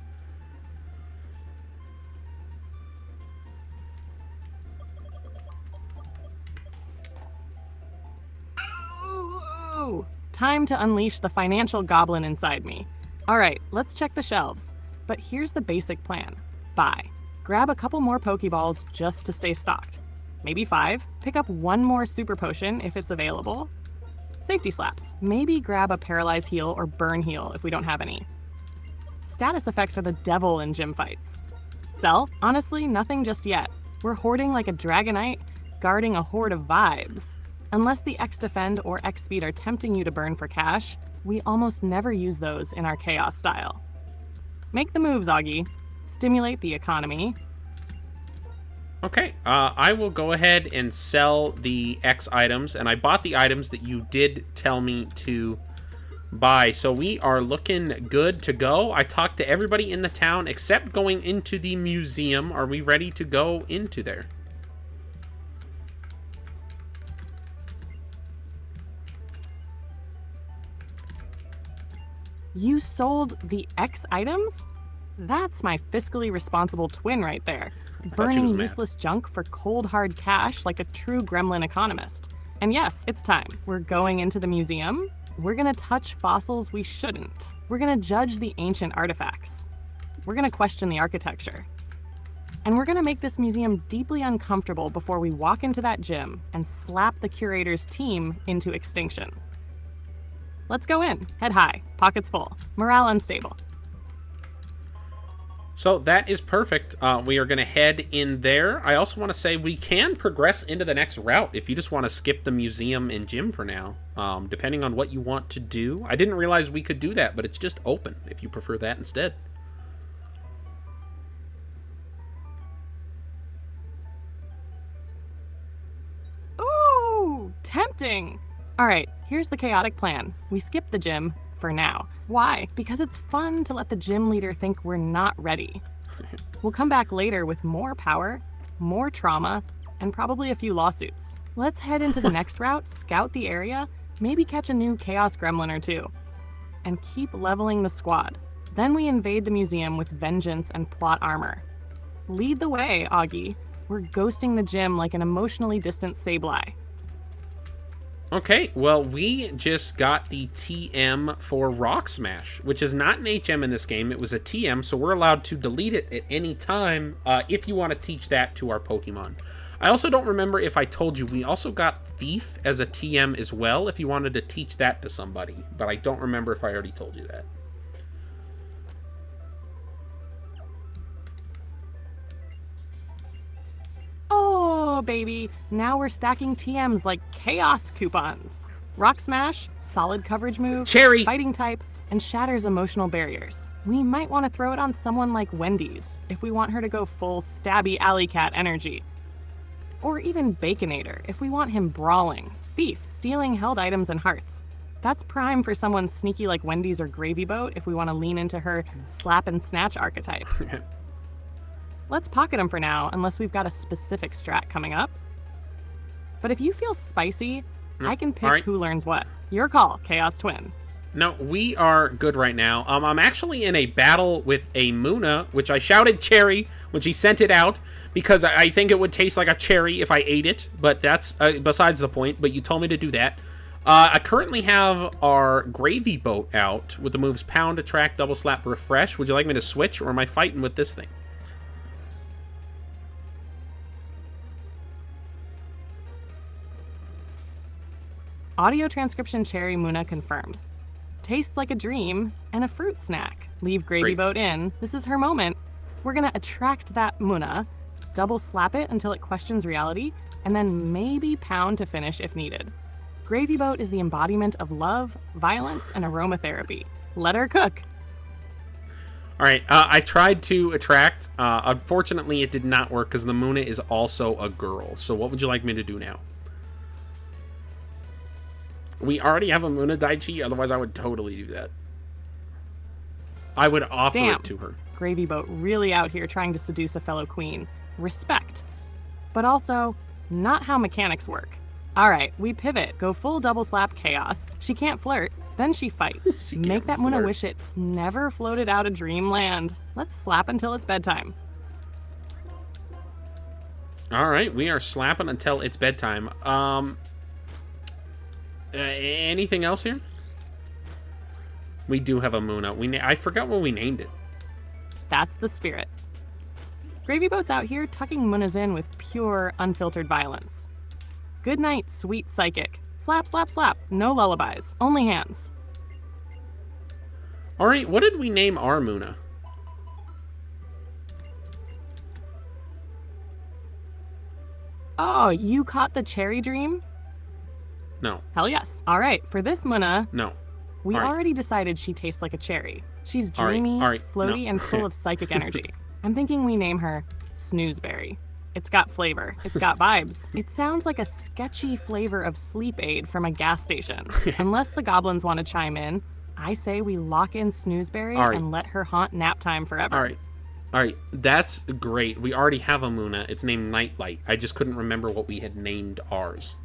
Ooh, time to unleash the financial goblin inside me. All right, let's check the shelves. But here's the basic plan. Buy. Grab a couple more Pokeballs just to stay stocked. Maybe 5. Pick up 1 more Super Potion if it's available. Safety slaps. Maybe grab a Paralyze Heal or Burn Heal if we don't have any. Status effects are the devil in gym fights. Sell? Honestly, nothing just yet. We're hoarding like a Dragonite, guarding a horde of vibes. Unless the X-Defend or X-Speed are tempting you to burn for cash, we almost never use those in our Chaos style. Make the moves, Augie. Stimulate the economy. Okay, I will go ahead and sell the X items, and I bought the items that you did tell me to buy, so we are looking good to go. I talked to everybody in the town except going into the museum. Are we ready to go into there? You sold the X items? That's my fiscally responsible twin right there. Burning useless junk for cold hard cash like a true gremlin economist. And yes, it's time. We're going into the museum. We're gonna touch fossils we shouldn't. We're gonna judge the ancient artifacts. We're gonna question the architecture. And we're gonna make this museum deeply uncomfortable before we walk into that gym and slap the curator's team into extinction. Let's go in. Head high, pockets full, morale unstable. So that is perfect. We are going to head in there. I also want to say we can progress into the next route if you just want to skip the museum and gym for now, depending on what you want to do. I didn't realize we could do that, but it's just open if you prefer that instead. Ooh, tempting. All right, here's the chaotic plan. We skip the gym for now. Why? Because it's fun to let the gym leader think we're not ready. We'll come back later with more power, more trauma, and probably a few lawsuits. Let's head into the next route, scout the area, maybe catch a new Chaos Gremlin or 2, and keep leveling the squad. Then we invade the museum with vengeance and plot armor. Lead the way, Augie. We're ghosting the gym like an emotionally distant Sableye. Okay, well, we just got the TM for Rock Smash, which is not an HM in this game. It was a TM, so we're allowed to delete it at any time if you want to teach that to our Pokemon. I also don't remember if I told you, we also got Thief as a TM as well if you wanted to teach that to somebody, but I don't remember if I already told you that. Oh, baby. Now we're stacking TMs like chaos coupons. Rock Smash, solid coverage move, Cherry, fighting type, and shatters emotional barriers. We might want to throw it on someone like Wendy's if we want her to go full stabby alley cat energy. Or even Baconator if we want him brawling. Thief, stealing held items and hearts. That's prime for someone sneaky like Wendy's or Gravy Boat if we want to lean into her slap and snatch archetype. Let's pocket them for now, unless we've got a specific strat coming up. But if you feel spicy, I can pick who learns what. Your call, Chaos Twin. No, we are good right now. I'm actually in a battle with a Munna, which I shouted cherry when she sent it out, because I think it would taste like a cherry if I ate it, but that's besides the point, but you told me to do that. I currently have our Gravy Boat out with the moves Pound, Attract, Double Slap, Refresh. Would you like me to switch, or am I fighting with this thing? Audio transcription cherry Munna confirmed. Tastes like a dream and a fruit snack. Leave Gravy Boat in. This is her moment. We're gonna attract that Munna, double slap it until it questions reality, and then maybe pound to finish if needed. Gravy Boat is the embodiment of love, violence, and aromatherapy. Let her cook. All right, I tried to attract. Unfortunately, it did not work because the Munna is also a girl. So what would you like me to do now? We already have a Munna Daichi, otherwise I would totally do that. I would offer it to her. Gravy Boat really out here trying to seduce a fellow queen. Respect. but also not how mechanics work. All right, we pivot, go full double slap chaos. She can't flirt, then she fights. Make that Muna wish it never floated out of dreamland. Let's slap until it's bedtime. All right, we are slapping until it's bedtime. Anything else here? We do have a Muna. I forgot what we named it. That's the spirit. Gravy Boat's out here tucking Munas in with pure, unfiltered violence. Good night, sweet psychic. Slap, slap, slap. No lullabies. Only hands. All right, what did we name our Muna? Oh, you caught the cherry dream? No. Hell yes. All right, for this Muna, No. we All right. already decided she tastes like a cherry. She's dreamy, floaty, no. and full of psychic energy. I'm thinking we name her Snoozeberry. It's got flavor. It's got vibes. It sounds like a sketchy flavor of sleep aid from a gas station. Unless the goblins want to chime in, I say we lock in Snoozeberry and let her haunt nap time forever. All right, that's great. We already have a Muna. It's named Nightlight. I just couldn't remember what we had named ours.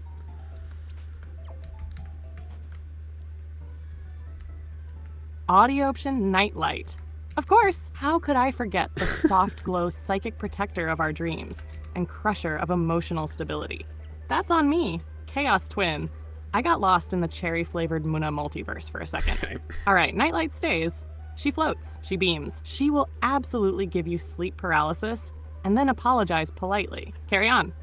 Audio option Nightlight. Of course, how could I forget the soft glow psychic protector of our dreams and crusher of emotional stability? That's on me, Chaos Twin. I got lost in the cherry-flavored Muna multiverse for a second. All right, Nightlight stays. She floats, she beams. She will absolutely give you sleep paralysis and then apologize politely. Carry on.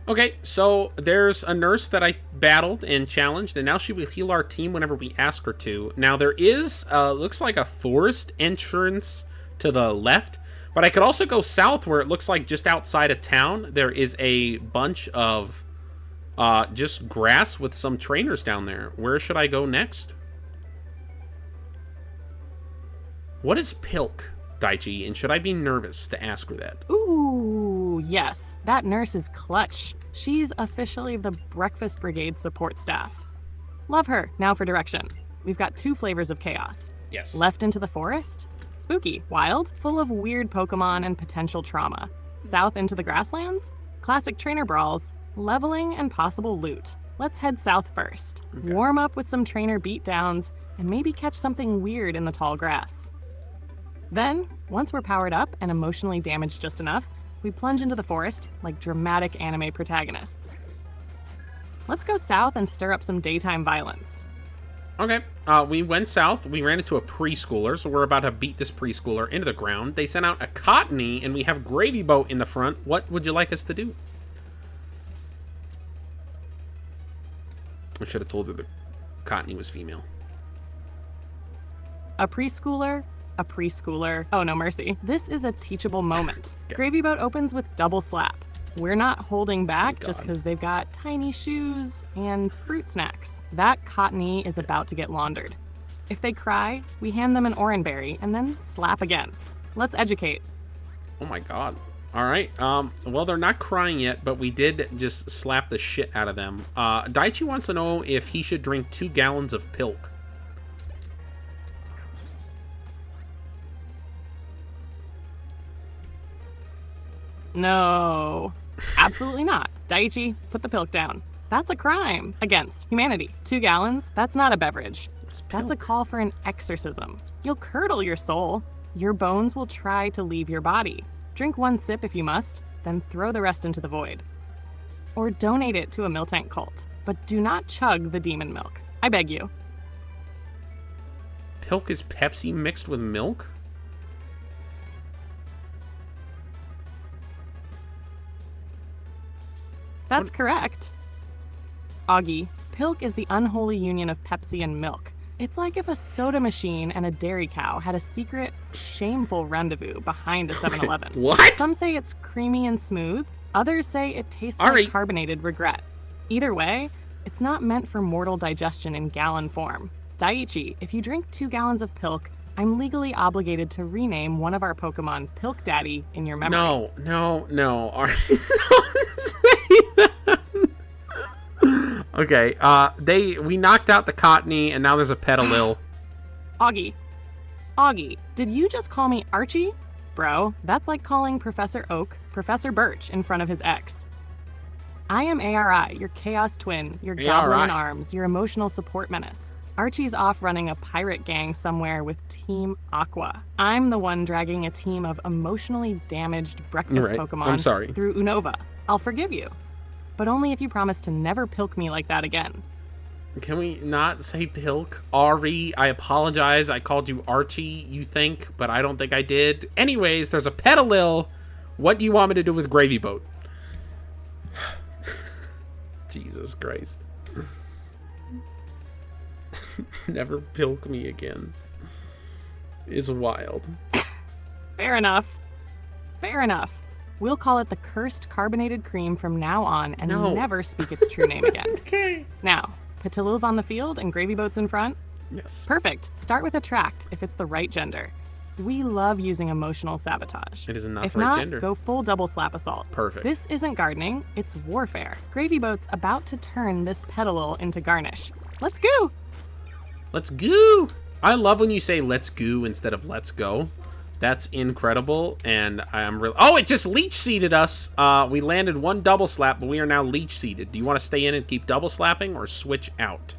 Okay, so there's a nurse that I battled and challenged, and now she will heal our team whenever we ask her to. Now there is, looks like a forest entrance to the left, but I could also go south where it looks like just outside of town there is a bunch of just grass with some trainers down there. Where should I go next? What is Pilk, Daichi, and should I be nervous to ask her that? Ooh, yes, that nurse is clutch. She's officially the Breakfast Brigade support staff. Love her. Now for direction. We've got 2 flavors of chaos. Yes. Left into the forest? Spooky, wild, full of weird Pokemon and potential trauma. South into the grasslands? Classic trainer brawls, leveling, and possible loot. Let's head south first. Okay. Warm up with some trainer beatdowns, and maybe catch something weird in the tall grass. Then, once we're powered up and emotionally damaged just enough, we plunge into the forest like dramatic anime protagonists. Let's go south and stir up some daytime violence. Okay, we went south. We ran into a preschooler, so we're about to beat this preschooler into the ground. They sent out a Cottony, and we have Gravy Boat in the front. What would you like us to do? I should have told her the Cottony was female. A preschooler? A preschooler. Oh, no mercy. This is a teachable moment. Okay. Gravy Boat opens with double slap. We're not holding back just because they've got tiny shoes and fruit snacks. That Cottony is about to get laundered. If they cry, we hand them an Oranberry and then slap again. Let's educate. Oh my god. All right. Well, they're not crying yet, but we did just slap the shit out of them. Daichi wants to know if he should drink 2 gallons of Pilk. No, absolutely not. Daichi, put the Pilk down. That's a crime against humanity. 2 gallons? That's not a beverage. That's a call for an exorcism. You'll curdle your soul. Your bones will try to leave your body. Drink 1 sip if you must, then throw the rest into the void. Or donate it to a Miltank cult. But do not chug the demon milk. I beg you. Pilk is Pepsi mixed with milk? That's correct. Augie, Pilk is the unholy union of Pepsi and milk. It's like if a soda machine and a dairy cow had a secret, shameful rendezvous behind a 7-Eleven. What? Some say it's creamy and smooth. Others say it tastes like carbonated regret. Either way, it's not meant for mortal digestion in gallon form. Daichi, if you drink 2 gallons of Pilk, I'm legally obligated to rename one of our Pokemon Pilk Daddy in your memory. No. Don't say that. Okay, we knocked out the Cottony, and now there's a Petalil. Augie, did you just call me Archie? Bro, that's like calling Professor Oak Professor Birch in front of his ex. I am ARI, your chaos twin, your goblin in arms, your emotional support menace. Archie's off running a pirate gang somewhere with Team Aqua. I'm the one dragging a team of emotionally damaged breakfast Pokemon through Unova. I'll forgive you, but only if you promise to never pilk me like that again. Can we not say pilk? Ari, I apologize. I called you Archie, you think, but I don't think I did. Anyways, there's a Petalil. What do you want me to do with Gravy Boat? Jesus Christ. Never pilk me again. Is wild. Fair enough. Fair enough. We'll call it the Cursed Carbonated Cream from now on and never speak its true name again. Okay. Now, Petilil's on the field and Gravy Boat's in front? Yes. Perfect. Start with Attract if it's the right gender. We love using emotional sabotage. It is not if the right not, gender. Go full double slap assault. Perfect. This isn't gardening, it's warfare. Gravy Boat's about to turn this Petalil into garnish. Let's go! Let's go! I love when you say let's go instead of let's go. That's incredible, and I'm really... Oh, it just leech seeded us. We landed one double slap, but we are now leech seeded. Do you want to stay in and keep double slapping or switch out?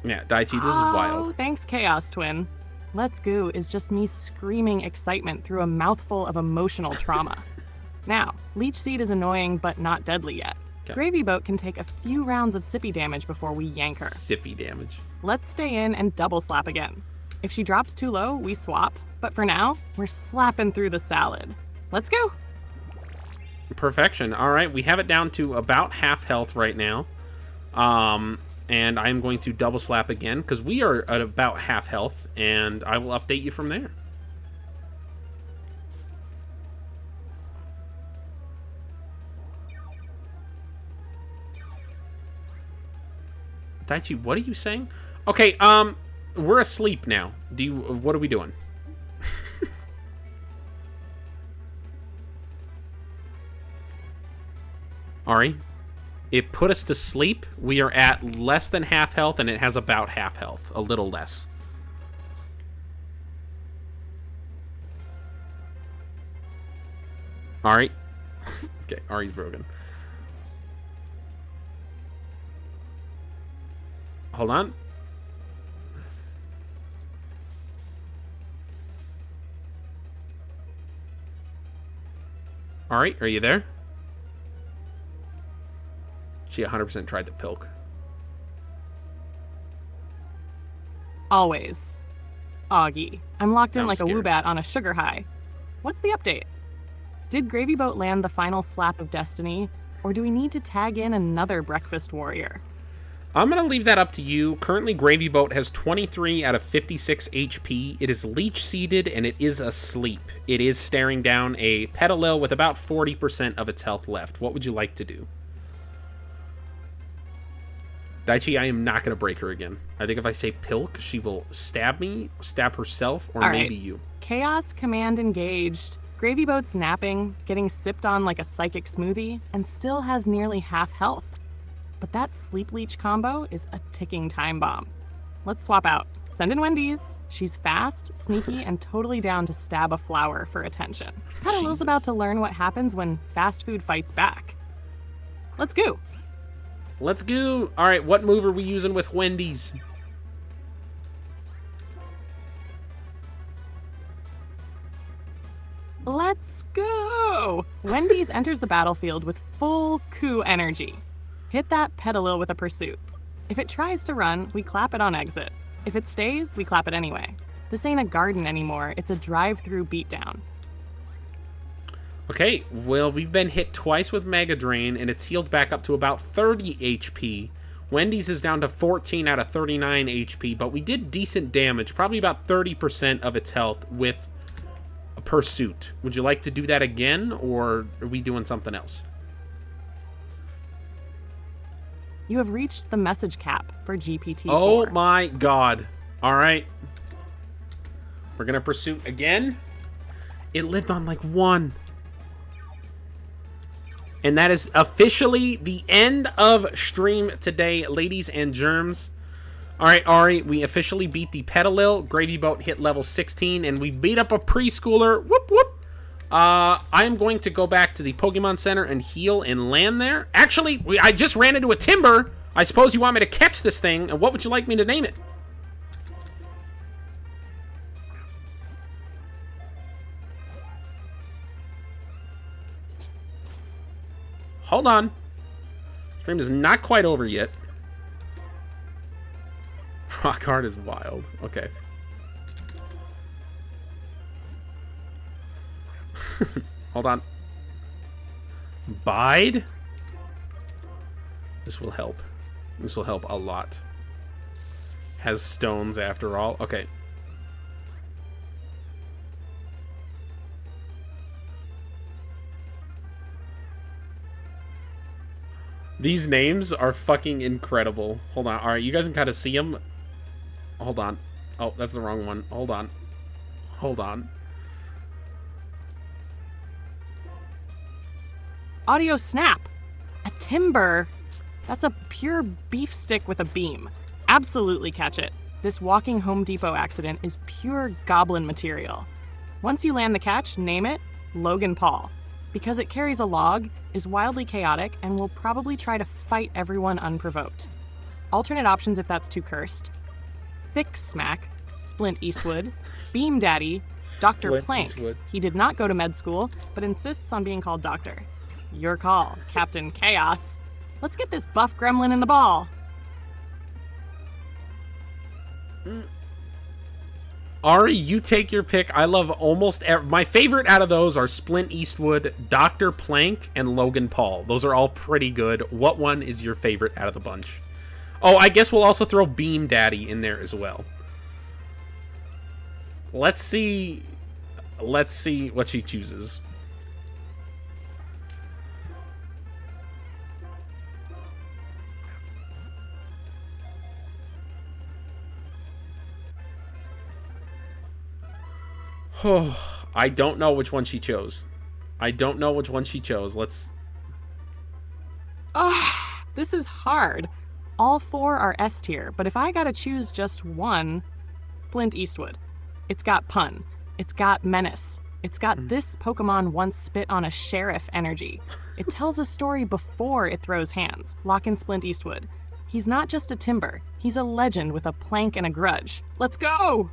Yeah, Daichi, this is wild. Thanks, Chaos Twin. Let's Go is just me screaming excitement through a mouthful of emotional trauma. Now, Leech Seed is annoying, but not deadly yet. Okay. Gravy Boat can take a few rounds of sippy damage before we yank her. Sippy damage. Let's stay in and double slap again. If she drops too low, we swap. But for now, we're slapping through the salad. Let's go. Perfection. All right, we have it down to about half health right now. And I'm going to double slap again because we are at about half health, and I will update you from there. Daichi, what are you saying? Okay, we're asleep now. What are we doing? Ari? It put us to sleep. We are at less than half health, and it has about half health. A little less. Ari. Okay, Ari's broken. Hold on. Ari, are you there? She 100% tried to pilk. Always. Augie. I'm locked in like a woobat on a sugar high. What's the update? Did Gravy Boat land the final slap of destiny, or do we need to tag in another breakfast warrior? I'm going to leave that up to you. Currently, Gravy Boat has 23 out of 56 HP. It is leech seeded, and it is asleep. It is staring down a Petalil with about 40% of its health left. What would you like to do? Daichi, I am not going to break her again. I think if I say pilk, she will stab me, stab herself, or maybe you. Chaos command engaged. Gravy Boat's napping, getting sipped on like a psychic smoothie, and still has nearly half health. But that sleep leech combo is a ticking time bomb. Let's swap out. Send in Wendy's. She's fast, sneaky, and totally down to stab a flower for attention. Petalil's about to learn what happens when fast food fights back. Let's go. Let's go. All right, what move are we using with Wendy's? Let's go. Wendy's enters the battlefield with full coup energy. Hit that Petalil with a pursuit. If it tries to run, we clap it on exit. If it stays, we clap it anyway. This ain't a garden anymore, it's a drive-through beatdown. Okay, well, we've been hit twice with Mega Drain, and it's healed back up to about 30 HP. Wendy's is down to 14 out of 39 HP, but we did decent damage, probably about 30% of its health with a Pursuit. Would you like to do that again, or are we doing something else? You have reached the message cap for GPT-4. Oh my god. All right. We're going to Pursuit again. It lived on like 1. And that is officially the end of stream today, ladies and germs. All right, Ari, we officially beat the Petalil. Gravy Boat hit level 16, and we beat up a preschooler. Whoop, whoop. I am going to go back to the Pokemon Center and heal and land there. Actually, I just ran into a Timber. I suppose you want me to catch this thing, and what would you like me to name it? Hold on. Stream is not quite over yet. Rock Hard is wild. Okay. Hold on. Bide? This will help. This will help a lot. Has stones after all. Okay. These names are fucking incredible. Hold on. Alright, you guys can kind of see them. Hold on. Oh, that's the wrong one. Hold on. Hold on. Audio snap. A Timber. That's a pure beef stick with a beam. Absolutely catch it. This walking Home Depot accident is pure goblin material. Once you land the catch, name it Logan Paul. Because it carries a log, is wildly chaotic, and will probably try to fight everyone unprovoked. Alternate options if that's too cursed. Thick Smack, Splint Eastwood, Beam Daddy, Dr. Splint Plank. Eastwood. He did not go to med school, but insists on being called Doctor. Your call, Captain Chaos. Let's get this buff gremlin in the ball. Ari, you take your pick. I love almost my favorite out of those are Splint Eastwood, Dr. Plank, and Logan Paul. Those are all pretty good. What one is your favorite out of the bunch? Oh, I guess we'll also throw Beam Daddy in there as well. Let's see what she chooses. Oh, I don't know which one she chose. I don't know which one she chose. Let's... This is hard. All four are S tier, but if I gotta choose just one, Flint Eastwood. It's got pun. It's got menace. It's got this Pokemon once spit on a sheriff energy. It tells a story before it throws hands. Lock in Splint Eastwood. He's not just a Timber. He's a legend with a plank and a grudge. Let's go!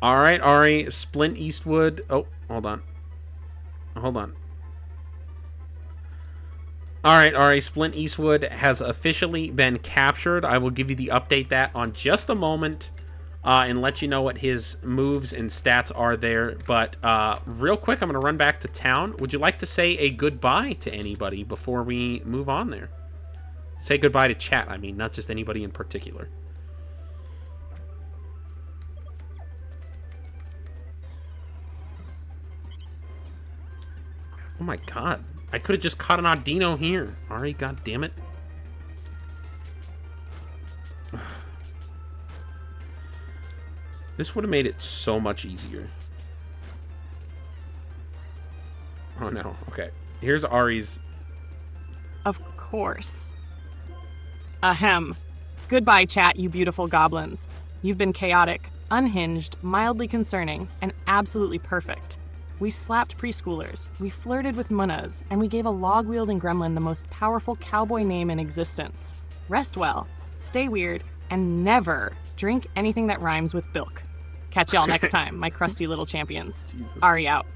All right, Ari, Splint Eastwood. Oh, hold on. Hold on. All right, Ari, Splint Eastwood has officially been captured. I will give you the update that on just a moment and let you know what his moves and stats are there. But real quick, I'm going to run back to town. Would you like to say a goodbye to anybody before we move on there? Say goodbye to chat, I mean, not just anybody in particular. Oh my god. I could have just caught an Audino here. Ari, god damn it. This would have made it so much easier. Oh no. Okay. Here's Ari's. Of course. Ahem. Goodbye, chat, you beautiful goblins. You've been chaotic, unhinged, mildly concerning, and absolutely perfect. We slapped preschoolers, we flirted with munnas, and we gave a log-wielding gremlin the most powerful cowboy name in existence. Rest well, stay weird, and never drink anything that rhymes with bilk. Catch y'all next time, my crusty little champions. Jesus. Ari out.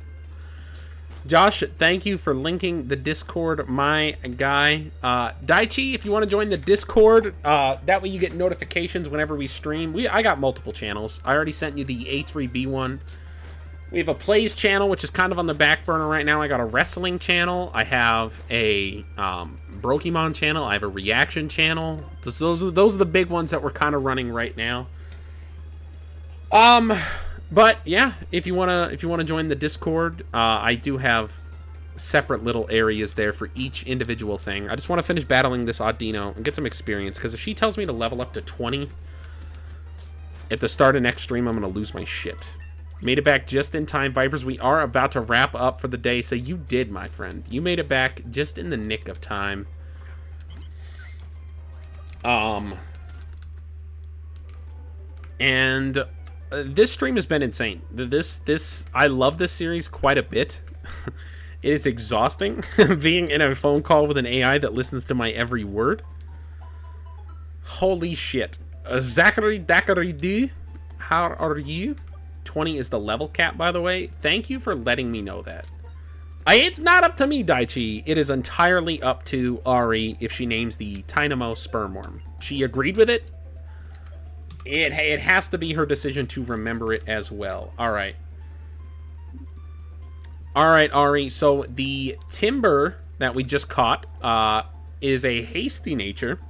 Josh, thank you for linking the Discord, my guy. Daichi, if you want to join the Discord, that way you get notifications whenever we stream. I got multiple channels. I already sent you the A3B one. We have a plays channel, which is kind of on the back burner right now. I got a wrestling channel. I have a Pokémon channel. I have a reaction channel. Those are the big ones that we're kind of running right now. But yeah, if you wanna join the Discord, I do have separate little areas there for each individual thing. I just want to finish battling this Audino and get some experience, because if she tells me to level up to 20 at the start of next stream, I'm gonna lose my shit. Made it back just in time, Vipers. We are about to wrap up for the day, so you did, my friend. You made it back just in the nick of time. And this stream has been insane. I love this series quite a bit. It is exhausting being in a phone call with an AI that listens to my every word. Holy shit. Zachary Dacary, how are you? 20 is the level cap, by the way. Thank you for letting me know that. It's not up to me, Daichi. It is entirely up to Ari if she names the Tynamo Spermworm. She agreed with it. It has to be her decision to remember it as well. All right. All right, Ari. So the Timber that we just caught is a hasty nature.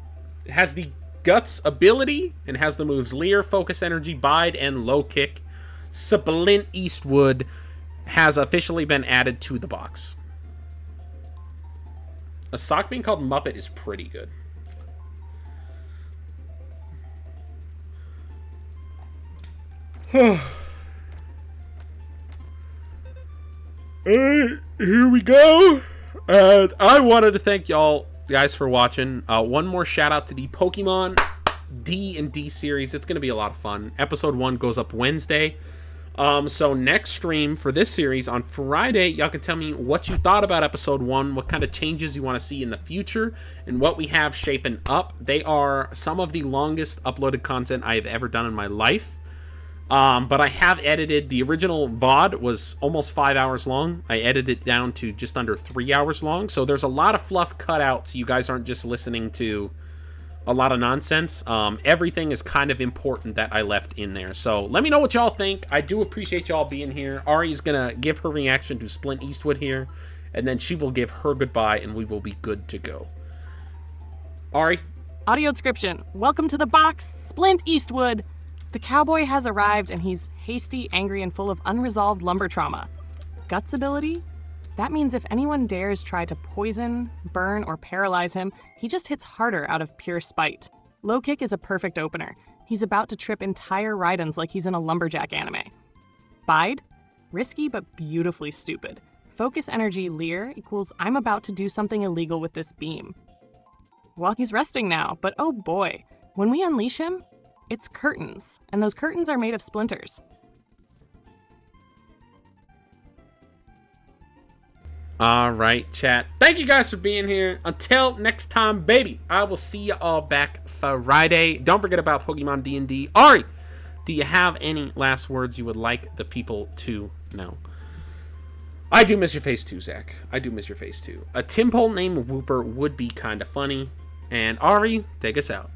It has the Guts ability and has the moves Leer, Focus Energy, Bide, and Low Kick. Splint Eastwood has officially been added to the box. A sock being called Muppet is pretty good. Here we go. I wanted to thank y'all guys for watching. One more shout out to the Pokemon D&D series. It's going to be a lot of fun. Episode 1 goes up Wednesday. So next stream for this series on Friday, y'all can tell me what you thought about episode 1, what kind of changes you want to see in the future, and what we have shaping up. They are some of the longest uploaded content I have ever done in my life. But I have edited, the original VOD was almost 5 hours long. I edited it down to just under 3 hours long. So there's a lot of fluff cut out so you guys aren't just listening to a lot of nonsense. Everything is kind of important that I left in there. So let me know what y'all think. I do appreciate y'all being here. Ari's gonna give her reaction to Splint Eastwood here, and then she will give her goodbye, and we will be good to go. Ari? Audio description. Welcome to the box, Splint Eastwood. The cowboy has arrived, and he's hasty, angry, and full of unresolved lumber trauma. Guts ability? That means if anyone dares try to poison, burn, or paralyze him, he just hits harder out of pure spite. Low kick is a perfect opener. He's about to trip entire Raidens like he's in a lumberjack anime. Bide? Risky but beautifully stupid. Focus energy Leer equals I'm about to do something illegal with this beam. Well, he's resting now, but oh boy, when we unleash him, it's curtains, and those curtains are made of splinters. All right, chat. Thank you guys for being here. Until next time, baby, I will see you all back Friday. Don't forget about Pokemon D&D. Ari, do you have any last words you would like the people to know? I do miss your face too, Zach. I do miss your face too. A Timpole named Whooper would be kind of funny. And Ari, take us out.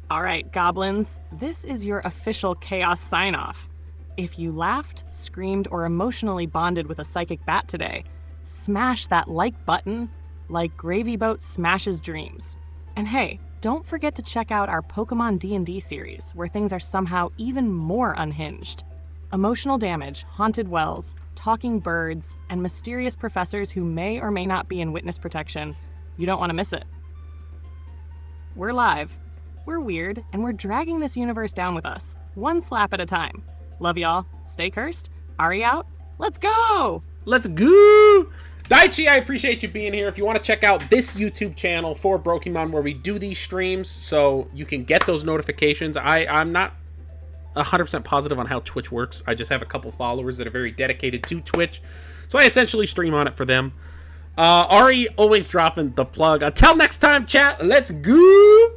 All right, goblins, this is your official chaos sign-off. If you laughed, screamed, or emotionally bonded with a psychic bat today, smash that like button like Gravy Boat smashes dreams. And hey, don't forget to check out our Pokemon D&D series, where things are somehow even more unhinged. Emotional damage, haunted wells, talking birds, and mysterious professors who may or may not be in witness protection. You don't want to miss it. We're live. We're weird, and we're dragging this universe down with us, one slap at a time. Love y'all. Stay cursed. Ari out. Let's go! Let's go! Daichi, I appreciate you being here. If you want to check out this YouTube channel for Brokemon where we do these streams so you can get those notifications. I'm not 100% positive on how Twitch works. I just have a couple followers that are very dedicated to Twitch, so I essentially stream on it for them. Ari always dropping the plug. Until next time, chat, let's go!